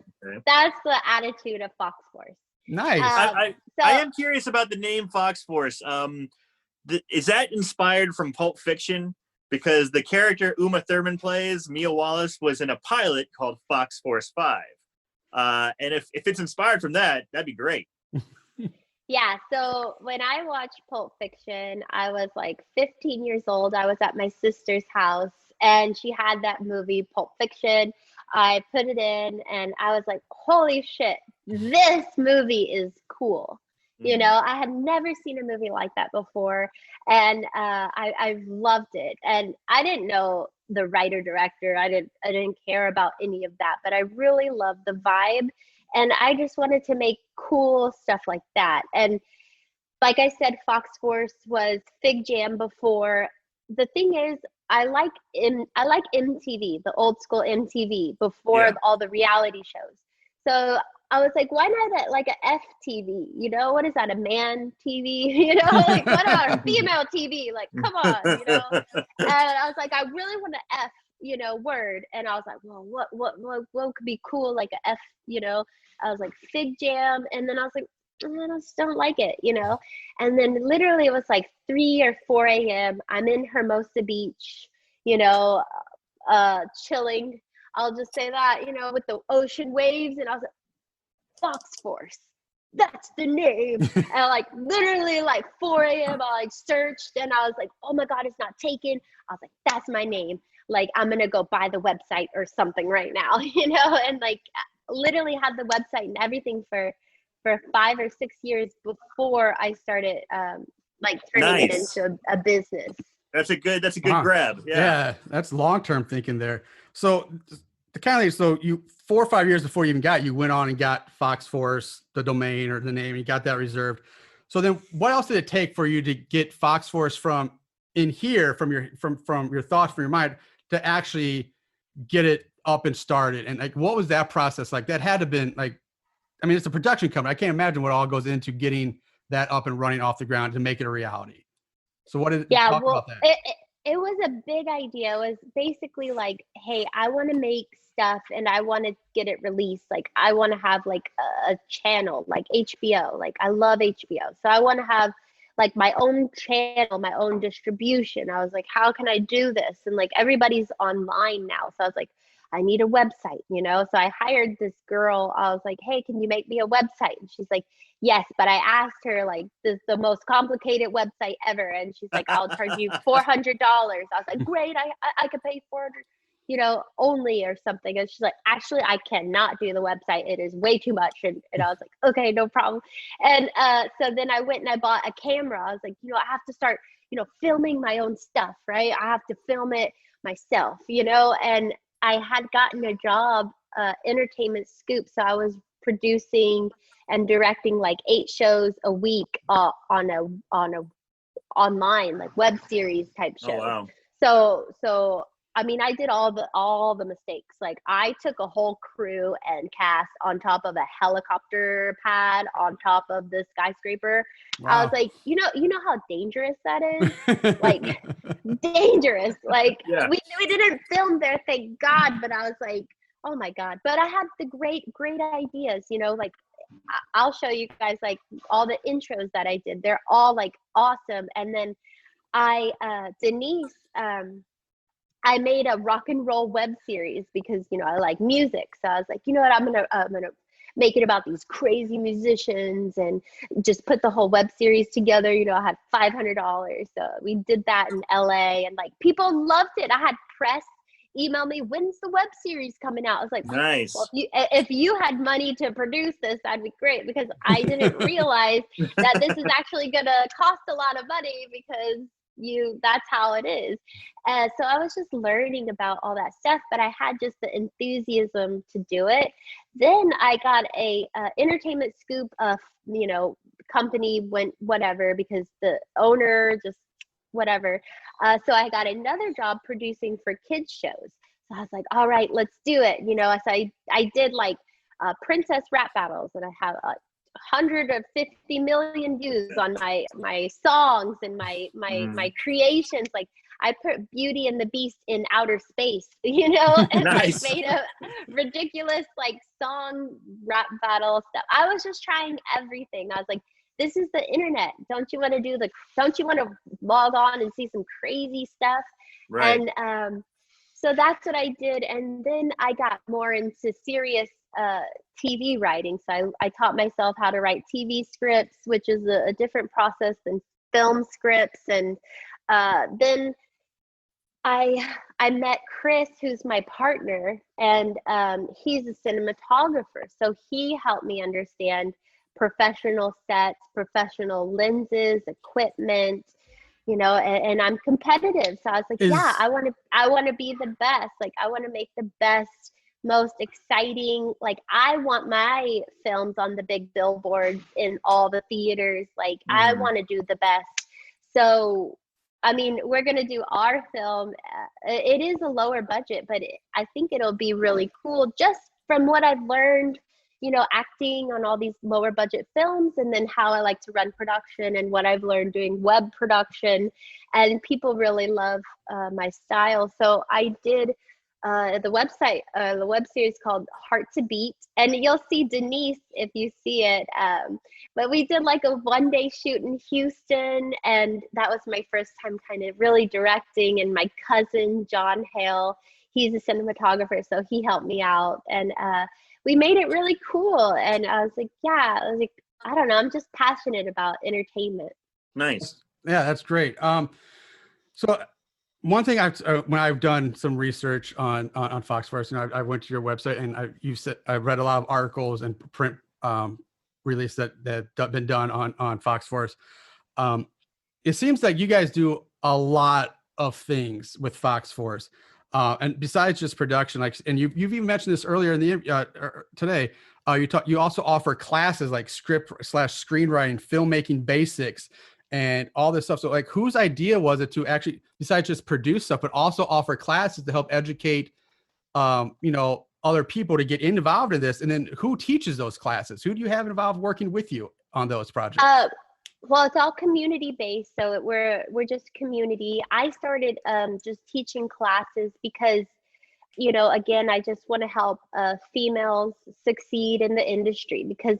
That's the attitude of FoxForce. Nice. I am curious about the name FoxForce. Is that inspired from Pulp Fiction? Because the character Uma Thurman plays, Mia Wallace, was in a pilot called FoxForce 5. And if it's inspired from that, that'd be great. Yeah, so when I watched Pulp Fiction, I was like 15 years old. I was at my sister's house and she had that movie, Pulp Fiction. I put it in and I was like, holy shit, this movie is cool. You know, I had never seen a movie like that before. And I loved it. And I didn't know the writer director. I didn't care about any of that, but I really loved the vibe. And I just wanted to make cool stuff like that. And like I said, FoxForce was Fig Jam before. The thing is, I like MTV, the old school MTV before all the reality shows. So I was like, why not like a FTV? You know, what is that? A man TV? You know, like what about a female TV? Like, come on, you know. And I was like, I really want an F, you know, word. And I was like, well, what could be cool like a F, you know? I was like Fig Jam, and then I was like, I just don't like it, you know. And then literally it was like 3 or 4 a.m. I'm in Hermosa Beach, you know, chilling. I'll just say that, you know, with the ocean waves, and I was like, FoxForce, that's the name. And like literally like 4 a.m. I like searched and I was like, oh my God, it's not taken. I was like, that's my name. Like, I'm gonna go buy the website or something right now, you know, and like literally had the website and everything for 5 or 6 years before I started like turning it into a business. That's a good grab. Yeah, that's long-term thinking there. So so you 4 or 5 years before you even you went on and got FoxForce, the domain or the name, you got that reserved. So then what else did it take for you to get FoxForce from in here, from your thoughts, from your mind, to actually get it up and started? And like, what was that process like? That had to have been like, I mean, it's a production company. I can't imagine what all goes into getting that up and running off the ground to make it a reality. So what did talk about that? It was a big idea. It was basically like, hey, I want to make stuff and I want to get it released. Like, I want to have like a channel, like HBO. Like, I love HBO. So I want to have like my own channel, my own distribution. I was like, how can I do this? And like, everybody's online now. So I was like, I need a website, you know? So I hired this girl. I was like, hey, can you make me a website? And she's like, yes. But I asked her, like, this is the most complicated website ever. And she's like, I'll charge you $400. I was like, great. I could pay 400, you know, only or something. And she's like, actually, I cannot do the website. It is way too much. And I was like, okay, no problem. And so then I went and I bought a camera. I was like, you know, I have to start, you know, filming my own stuff, right? I have to film it myself, you know? And I had gotten a job, Entertainment Scoop. So I was producing and directing like 8 shows a week on a online like web series type show. Oh, wow. So I mean, I did all the mistakes. Like, I took a whole crew and cast on top of a helicopter pad on top of the skyscraper. Wow. I was like, you know how dangerous that is? Like, dangerous. Like, we didn't film there, thank God. But I was like, oh my God. But I had the great ideas, you know, like, I'll show you guys like all the intros that I did. They're all like awesome. And then Denise, I made a rock and roll web series because, you know, I like music. So I was like, you know what, I'm gonna make it about these crazy musicians and just put the whole web series together. You know, I had $500. So we did that in LA and like people loved it. I had press email me, when's the web series coming out? I was like, nice. Well, if you had money to produce this, that'd be great, because I didn't realize that this is actually gonna cost a lot of money, because that's how it is. So I was just learning about all that stuff, but I had just the enthusiasm to do it. Then I got a Entertainment Scoop, you know, company went whatever, because the owner just whatever. So I got another job producing for kids shows. So I was like, all right, let's do it. You know, so I did like princess rap battles, and I have 150 million views on my songs and my creations. Like, I put Beauty and the Beast in outer space, you know, and Nice. like made a ridiculous like song rap battle stuff. I was just trying everything. I was like, this is the internet. Don't you want to log on and see some crazy stuff? Right. And so that's what I did. And then I got more into serious TV writing. So I taught myself how to write TV scripts, which is a different process than film scripts. And then I met Chris, who's my partner, and he's a cinematographer. So he helped me understand professional sets, professional lenses, equipment, you know, and I'm competitive. So I was like, yeah, I want to be the best. Like, I want to make the best, most exciting. Like, I want my films on the big billboards in all the theaters. Like, I want to do the best. So, I mean, we're going to do our film. It is a lower budget, but I think it'll be really cool just from what I've learned, you know, acting on all these lower budget films, and then how I like to run production and what I've learned doing web production. And people really love my style. So I did the web series called Heart to Beat, and you'll see Denise if you see it. But we did like a one-day shoot in Houston, and that was my first time kind of really directing. And my cousin John Hale, he's a cinematographer, so he helped me out, and we made it really cool. And I was like, I don't know, I'm just passionate about entertainment. Nice. Yeah, that's great. So one thing when I've done some research on FoxForce, you know, I went to your website, and I read a lot of articles and print release that been done on FoxForce. It seems like you guys do a lot of things with FoxForce. And besides just production, like, and you've even mentioned this earlier in the today, you also offer classes like script/screenwriting, filmmaking basics, and all this stuff. So like, whose idea was it to actually, besides just produce stuff, but also offer classes to help educate, you know, other people to get involved in this? And then who teaches those classes? Who do you have involved working with you on those projects? Well, it's all community based, so we're just community. I started just teaching classes because, you know, again, I just want to help females succeed in the industry, because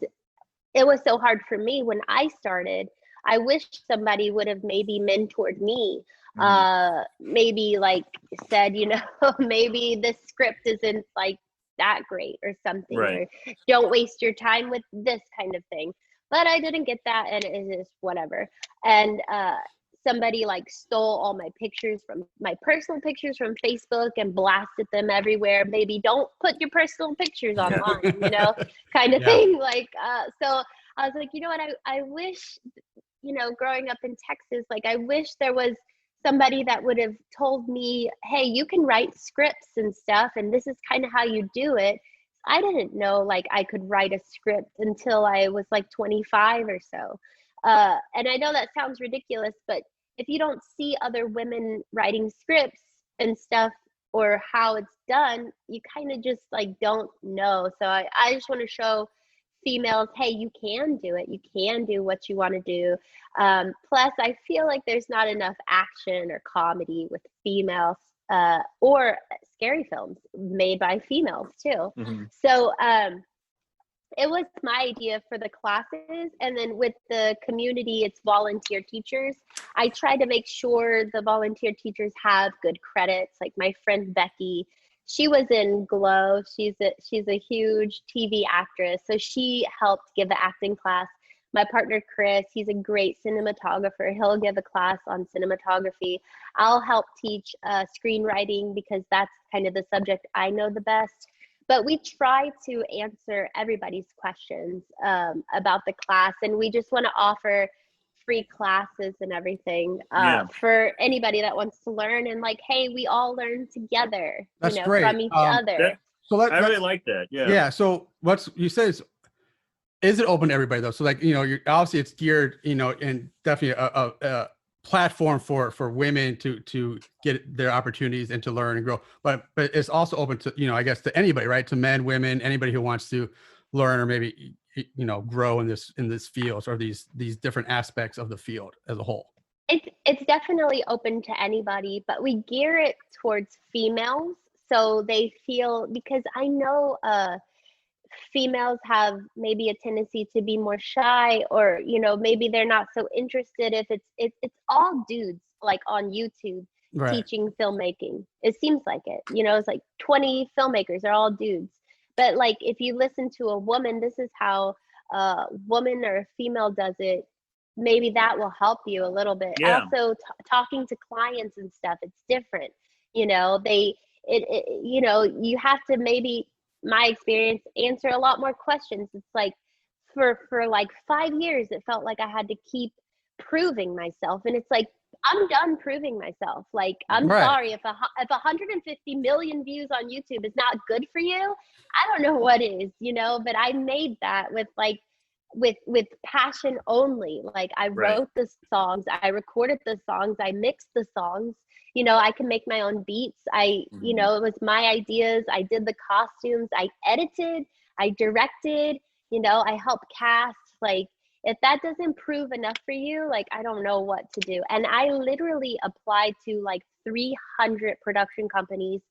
it was so hard for me when I started. I wish somebody would have maybe mentored me, maybe like said, you know, maybe this script isn't like that great or something, right, or don't waste your time with this kind of thing. But I didn't get that, and it is whatever. And somebody like stole all my pictures, from my personal pictures from Facebook, and blasted them everywhere. Maybe don't put your personal pictures online, you know, kind of thing. Like, so I was like, you know what, I wish, you know, growing up in Texas, like, I wish there was somebody that would have told me, hey, you can write scripts and stuff, and this is kind of how you do it. I didn't know like I could write a script until I was like 25 or so. And I know that sounds ridiculous, but if you don't see other women writing scripts and stuff, or how it's done, you kind of just like don't know. So I just want to show females, hey, you can do it. You can do what you want to do. Plus, I feel like there's not enough action or comedy with females, or scary films made by females too. So it was my idea for the classes. And then with the community, it's volunteer teachers. I try to make sure the volunteer teachers have good credits. Like my friend Becky, she was in Glow. She's a huge TV actress. So she helped give the acting class. My partner, Chris, he's a great cinematographer. He'll give a class on cinematography. I'll help teach screenwriting, because that's kind of the subject I know the best. But we try to answer everybody's questions about the class. And we just want to offer free classes and everything for anybody that wants to learn. And like, hey, we all learn together, That's you know, great. from each other. So I really like that. Yeah. Yeah. So what's you said is it open to everybody though? So like, you know, you're obviously it's geared, you know, and definitely a platform for women to get their opportunities and to learn and grow. But it's also open to, you know, I guess to anybody, right? To men, women, anybody who wants to learn or maybe, you know, grow in this field, or these different aspects of the field as a whole. it's definitely open to anybody, but we gear it towards females so they feel, because I know females have maybe a tendency to be more shy, or maybe they're not so interested if it's all dudes like on YouTube Right. teaching filmmaking. It seems like it. It's like 20 filmmakers are all dudes. But like if you listen to a woman, this is how a woman or a female does it. Maybe that will help you a little bit. Yeah. Also, talking to clients and stuff, it's different. You have to, maybe my experience, answer a lot more questions. It's like for like 5 years, it felt like I had to keep proving myself, and it's like I'm done proving myself. Like I'm Right. sorry if 150 million views on YouTube is not good for you. I don't know what is, but I made that with like with passion only. Like I Right. wrote the songs, I recorded the songs, I mixed the songs. I can make my own beats. It was my ideas. I did the costumes, I edited, I directed, I helped cast. Like if that doesn't prove enough for you, like I don't know what to do. And I literally applied to like 300 production companies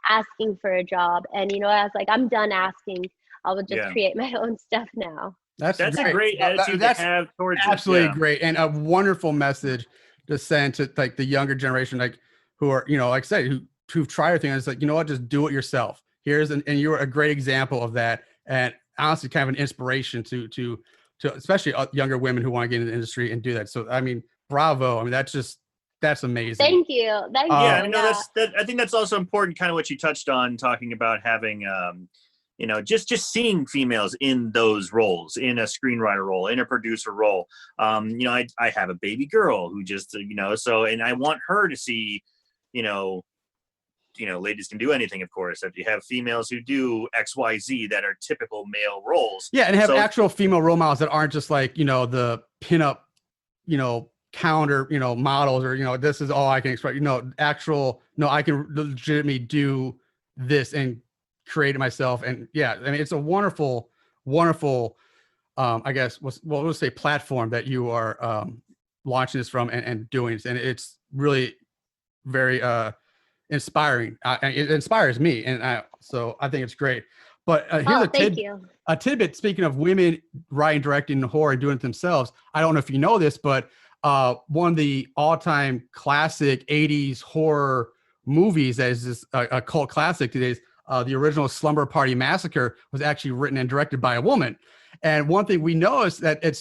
asking for a job. And I was like, I'm done asking. I will just create my own stuff now. That's a great attitude to have towards absolutely it. great, and a wonderful message to send to like the younger generation, like who are, like I said, who've tried everything. And it's like, what, just do it yourself. And you're a great example of that. And honestly, kind of an inspiration to especially younger women who want to get into the industry and do that. So, I mean, bravo. I mean, that's amazing. Thank you. Yeah, I think that's also important, kind of what you touched on, talking about having, just seeing females in those roles, in a screenwriter role, in a producer role. I have a baby girl who just, so, and I want her to see, ladies can do anything, of course. If you have females who do XYZ that are typical male roles. Yeah, and have actual female role models that aren't just like, the pinup, counter, models, or, this is all I can expect, I can legitimately do this and create it myself. And yeah, I mean, it's a wonderful, I guess, we'll say platform that you are launching this from and doing this. And it's really very inspiring. It inspires me. And so I think it's great. But here's a tidbit. Speaking of women writing, directing horror and doing it themselves, I don't know if you know this, but one of the all-time classic 80s horror movies that is just a cult classic today is the original Slumber Party Massacre was actually written and directed by a woman. And one thing we know is that I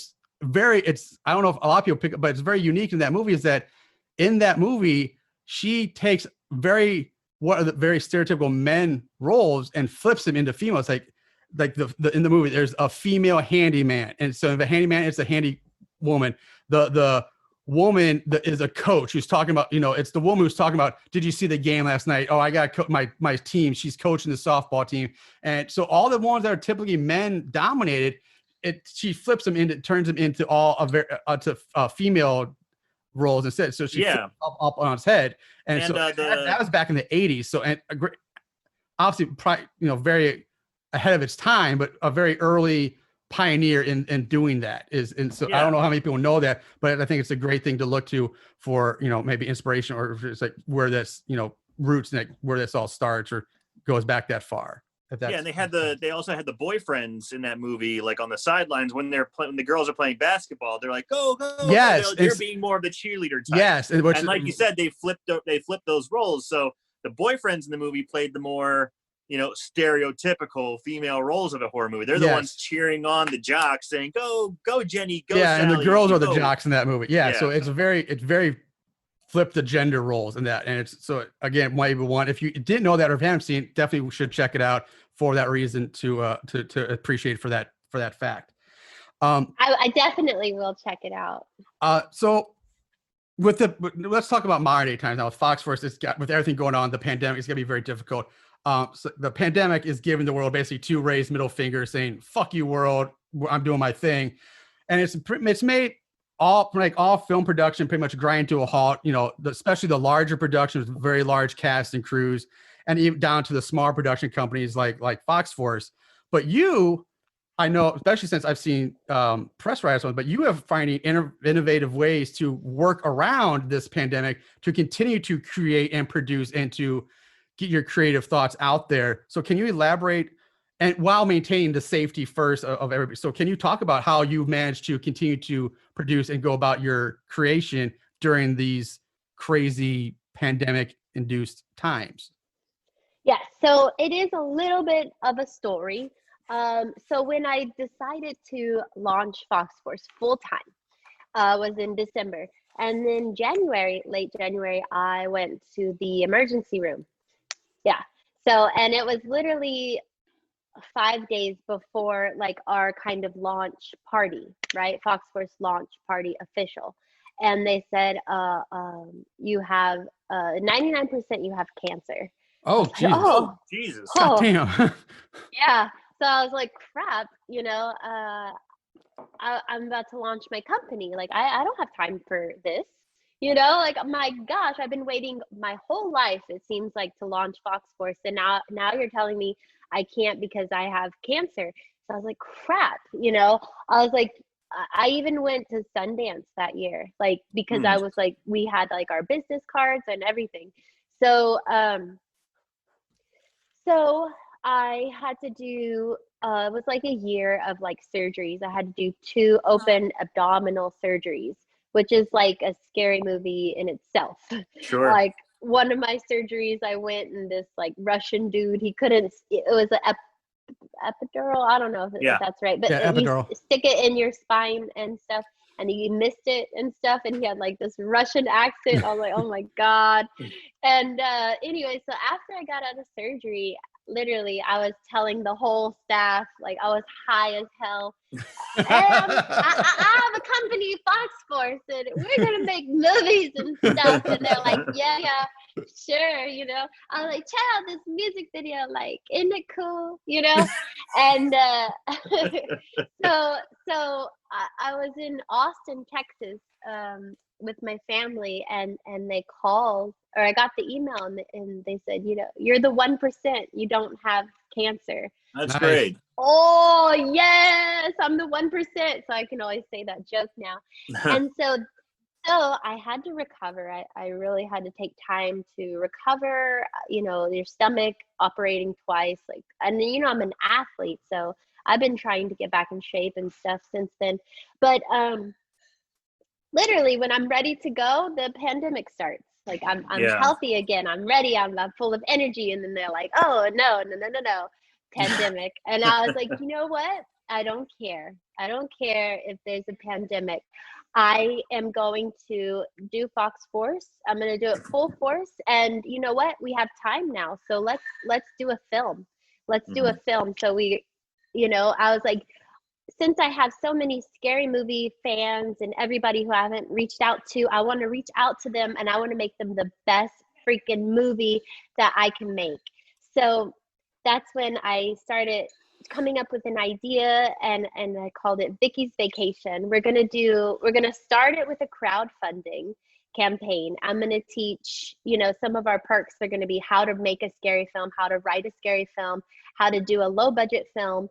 don't know if a lot of people pick up, but it's very unique in that movie is that in that movie, she takes what are the very stereotypical men roles and flips them into females. Like in the movie, there's a female handyman. And so the handyman is a handy woman. The woman that is a coach who's talking about, it's the woman who's talking about, did you see the game last night? Oh, I got my team. She's coaching the softball team. And so all the ones that are typically men dominated, she flips them turns them into female roles instead. So she flips up on its head. And so that was back in the 80s. So, and obviously probably, very ahead of its time, but a very early pioneer in doing that and so I don't know how many people know that, but I think it's a great thing to look to for maybe inspiration, or if it's like where this roots, like where this all starts or goes back that far. And they also had the boyfriends in that movie, like on the sidelines when when the girls are playing basketball, they're like go. Yes, they're being more of the cheerleader type. Yes, and like you said, they flipped those roles. So the boyfriends in the movie played the more stereotypical female roles of a horror movie. They're the ones cheering on the jocks, saying, "Go, Jenny, go!" Yeah, Sally, and the girls are the jocks in that movie. Yeah, so it's very flip the gender roles in that, and it's so again, maybe one if you didn't know that or if you haven't seen it, definitely should check it out for that reason to appreciate for that fact. I definitely will check it out. So let's talk about modern day times now with FoxForce. With everything going on, the pandemic is going to be very difficult. So the pandemic is giving the world basically two raised middle fingers saying, fuck you world, I'm doing my thing. And it's made all film production pretty much grind to a halt, especially the larger productions with very large cast and crews, and even down to the small production companies like FoxForce. But you I know, especially since I've seen press riots on, but you have finding innovative ways to work around this pandemic to continue to create and produce and to get your creative thoughts out there. So can you elaborate, and while maintaining the safety first of everybody? So can you talk about how you've managed to continue to produce and go about your creation during these crazy pandemic induced times? Yeah, so it is a little bit of a story. So when I decided to launch FoxForce full time, was in December. And then January, late January, I went to the emergency room. Yeah. So, and it was literally 5 days before like our kind of launch party, right? FoxForce launch party official. And they said, you have 99% you have cancer. I Oh, was like, Jesus. Oh, Jesus. God oh, damn. yeah. So I was like, crap, I'm about to launch my company. Like, I don't have time for this. Like, my gosh, I've been waiting my whole life, it seems like, to launch FoxForce. And now you're telling me I can't because I have cancer. So I was like, crap, I was like, I even went to Sundance that year, like, because I was like, we had like our business cards and everything. So, so I had to do, it was like a year of like surgeries. I had to do 2 open abdominal surgeries, which is like a scary movie in itself. Sure. Like, one of my surgeries, I went and this like Russian dude, he couldn't, it was an epidural. I don't know if that's right, but Yeah, you epidural. stick it in your spine and stuff. And he missed it and stuff, and he had like this Russian accent. I was like, oh my God. And anyway, so after I got out of surgery, literally, I was telling the whole staff, like, I was high as hell. Hey, I have a company, FoxForce, and we're gonna make movies and stuff. And they're like, yeah, sure. I was like, check out this music video, like, isn't it cool? And so I was in Austin, Texas, with my family, and they called, or I got the email, and they said, you're the 1%, you don't have cancer. That's Nice. great. Oh yes, I'm the 1%, so I can always say that joke now. And so I had to recover. I really had to take time to recover. Your stomach operating twice, like, and I'm an athlete, so I've been trying to get back in shape and stuff since then. But literally, when I'm ready to go, the pandemic starts. Like, I'm healthy again. I'm ready. I'm full of energy, and then they're like, oh no, pandemic. And I was like, you know what? I don't care. I don't care if there's a pandemic. I am going to do FoxForce. I'm going to do it full force. And you know what? We have time now. So let's do a film. Let's do a film. So I was like, since I have so many scary movie fans and everybody who I haven't reached out to, I want to reach out to them, and I want to make them the best freaking movie that I can make. So that's when I started coming up with an idea, and I called it Vicky's Vacation. We're gonna start it with a crowdfunding campaign. I'm gonna teach, some of our perks are gonna be how to make a scary film, how to write a scary film, how to do a low budget film.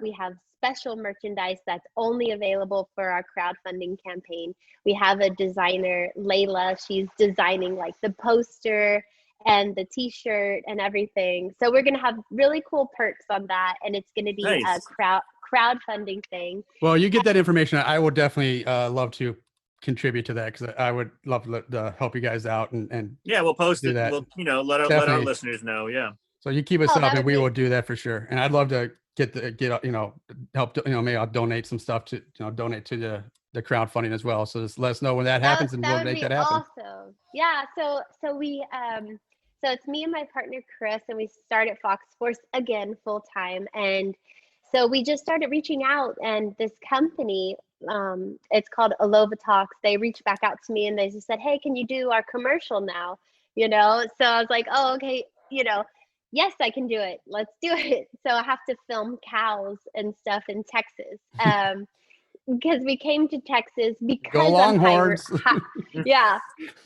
We have special merchandise that's only available for our crowdfunding campaign. We have a designer, Layla. She's designing like the poster and the t-shirt and everything. So we're going to have really cool perks on that. And it's going to be Nice. a crowdfunding thing. Well, you get that information. I will definitely love to contribute to that, because I would love to help you guys out and Yeah, we'll post do it. that. We'll let our Definitely. listeners know. Yeah. So you keep us Oh, up, that and would we be- will do that for sure. And I'd love to help, maybe I'll donate some stuff to, donate to the crowdfunding as well. So just let us know when that happens, and we'll make that happen. Awesome. Yeah. So we, so it's me and my partner, Chris, and we started FoxForce again, full time. And so we just started reaching out, and this company, it's called Alova Talks. They reached back out to me, and they just said, hey, can you do our commercial now? So I was like, oh, okay. Yes, I can do it. Let's do it. So I have to film cows and stuff in Texas. Because we came to Texas because Go Longhorns.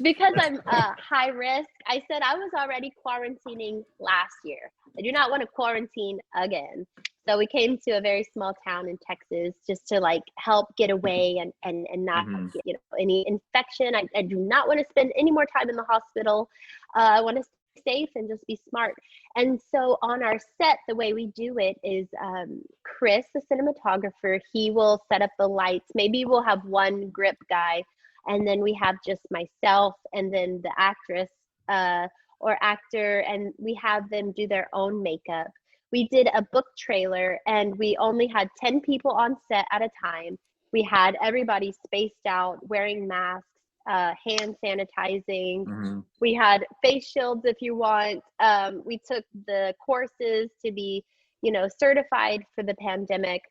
because I'm high risk. I said I was already quarantining last year. I do not want to quarantine again. So we came to a very small town in Texas just to like help get away and not get, you know, any infection. I do not want to spend any more time in the hospital. I want to stay safe and just be smart. And so on our set, the way we do it is Chris, the cinematographer, he will set up the lights. Maybe we'll have one grip guy, and then we have just myself and then the actress or actor, and we have them do their own makeup. We did a book trailer and we only had 10 people on set at a time. We had everybody spaced out, wearing masks, hand sanitizing. We had face shields if you want. We took the courses to be, you know, certified for the pandemic.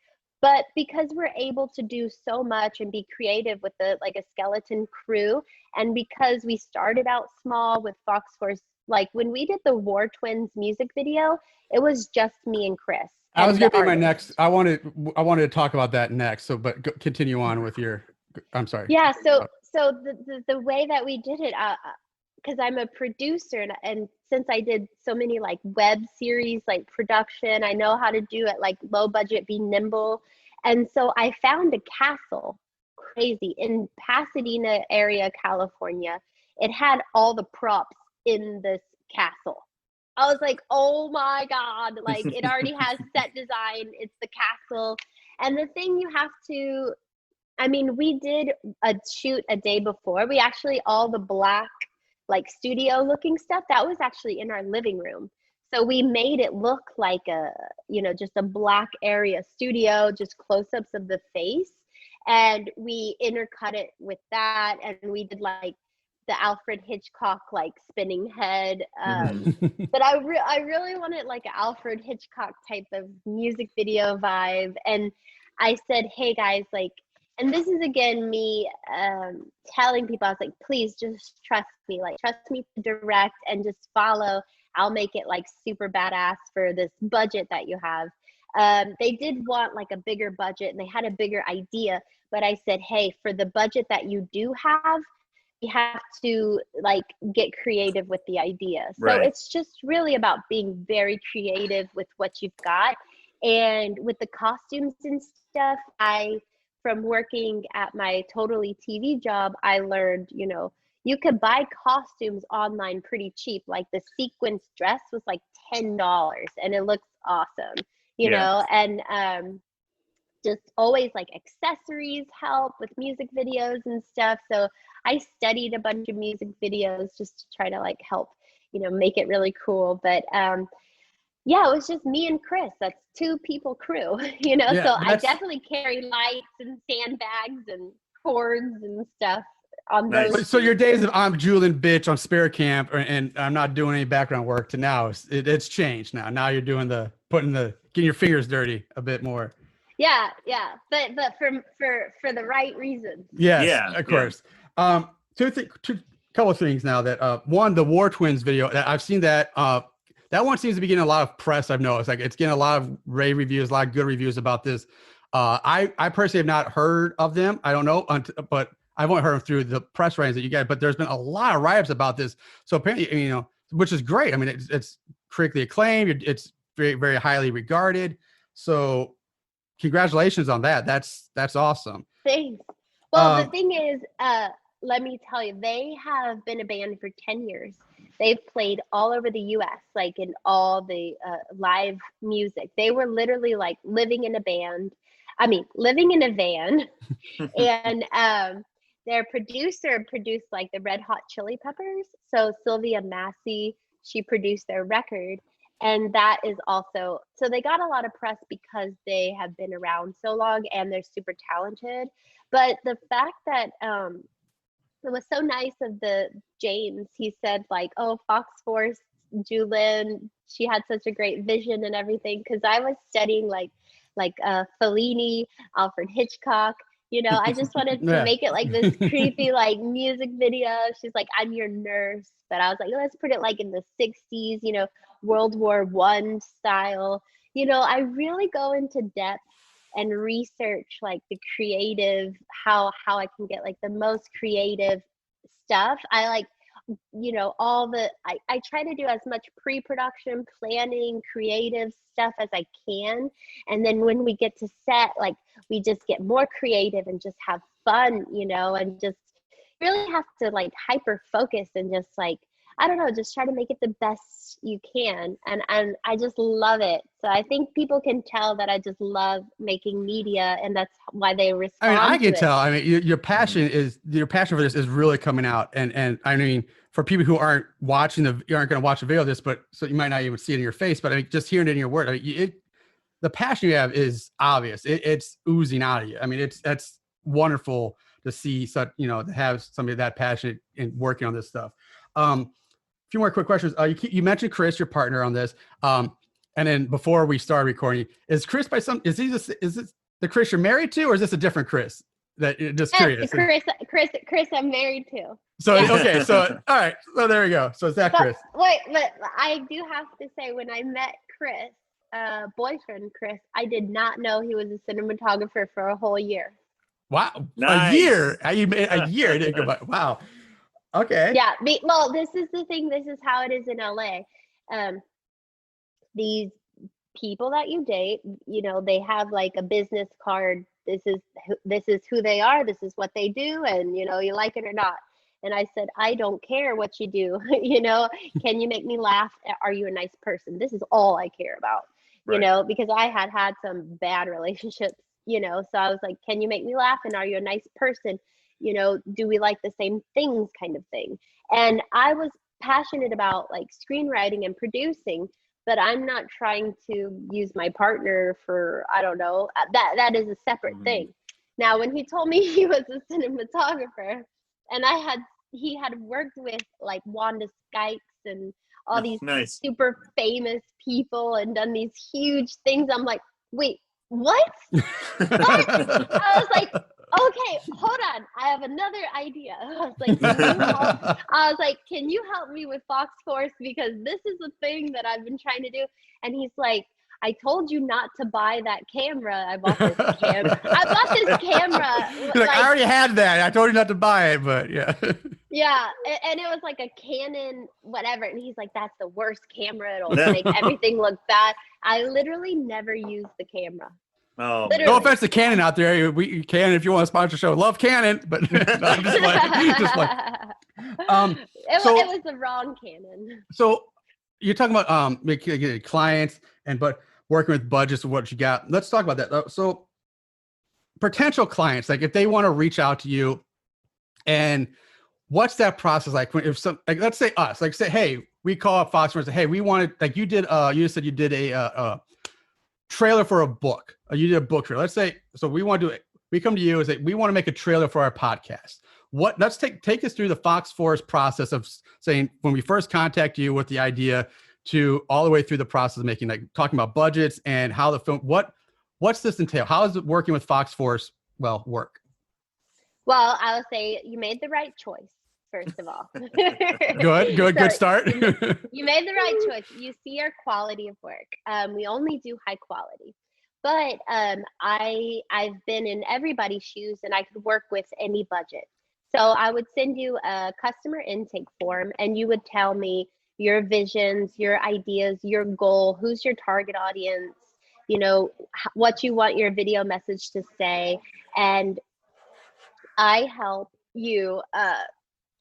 But because we're able to do so much and be creative with a skeleton crew, and because we started out small with FoxForce, like when we did the War Twins music video, it was just me and Chris. I was going to be my next. I wanted to talk about that next. So, but continue on with your. I'm sorry. Yeah. So the way that we did it, because I'm a producer, and since I did so many like web series, like production, I know how to do it like low budget, be nimble. And so I found a castle, crazy, in Pasadena area, California. It had all the props in this castle. I was like, oh my God, like it already has set design. It's the castle. And the thing you have to, I mean, we did a shoot a day before. We actually, all the black, like studio looking stuff, that was actually in our living room. So we made it look like a, you know, just a black area studio, just close-ups of the face. And we intercut it with that. And we did like the Alfred Hitchcock, like spinning head. But I really wanted like an Alfred Hitchcock type of music video vibe. And I said, hey guys, like, and this is again me telling people, I was like, please just trust me, like trust me to direct and just follow. I'll make it like super badass for this budget that you have. They did want like a bigger budget and they had a bigger idea, but I said, hey, for the budget that you do have, you have to like get creative with the idea. So it's just really about being very creative with what you've got. And with the costumes and stuff, from working at my Totally TV job, I learned, you know, you could buy costumes online pretty cheap. Like the sequence dress was like $10 and it looks awesome, you know, and just always like accessories help with music videos and stuff. So I studied a bunch of music videos just to try to like help, you know, make it really cool. But yeah, it was just me and Chris. That's 2 people crew, you know, so I definitely carry lights and sandbags and cords and stuff on those. So your days of I'm Julin bitch on spare camp and I'm not doing any background work to now, it's changed now. Now you're doing getting your fingers dirty a bit more. Yeah. But for the right reasons. Yes, of course. Two couple of things now that one, the War Twins video, I've seen that that one seems to be getting a lot of press. I've noticed like it's getting a lot of rave reviews, a lot of good reviews about this. I personally have not heard of them. I don't know, but I've only heard them through the press ratings that you get, but there's been a lot of write-ups about this. So apparently, you know, which is great. I mean, it's critically acclaimed. It's very, very highly regarded. So congratulations on that. That's awesome. Thanks. Well, the thing is, let me tell you, they have been a band for 10 years. They've played all over the U.S., like in all the live music. They were literally like living in a van. And their producer produced like the Red Hot Chili Peppers. So Sylvia Massey, she produced their record. And that is also, so they got a lot of press because they have been around so long and they're super talented. But the fact that it was so nice of James, he said like, oh, FoxForce, Julin, she had such a great vision and everything. Cause I was studying like Fellini, Alfred Hitchcock, you know, I just wanted to make it like this creepy, like music video. She's like, I'm your nurse. But I was like, let's put it like in the 60s, you know, World War I style. You know, I really go into depth and research like the creative, how I can get like the most creative stuff. I like all I try to do as much pre-production planning, creative stuff as I can. And then when we get to set, like we just get more creative and just have fun, and just really have to like hyper focus and just like, I don't know, just try to make it the best you can. And I just love it. So I think people can tell that I just love making media, and that's why they respond. I can to tell. it. I mean, your passion for this is really coming out. And I mean, for people who aren't aren't going to watch a video of this, but so you might not even see it in your face, but I mean, just hearing it in your word, I mean, the passion you have is obvious. It's oozing out of you. I mean, that's wonderful to see such, to have somebody that passionate in working on this stuff. A few more quick questions. You mentioned Chris, your partner on this. And then before we start recording, is Chris is this the Chris you're married to, or is this a different Chris? Just curious. Chris, I'm married to. So, okay. So, all right. So there we go. So is that Chris? Wait, but I do have to say, when I met Chris, boyfriend Chris, I did not know he was a cinematographer for a whole year. Wow. Nice. A year. A year. Didn't go by. Wow. Okay. Yeah. Well, this is the thing. This is how it is in LA. These people that you date, they have like a business card. This is who they are. This is what they do. And, you like it or not. And I said, I don't care what you do. Can you make me laugh? Are you a nice person? This is all I care about, Right. because I had some bad relationships, so I was like, can you make me laugh? And are you a nice person? Do we like the same things, kind of thing? And I was passionate about like screenwriting and producing, but I'm not trying to use my partner for, I don't know, that is a separate thing. Now, when he told me he was a cinematographer, and he had worked with like Wanda Skykes and all these Nice. super famous people and done these huge things, I'm like, wait, what? What? I was like, okay, hold on. I have another idea. I was like, can you help me with FoxForce? Because this is the thing that I've been trying to do. And he's like, I told you not to buy that camera. I bought this camera. Like, I already had that. I told you not to buy it, but yeah. Yeah, and it was like a Canon, whatever. And he's like, that's the worst camera. It'll make everything look bad. I literally never used the camera. Oh, no offense to Canon out there. We can, if you want to sponsor a show, love Canon, but no, I'm just like. It was the wrong Canon. So you're talking about making clients but working with budgets of what you got. Let's talk about that. So potential clients, like if they want to reach out to you, and what's that process like? Let's say us, like say, hey, we call up FoxForce and say, hey, we wanted, like you did, you said you did a trailer for a book. You did a book trailer. Let's say, so we want to do it. We come to you and say, we want to make a trailer for our podcast. Let's take us through the FoxForce process of saying, when we first contact you with the idea to all the way through the process of making, like talking about budgets and how the film, what's this entail? How is it working with FoxForce? Work? Well, I would say you made the right choice, first of all. Good start. You made the right choice. You see our quality of work. We only do high quality. But I've been in everybody's shoes, and I could work with any budget. So I would send you a customer intake form, and you would tell me your visions, your ideas, your goal, who's your target audience, what you want your video message to say. And I help you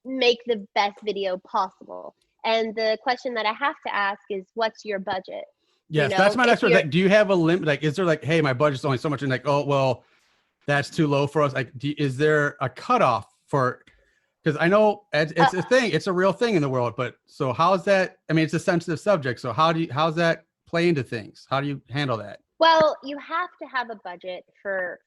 make the best video possible. And the question that I have to ask is, what's your budget? Yes, that's my next one. Like, do you have a limit? Like, is there like, hey, my budget's only so much, and like, oh, well, that's too low for us. Like, is there a cutoff for? Because I know it's a thing, it's a real thing in the world. But so how's that? I mean, it's a sensitive subject. So how's that play into things? How do you handle that? Well, you have to have a budget for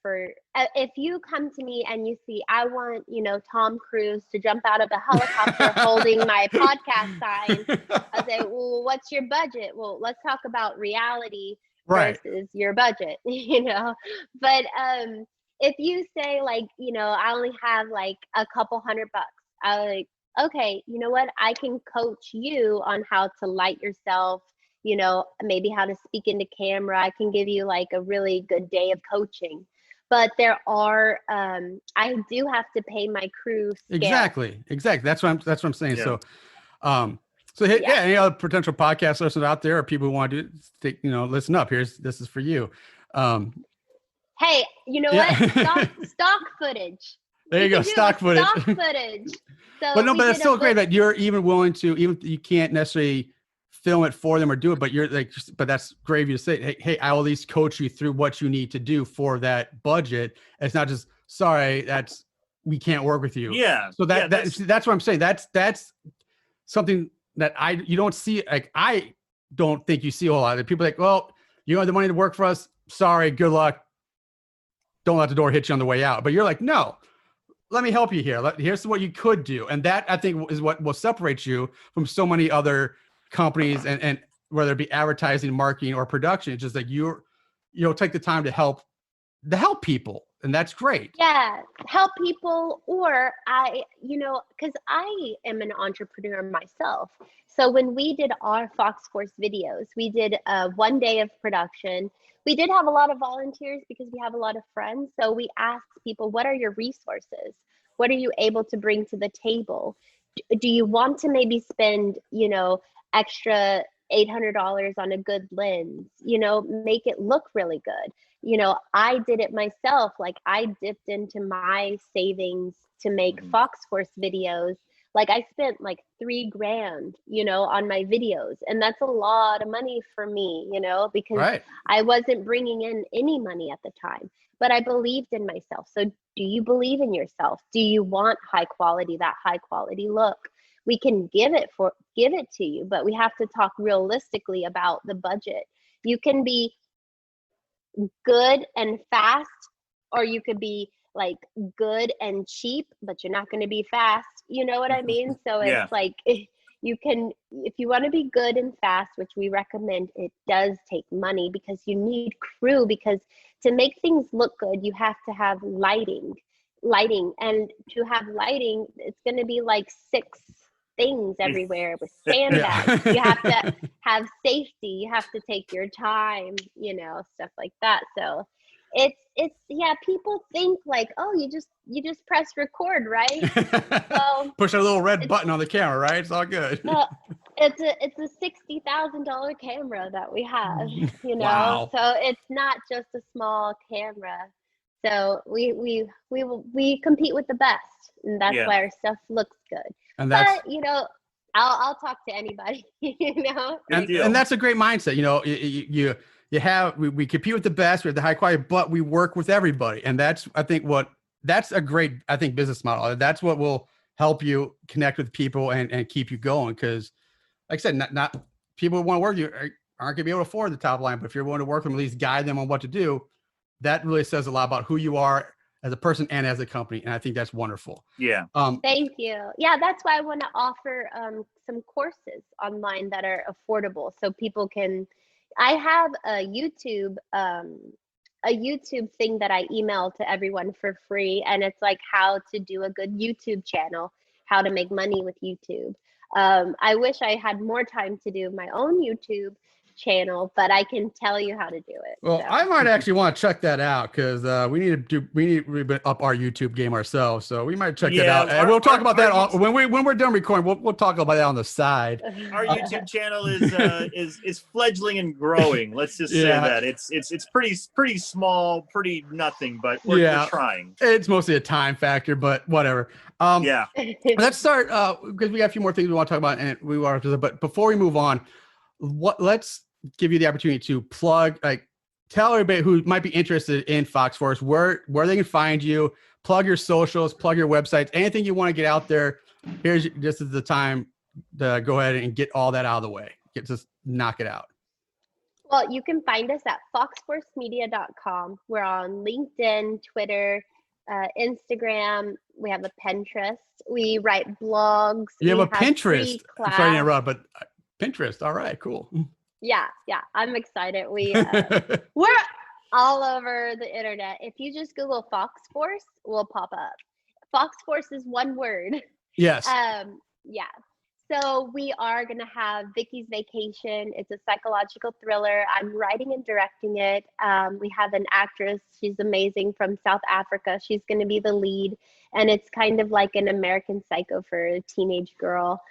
if you come to me and you see, I want, Tom Cruise to jump out of a helicopter holding my podcast sign. I say, well, what's your budget? Well, let's talk about reality versus your budget, But if you say like, I only have like a couple $100, I'm like, okay, you know what? I can coach you on how to light yourself, maybe how to speak into camera. I can give you like a really good day of coaching. but there are, I do have to pay my crew scale. Exactly. That's what I'm saying. Yeah. So, any other potential podcast listeners out there or people who want to do, listen up. This is for you. Hey, you know what? Stock footage. There you go. Stock footage. Stock footage. So but that's still great that you're even willing to, even if you can't necessarily film it for them or do it, but you're like, but that's great of you to say, hey, I will at least coach you through what you need to do for that budget. It's not just, sorry, we can't work with you. Yeah. So that's what I'm saying. That's something that you don't see. Like, I don't think you see a whole lot of people like, well, you don't have the money to work for us. Sorry, good luck. Don't let the door hit you on the way out. But you're like, no, let me help you here. Here's what you could do. And that, I think, is what will separate you from so many other companies, and whether it be advertising, marketing, or production. It's just like you'll take the time to help people. And that's great. Yeah, help people, or because I am an entrepreneur myself. So when we did our FoxForce videos, we did 1 day of production. We did have a lot of volunteers because we have a lot of friends. So we asked people, what are your resources? What are you able to bring to the table? Do you want to maybe spend, extra $800 on a good lens, make it look really good. I did it myself. Like, I dipped into my savings to make FoxForce videos. Like, I spent like $3,000, on my videos. And that's a lot of money for me, because Right. I wasn't bringing in any money at the time, but I believed in myself. So do you believe in yourself? Do you want that high quality look? We can give it to you, but we have to talk realistically about the budget. You can be good and fast, or you could be like good and cheap, but you're not going to be fast. You know what I mean? So it's like, if you want to be good and fast, which we recommend, it does take money because you need crew, because to make things look good, you have to have lighting, and to have lighting, it's going to be like 6 things everywhere with sandbags. You have to have safety. You have to take your time, stuff like that. So it's people think like, oh, you just press record, right? So push a little red button on the camera, right? It's all good. It's a $60,000 camera that we have, Wow. So it's not just a small camera. So we compete with the best, and that's why our stuff looks good. And that's, but I'll talk to anybody, and that's a great mindset. We compete with the best, we have the high quality, but we work with everybody. And that's, I think, that's a great, business model. That's what will help you connect with people and keep you going. Cause like I said, not people who want to work with you aren't gonna be able to afford the top line, but if you're willing to work with them, at least guide them on what to do, that really says a lot about who you are as a person and as a company. And I think that's wonderful. Yeah. Thank you. Yeah, that's why I want to offer some courses online that are affordable, so people can. I have a YouTube thing that I email to everyone for free, and it's like how to do a good YouTube channel, how to make money with YouTube. I wish I had more time to do my own YouTube channel, but I can tell you how to do it. Well, so I might actually want to check that out, because we need to up our YouTube game ourselves. So we might check that out, and we'll talk about that when we're done recording. We'll talk about that on the side. Our YouTube channel is fledgling and growing. Let's just say that it's pretty small, pretty nothing, but we're trying. It's mostly a time factor, but whatever. Let's start because we got a few more things we want to talk about, and we want to. But before we move on, let's give you the opportunity to plug, tell everybody who might be interested in FoxForce where they can find you, plug your socials, plug your websites, anything you want to get out there. This is the time to go ahead and get all that out of the way. Just knock it out. Well, you can find us at foxforcemedia.com. We're on LinkedIn, Twitter, Instagram. We have a Pinterest. We write blogs. You have a Pinterest. I'm sorry to interrupt, but Pinterest. All right, cool. Yeah. I'm excited. We're all over the internet. If you just Google FoxForce, we'll pop up. FoxForce is one word. Yes. Yeah. So we are going to have Vicky's Vacation. It's a psychological thriller. I'm writing and directing it. We have an actress. She's amazing from South Africa. She's going to be the lead. And it's kind of like an American Psycho for a teenage girl.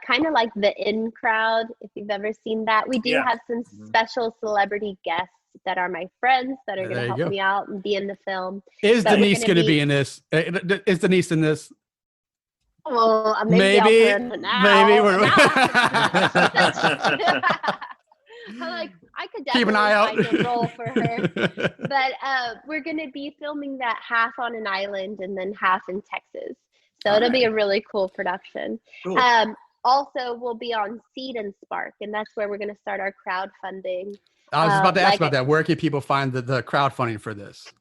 Kind of like The In Crowd, if you've ever seen that. We do have some special celebrity guests that are my friends that are going to help me out and be in the film. Is Denise going to be in this? Is Denise in this? Well, maybe. I'm like, I could definitely keep an eye out. find a role for her. But we're going to be filming that half on an island and then half in Texas. So it'll be a really cool production. Cool. Also, we'll be on Seed and Spark, and that's where we're going to start our crowdfunding. I was about to ask about that. Where can people find the crowdfunding for this?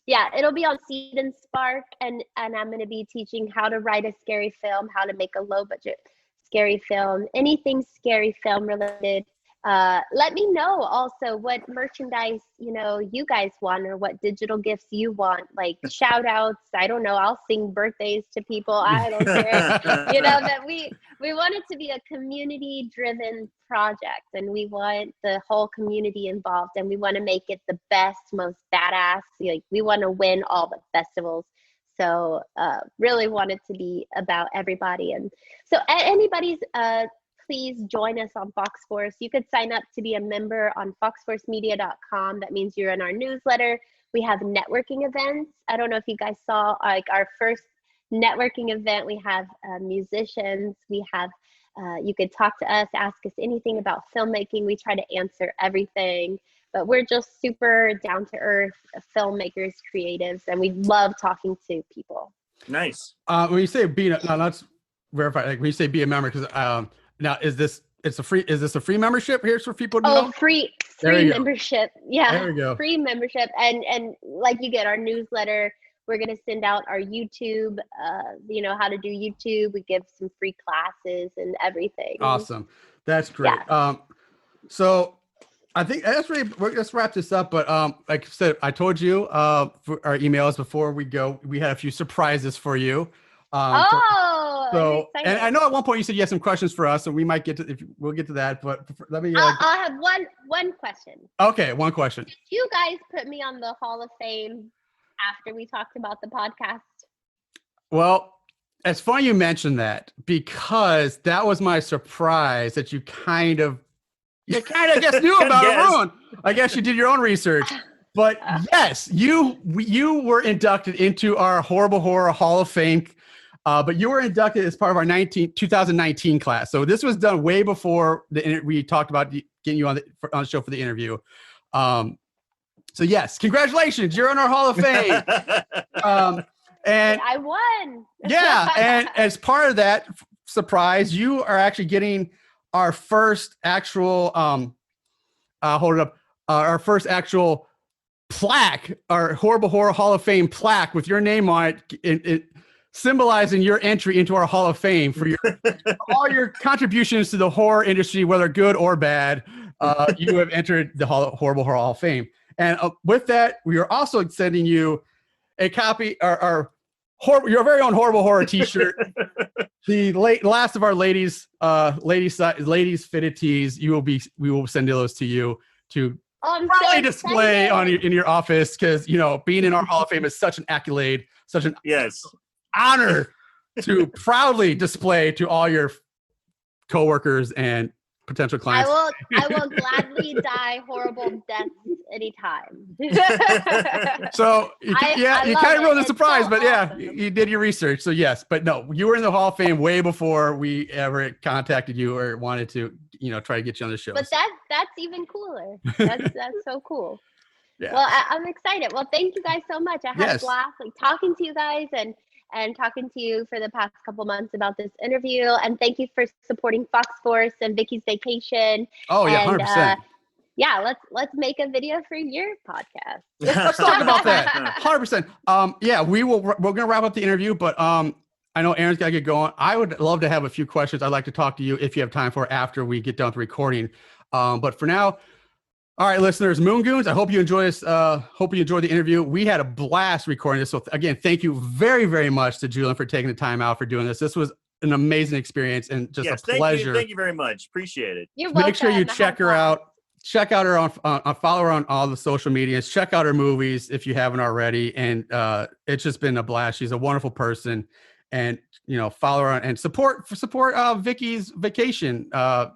Yeah, it'll be on Seed and Spark, and I'm going to be teaching how to write a scary film, how to make a low budget scary film, anything scary film related. Let me know also what merchandise, you guys want, or what digital gifts you want, like shout outs. I don't know. I'll sing birthdays to people. I don't care. That we want it to be a community driven project, and we want the whole community involved, and we want to make it the best, most badass. Like, we want to win all the festivals. So really want it to be about everybody. And so anybody's please join us on FoxForce. You could sign up to be a member on foxforcemedia.com. That means you're in our newsletter. We have networking events. I don't know if you guys saw our first networking event. We have musicians. We have, you could talk to us, ask us anything about filmmaking. We try to answer everything, but we're just super down to earth filmmakers, creatives, and we love talking to people. Nice. When you say let's verify. Like, when you say be a member, because now, is this a free membership here for people to know? Free membership. Yeah. There we go. Free membership. And like, you get our newsletter. We're going to send out our YouTube, how to do YouTube. We give some free classes and everything. Awesome. That's great. Yeah. So I think let's wrap this up. But like I said, I told you for our emails before we go, we had a few surprises for you. So, and I know at one point you said you had some questions for us, so we might we'll get to that. But let me. I'll have one question. Okay, one question. Did you guys put me on the Hall of Fame after we talked about the podcast? Well, it's funny you mentioned that, because that was my surprise that you kind of just knew about it wrong. I guess you did your own research. But yes, you were inducted into our Horrible Horror Hall of Fame. But you were inducted as part of our 2019 class. So this was done way before we talked about getting you on the show for the interview. So yes, congratulations. You're in our Hall of Fame. And I won. Yeah. And as part of that surprise, you are actually getting our first actual, our first actual plaque, our Horrible Horror Hall of Fame plaque with your name on it. Symbolizing your entry into our Hall of Fame for all your contributions to the horror industry, whether good or bad. You have entered the Horrible Horror Hall of Fame. And with that, we are also sending you a copy, your very own Horrible Horror T-shirt. The last of our ladies fitted tees. We will send those to you to proudly display in your office, because being in our Hall of Fame is such an accolade, such an honor to proudly display to all your coworkers and potential clients. I will gladly die horrible deaths anytime. So you kind of ruined the surprise, but awesome. You did your research. So yes, but no, you were in the Hall of Fame way before we ever contacted you or wanted to, try to get you on the show. But that's even cooler. That's so cool. Yeah. Well, I'm excited. Well, thank you guys so much. I had a blast talking to you guys and talking to you for the past couple months about this interview. And thank you for supporting FoxForce and Vicky's Vacation. Oh yeah, 100%. Let's make a video for your podcast. Let's talk about that. 100%. We're going to wrap up the interview, but I know Aaron's got to get going. I would love to have a few questions I'd like to talk to you if you have time for after we get done with the recording. But for now, all right, listeners, Moon Goons, I hope you enjoy this. Hope you enjoyed the interview. We had a blast recording this. So again, thank you very, very much to Julin for taking the time out for doing this. This was an amazing experience and just Yes, a pleasure. Thank you very much. Appreciate it. You're Make sure you welcome. check her High five. out. Check out her on follow her on all the social medias. Check out her movies if you haven't already. And it's just been a blast. She's a wonderful person. And follow her on, and support Vicky's vacation. Go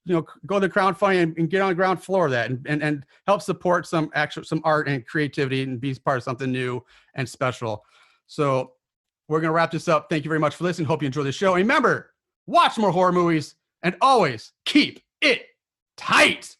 to the crowdfunding and get on the ground floor of that and help support some art and creativity and be part of something new and special. So we're gonna wrap this up. Thank you very much for listening. Hope you enjoyed the show. And remember, watch more horror movies and always keep it tight.